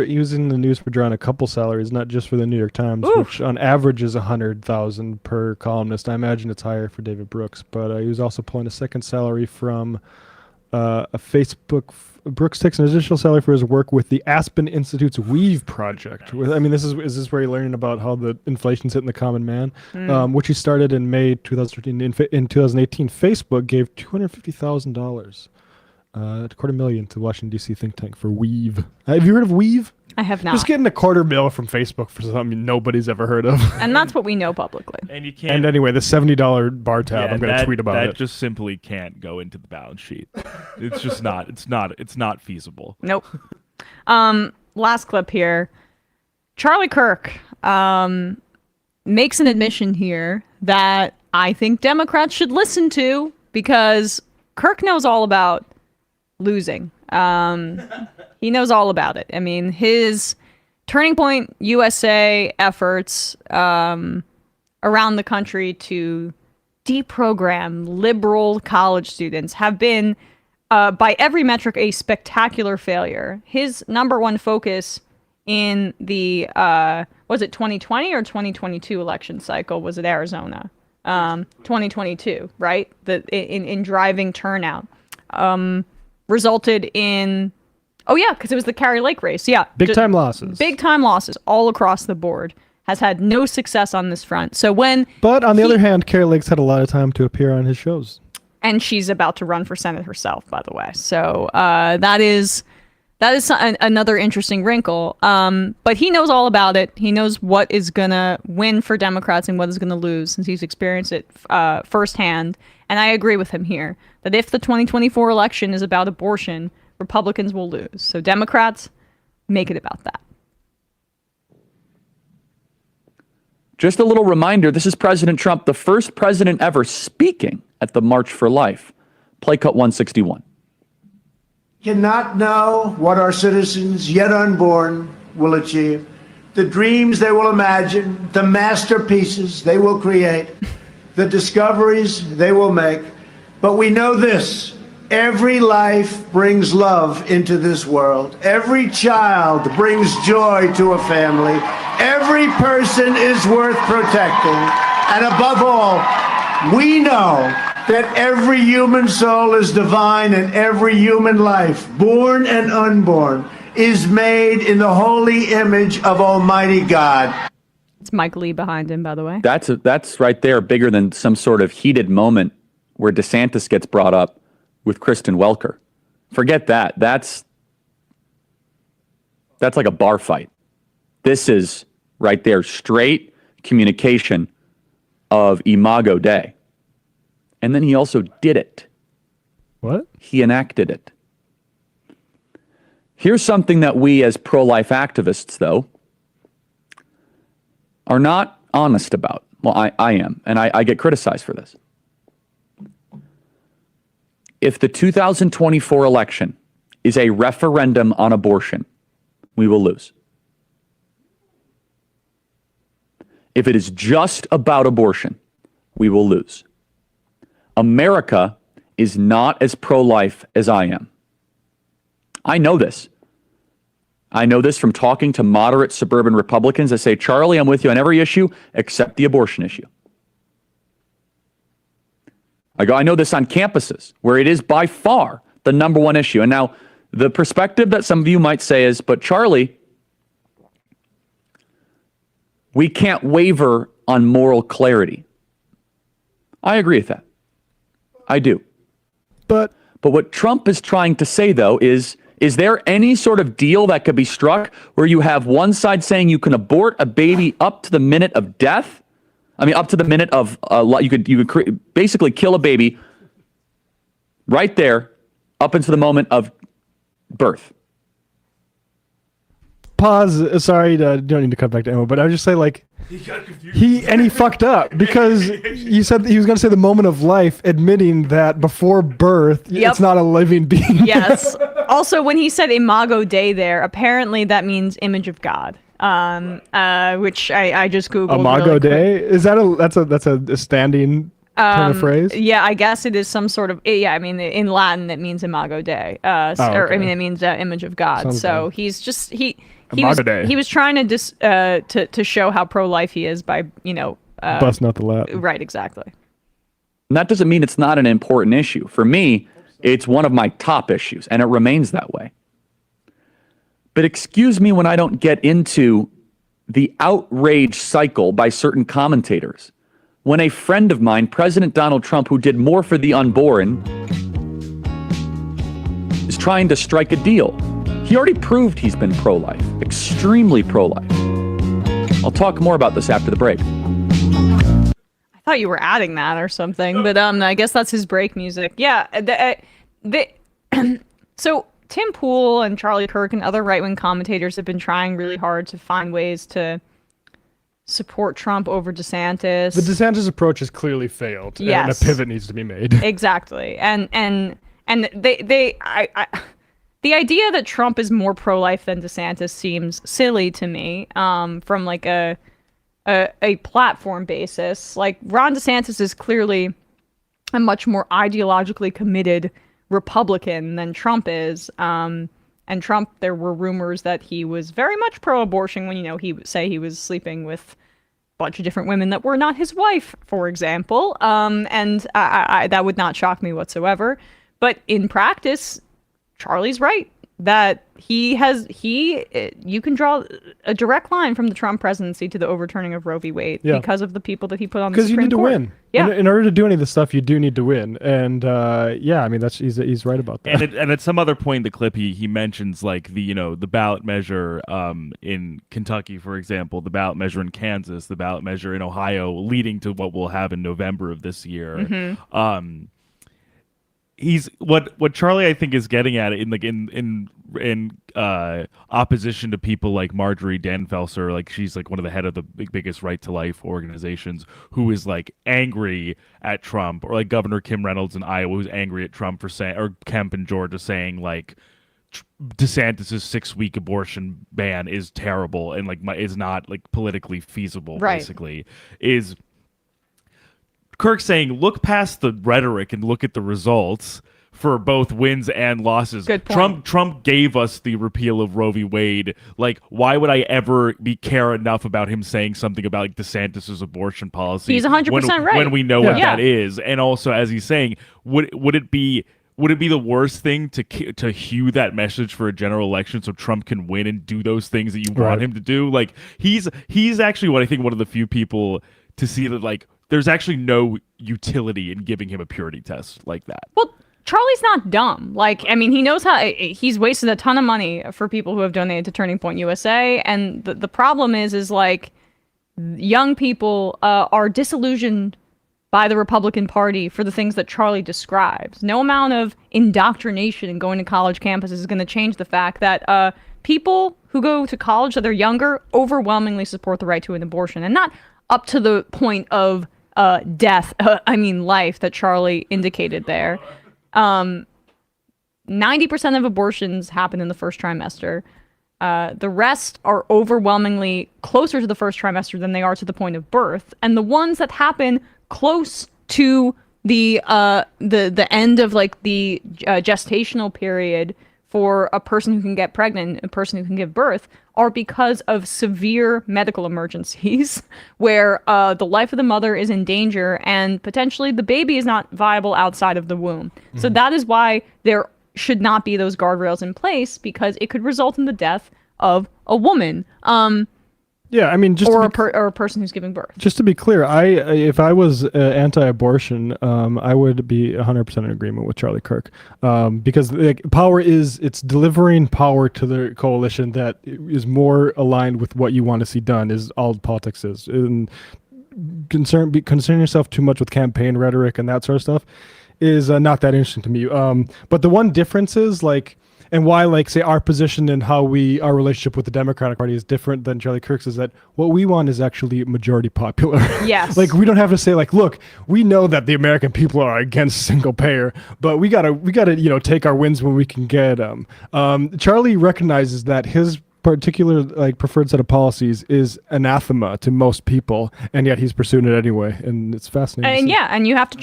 He was in the news for drawing a couple salaries, not just for the New York Times, which on average is $100,000 per columnist. I imagine it's higher for David Brooks, but he was also pulling a second salary from a Facebook. Brooks takes an additional salary for his work with the Aspen Institute's Weave project. I mean, is this where you're learning about how the inflation's hitting the common man, which he started in May 2013. In 2018, Facebook gave $250,000. $250,000 to Washington D.C. think tank for Weave. Have you heard of Weave? I have not. Just getting $250,000 from Facebook for something nobody's ever heard of. And that's what we know publicly. And you can't. And anyway, the $70 bar tab. I'm going to tweet about it. That just simply can't go into the balance sheet. It's just not. It's not feasible. Nope. Last clip here. Charlie Kirk makes an admission here that I think Democrats should listen to because Kirk knows all about losing. He knows all about it. I mean, his Turning Point USA efforts around the country to deprogram liberal college students have been, by every metric, a spectacular failure. His number one focus in the, was it 2020 or 2022 election cycle? Was it Arizona? 2022, right? In driving turnout. Resulted in, because it was the Kari Lake race. Yeah. Big time losses all across the board. has had no success on this front. So But on the other hand, Kari Lake's had a lot of time to appear on his shows. And she's about to run for Senate herself, by the way. So that is another interesting wrinkle. But he knows all about it. He knows what is going to win for Democrats and what is going to lose, since he's experienced it firsthand. And I agree with him here that if the 2024 election is about abortion, Republicans will lose. So Democrats, make it about that. Just a little reminder, this is President Trump, the first president ever speaking at the March for Life. Play cut 161. Cannot know what our citizens yet unborn will achieve, the dreams they will imagine, the masterpieces they will create, the discoveries they will make. But we know this: every life brings love into this world. Every child brings joy to a family. Every person is worth protecting. And above all, we know that every human soul is divine, and every human life, born and unborn, is made in the holy image of Almighty God. It's Mike Lee behind him, by the way. That's right there, bigger than some sort of heated moment where DeSantis gets brought up with Kristen Welker. Forget that. That's like a bar fight. This is right there, straight communication of Imago Dei. And then he also did it. What? He enacted it. Here's something that we as pro-life activists, though, are not honest about. Well, I am, and I get criticized for this. If the 2024 election is a referendum on abortion, we will lose. If it is just about abortion, we will lose. America is not as pro-life as I am. I know this. I know this from talking to moderate suburban Republicans that say, Charlie, I'm with you on every issue except the abortion issue. I know this on campuses where it is by far the number one issue. And now the perspective that some of you might say is, but Charlie, we can't waver on moral clarity. I agree with that. I do. But what Trump is trying to say, though, is there any sort of deal that could be struck where you have one side saying you can abort a baby up to the minute of death? I mean, up to the minute of you could basically kill a baby right there up into the moment of birth. Pause. Sorry, don't need to cut back to Emma, but I would just say, like, he fucked up because you said he was going to say the moment of life, admitting that before birth, it's not a living being. Yes. Also, when he said Imago Dei there, apparently that means image of God. Which I just Googled. Imago Dei? Is that that's a standing kind of phrase? Yeah, I guess it is some sort of, I mean, in Latin it means Imago Dei. Or I mean, it means image of God. Sounds so good. he's just, he Imago was trying to show how pro-life he is by, busting out the Latin. Right, exactly. And that doesn't mean it's not an important issue. For me, it's one of my top issues, and it remains that way. But excuse me when I don't get into the outrage cycle by certain commentators. When a friend of mine, President Donald Trump, who did more for the unborn, is trying to strike a deal. He already proved he's been pro-life, extremely pro-life. I'll talk more about this after the break. I thought you were adding that or something, but I guess that's his break music. Yeah. So Tim Pool and Charlie Kirk and other right-wing commentators have been trying really hard to find ways to support Trump over DeSantis. The DeSantis approach has clearly failed. Yes. And a pivot needs to be made. Exactly. And the idea that Trump is more pro-life than DeSantis seems silly to me, from like a platform basis. Like, Ron DeSantis is clearly a much more ideologically committed Republican than Trump is. And Trump, there were rumors that he was very much pro-abortion when, he would say he was sleeping with a bunch of different women that were not his wife, for example. And I that would not shock me whatsoever. But in practice, Charlie's right. that you can draw a direct line from the Trump presidency to the overturning of Roe v. Wade because of the people that he put on the Supreme Court. Because you need to win. Yeah. In order to do any of this stuff, you do need to win. And he's right about that. And at some other point in the clip, he mentions like the ballot measure in Kentucky, for example, the ballot measure in Kansas, the ballot measure in Ohio, leading to what we'll have in November of this year. Mm-hmm. He's what Charlie I think is getting at in opposition to people like Marjorie Danfelser, like she's like one of the head of the biggest right to life organizations, who is like angry at Trump, or like Governor Kim Reynolds in Iowa, who's angry at Trump for saying, or Kemp in Georgia saying like DeSantis's 6-week abortion ban is terrible and like is not like politically feasible. Right. Basically, is Kirk saying, look past the rhetoric and look at the results for both wins and losses. Good point. Trump gave us the repeal of Roe v. Wade. Like, why would I ever care enough about him saying something about like DeSantis's abortion policy? He's 100% right. When we know what that is. And also, as he's saying, would it be the worst thing to hew that message for a general election so Trump can win and do those things that you want him to do? Like, he's actually what I think one of the few people to see that like there's actually no utility in giving him a purity test like that. Well, Charlie's not dumb. Like, I mean, he knows how he's wasted a ton of money for people who have donated to Turning Point USA. And the problem is like young people are disillusioned by the Republican Party for the things that Charlie describes. No amount of indoctrination and going to college campuses is going to change the fact that people who go to college that are younger overwhelmingly support the right to an abortion, and not up to the point of death, life, that Charlie indicated there. 90% of abortions happen in the first trimester. The rest are overwhelmingly closer to the first trimester than they are to the point of birth. And the ones that happen close to the end of like the gestational period for a person who can get pregnant, a person who can give birth, are because of severe medical emergencies where the life of the mother is in danger and potentially the baby is not viable outside of the womb. Mm-hmm. So that is why there should not be those guardrails in place, because it could result in the death of a woman. Or a person who's giving birth. Just to be clear, if I was anti-abortion, I would be 100% in agreement with Charlie Kirk, because power it's delivering power to the coalition that is more aligned with what you want to see done. Is all politics is. And concern yourself too much with campaign rhetoric and that sort of stuff is not that interesting to me. But the one difference is like. And why, like, say, our position and our relationship with the Democratic Party is different than Charlie Kirk's is that what we want is actually majority popular. Yes. Like, we don't have to say, like, look, we know that the American people are against single payer, but we gotta take our wins when we can get them. Charlie recognizes that his particular preferred set of policies is anathema to most people, and yet he's pursuing it anyway, and it's fascinating. And you gotta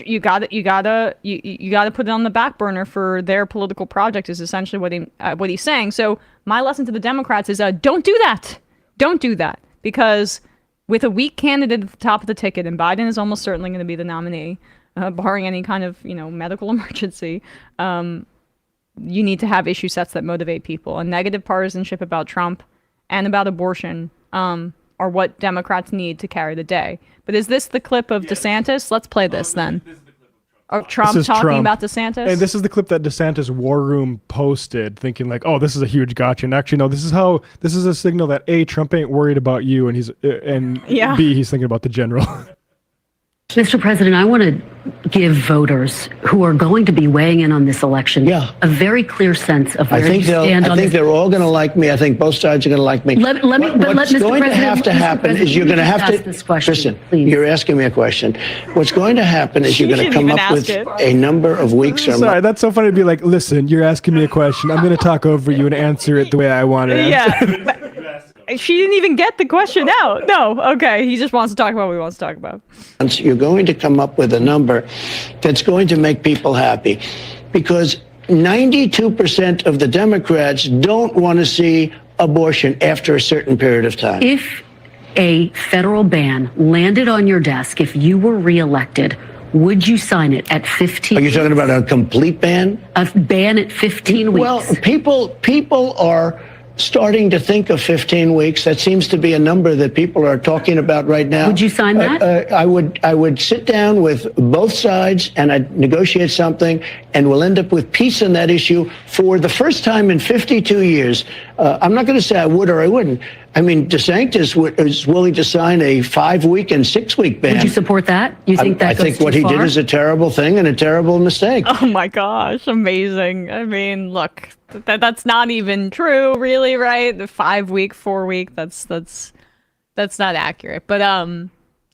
put it on the back burner for their political project is essentially what he's saying. So my lesson to the Democrats is don't do that, because with a weak candidate at the top of the ticket, and Biden is almost certainly going to be the nominee, barring any kind of medical emergency. You need to have issue sets that motivate people. And negative partisanship about Trump and about abortion are what Democrats need to carry the day. But is this the clip of DeSantis? Let's play this then. Of Trump talking about DeSantis? And this is the clip that DeSantis War Room posted, thinking like, oh, this is a huge gotcha. And actually, no, this is a signal that A, Trump ain't worried about you, and B, he's thinking about the general. Mr. President, I want to give voters who are going to be weighing in on this election a very clear sense of where you stand on this. I think they're all going to like me. I think both sides are going to like me. What's going to have to happen is you're going to have to... Kristen, you're asking me a question. What's going to happen is you're going to come up with a number of weeks or months. Sorry, that's so funny to be like, listen, you're asking me a question. I'm going to talk over you and answer it the way I want it. Yeah. She didn't even get the question out. No, okay. He just wants to talk about what he wants to talk about. You're going to come up with a number that's going to make people happy, because 92% of the Democrats don't want to see abortion after a certain period of time. If a federal ban landed on your desk, if you were reelected, Would you sign it at 15? Are you talking about a complete ban? A ban at 15 weeks. Well, people are starting to think of 15 weeks. That seems to be a number that people are talking about right now. Would you sign that? I would sit down with both sides and I'd negotiate something, and we'll end up with peace on that issue for the first time in 52 years. I'm not going to say I would or I wouldn't. I mean, DeSantis is willing to sign a 5-week and 6-week ban. Would you support that? You think that I think what he did is a terrible thing and a terrible mistake. Oh my gosh, amazing. I mean, look, that's not even true, really, right? The 5-week, 4-week, that's not accurate. But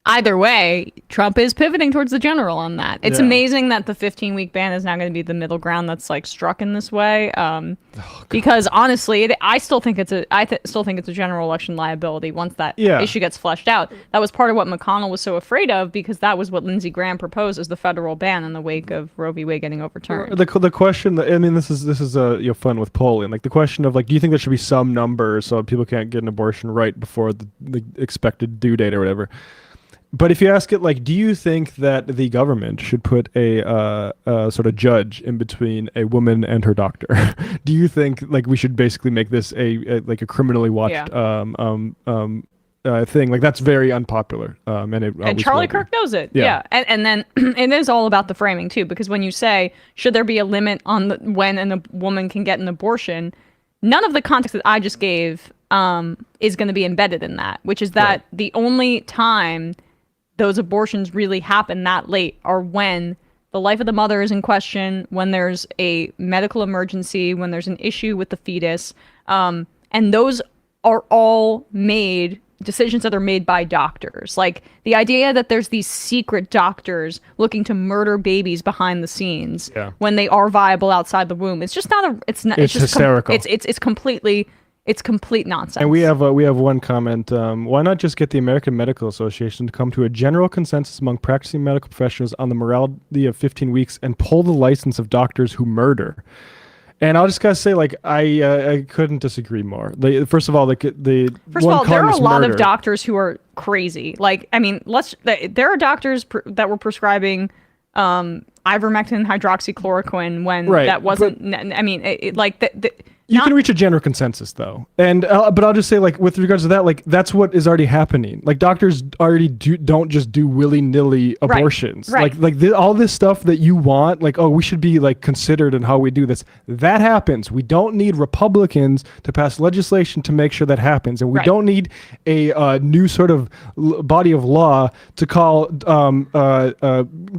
either way, Trump is pivoting towards the general on that. It's amazing that the 15-week ban is now going to be the middle ground that's like struck in this way. Because honestly, I still think it's a general election liability once that issue gets fleshed out. That was part of what McConnell was so afraid of, because that was what Lindsey Graham proposed as the federal ban in the wake of Roe v. Wade getting overturned. The question, I mean, this is fun with polling. Like the question of like, do you think there should be some number so people can't get an abortion right before the expected due date or whatever? But if you ask it, like, do you think that the government should put a sort of judge in between a woman and her doctor? Do you think like we should basically make this a criminally watched thing? Like that's very unpopular. And Charlie Kirk knows it. Yeah. And then it is all about the framing too, because when you say should there be a limit on when a woman can get an abortion, none of the context that I just gave is going to be embedded in that, which is that the only time those abortions really happen that late are when the life of the mother is in question, when there's a medical emergency, when there's an issue with the fetus. And those are all decisions that are made by doctors. Like the idea that there's these secret doctors looking to murder babies behind the scenes when they are viable outside the womb. It's just not it's just hysterical. It's complete nonsense. And we have one comment. Why not just get the American Medical Association to come to a general consensus among practicing medical professionals on the morality of 15 weeks and pull the license of doctors who murder? And I'll just gotta say, like, I couldn't disagree more. First of all, there are a lot of doctors who are crazy. Like, I mean, there are doctors that were prescribing ivermectin, hydroxychloroquine when that wasn't. I mean, you can reach a general consensus though, and but I'll just say, like, with regards to that, like, that's what is already happening. Like, doctors already don't just do willy-nilly abortions. Right. All this stuff that you want, like, oh, we should be like considered in how we do this. That happens. We don't need Republicans to pass legislation to make sure that happens, and we don't need a new sort of body of law to call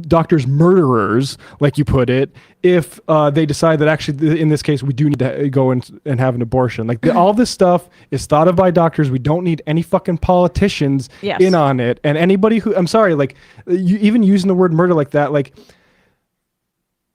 doctors murderers, like you put it, if they decide that actually in this case we do need to go and have an abortion. Like all this stuff is thought of by doctors. We don't need any fucking politicians in on it. And anybody who, I'm sorry, like even using the word murder like that, like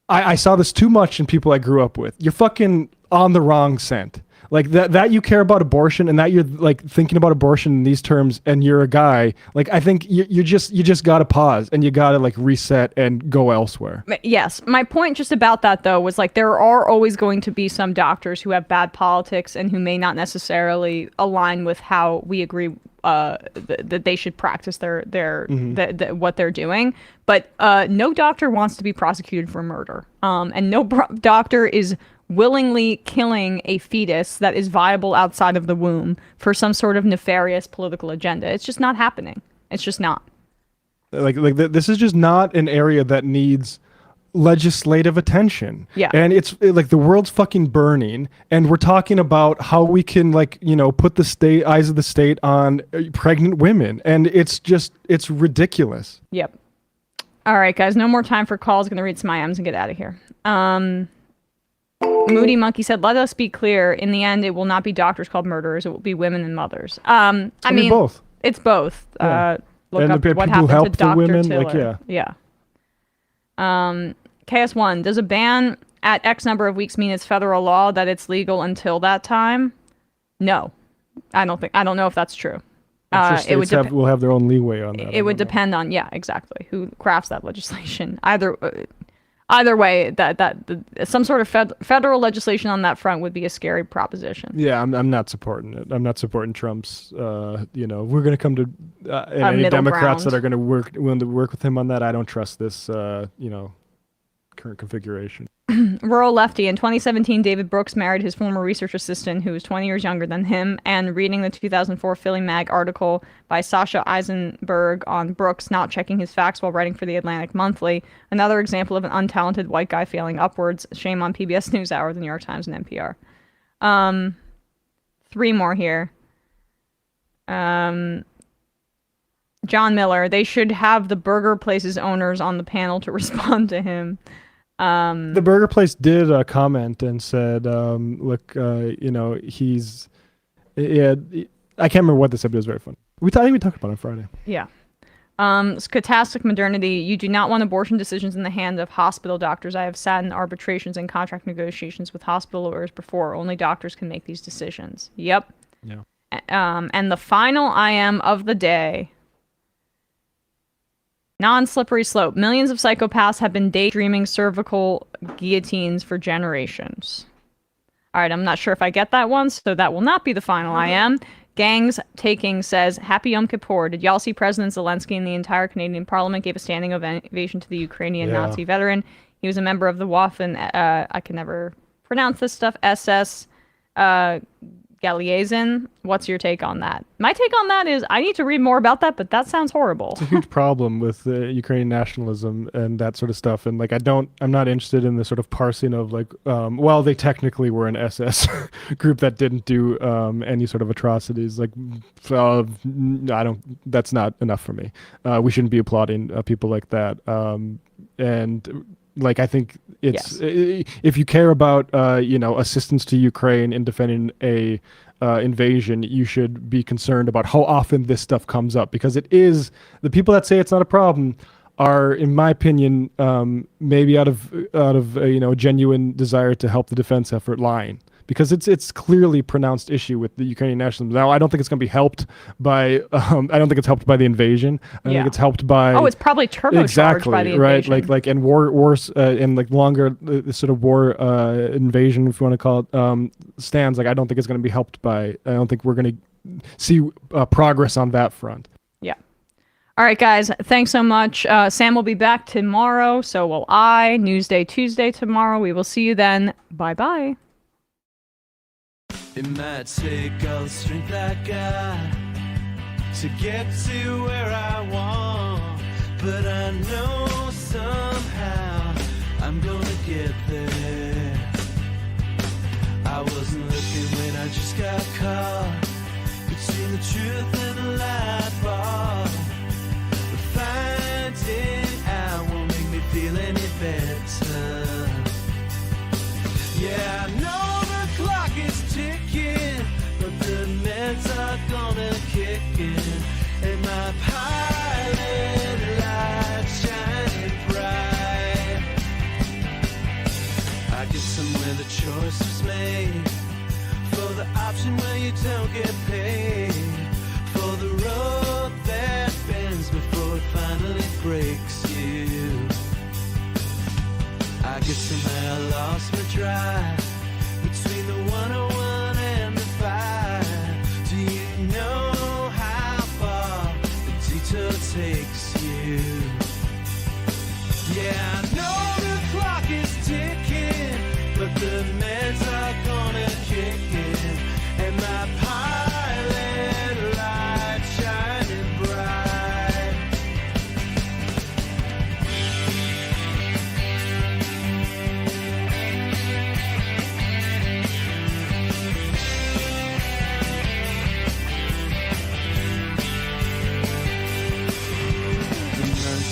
I saw this too much in people I grew up with. You're fucking on the wrong scent. Like that you care about abortion and that you're like thinking about abortion in these terms and you're a guy, like I think you just gotta pause and you gotta like reset and go elsewhere. Yes. My point just about that though was like there are always going to be some doctors who have bad politics and who may not necessarily align with how we agree that they should practice what they're doing. But no doctor wants to be prosecuted for murder. And no doctor is willingly killing a fetus that is viable outside of the womb for some sort of nefarious political agenda. It's just not happening. It's just not. This is just not an area that needs legislative attention. Yeah. And it's like the world's fucking burning and we're talking about how we can put the eyes of the state on pregnant women. And it's ridiculous. Yep. All right, guys, no more time for calls. Going to read some IMs and get out of here. Moody Monkey said, let us be clear. In the end, it will not be doctors called murderers. It will be women and mothers. I mean, both. It's both. Yeah. Look and up what happened to Dr. Women, Tiller. Yeah. KS1, does a ban at X number of weeks mean it's federal law that it's legal until that time? No. I don't know if that's true. It will have their own leeway on that. It would depend on, exactly, who crafts that legislation. Either Either way, some sort of federal legislation on that front would be a scary proposition. Yeah, I'm not supporting it. I'm not supporting Trump's. We're going to come to any Democrats that are going to willing to work with him on that. I don't trust this. Current configuration. Rural lefty. In 2017, David Brooks married his former research assistant, who was 20 years younger than him, and reading the 2004 Philly Mag article by Sasha Eisenberg on Brooks not checking his facts while writing for the Atlantic Monthly, another example of an untalented white guy failing upwards. Shame on PBS NewsHour, the New York Times, and NPR. 3 more here. John Miller. They should have the burger place's owners on the panel to respond to him. The burger place did comment and said, look, he's, I can't remember what they said, but it was very funny. I think we talked about it on Friday. Yeah. Scholastic modernity. You do not want abortion decisions in the hands of hospital doctors. I have sat in arbitrations and contract negotiations with hospital lawyers before. Only doctors can make these decisions. Yep. Yeah. And the final IM of the day. Non-slippery slope. Millions of psychopaths have been daydreaming cervical guillotines for generations. All right, I'm not sure if I get that one, so that will not be the final IM. Gangs Taking says, Happy Yom Kippur. Did y'all see President Zelensky and the entire Canadian Parliament gave a standing ovation to the Ukrainian Nazi veteran? He was a member of the Waffen, I can never pronounce this stuff, SS Galiazin. What's your take on that? My take on that is I need to read more about that, but that sounds horrible. It's a huge problem with Ukrainian nationalism and that sort of stuff. And I'm not interested in the sort of parsing of they technically were an SS group that didn't do any sort of atrocities. That's not enough for me. We shouldn't be applauding people like that. I think it's if you care about assistance to Ukraine in defending a invasion, you should be concerned about how often this stuff comes up, because it is the people that say it's not a problem are, in my opinion, maybe out of a genuine desire to help the defense effort lying. Because it's clearly pronounced issue with the Ukrainian nationalism. Now, I don't think it's going to be helped by. I don't think it's helped by the invasion. I think it's helped by. Oh, it's probably turbocharged by the invasion. Right? And wars and longer sort of war invasion, if you want to call it, stands. I don't think it's going to be helped by. I don't think we're going to see progress on that front. Yeah. All right, guys. Thanks so much. Sam will be back tomorrow. So will I. Newsday Tuesday tomorrow. We will see you then. Bye-bye. It might take all the strength I got to get to where I want, but I know somehow I'm gonna get there. I wasn't looking when I just got caught between the truth and the light bar, but finding out won't make me feel any better. Yeah, I know the clock is ticking, but the meds are gonna kick in, and my pilot light shining bright. I get somewhere the choice was made, for the option where you don't get paid, for the road that bends before it finally breaks you. I guess somehow I lost my drive between the 101 and the 5. Do you know how far the detour takes you?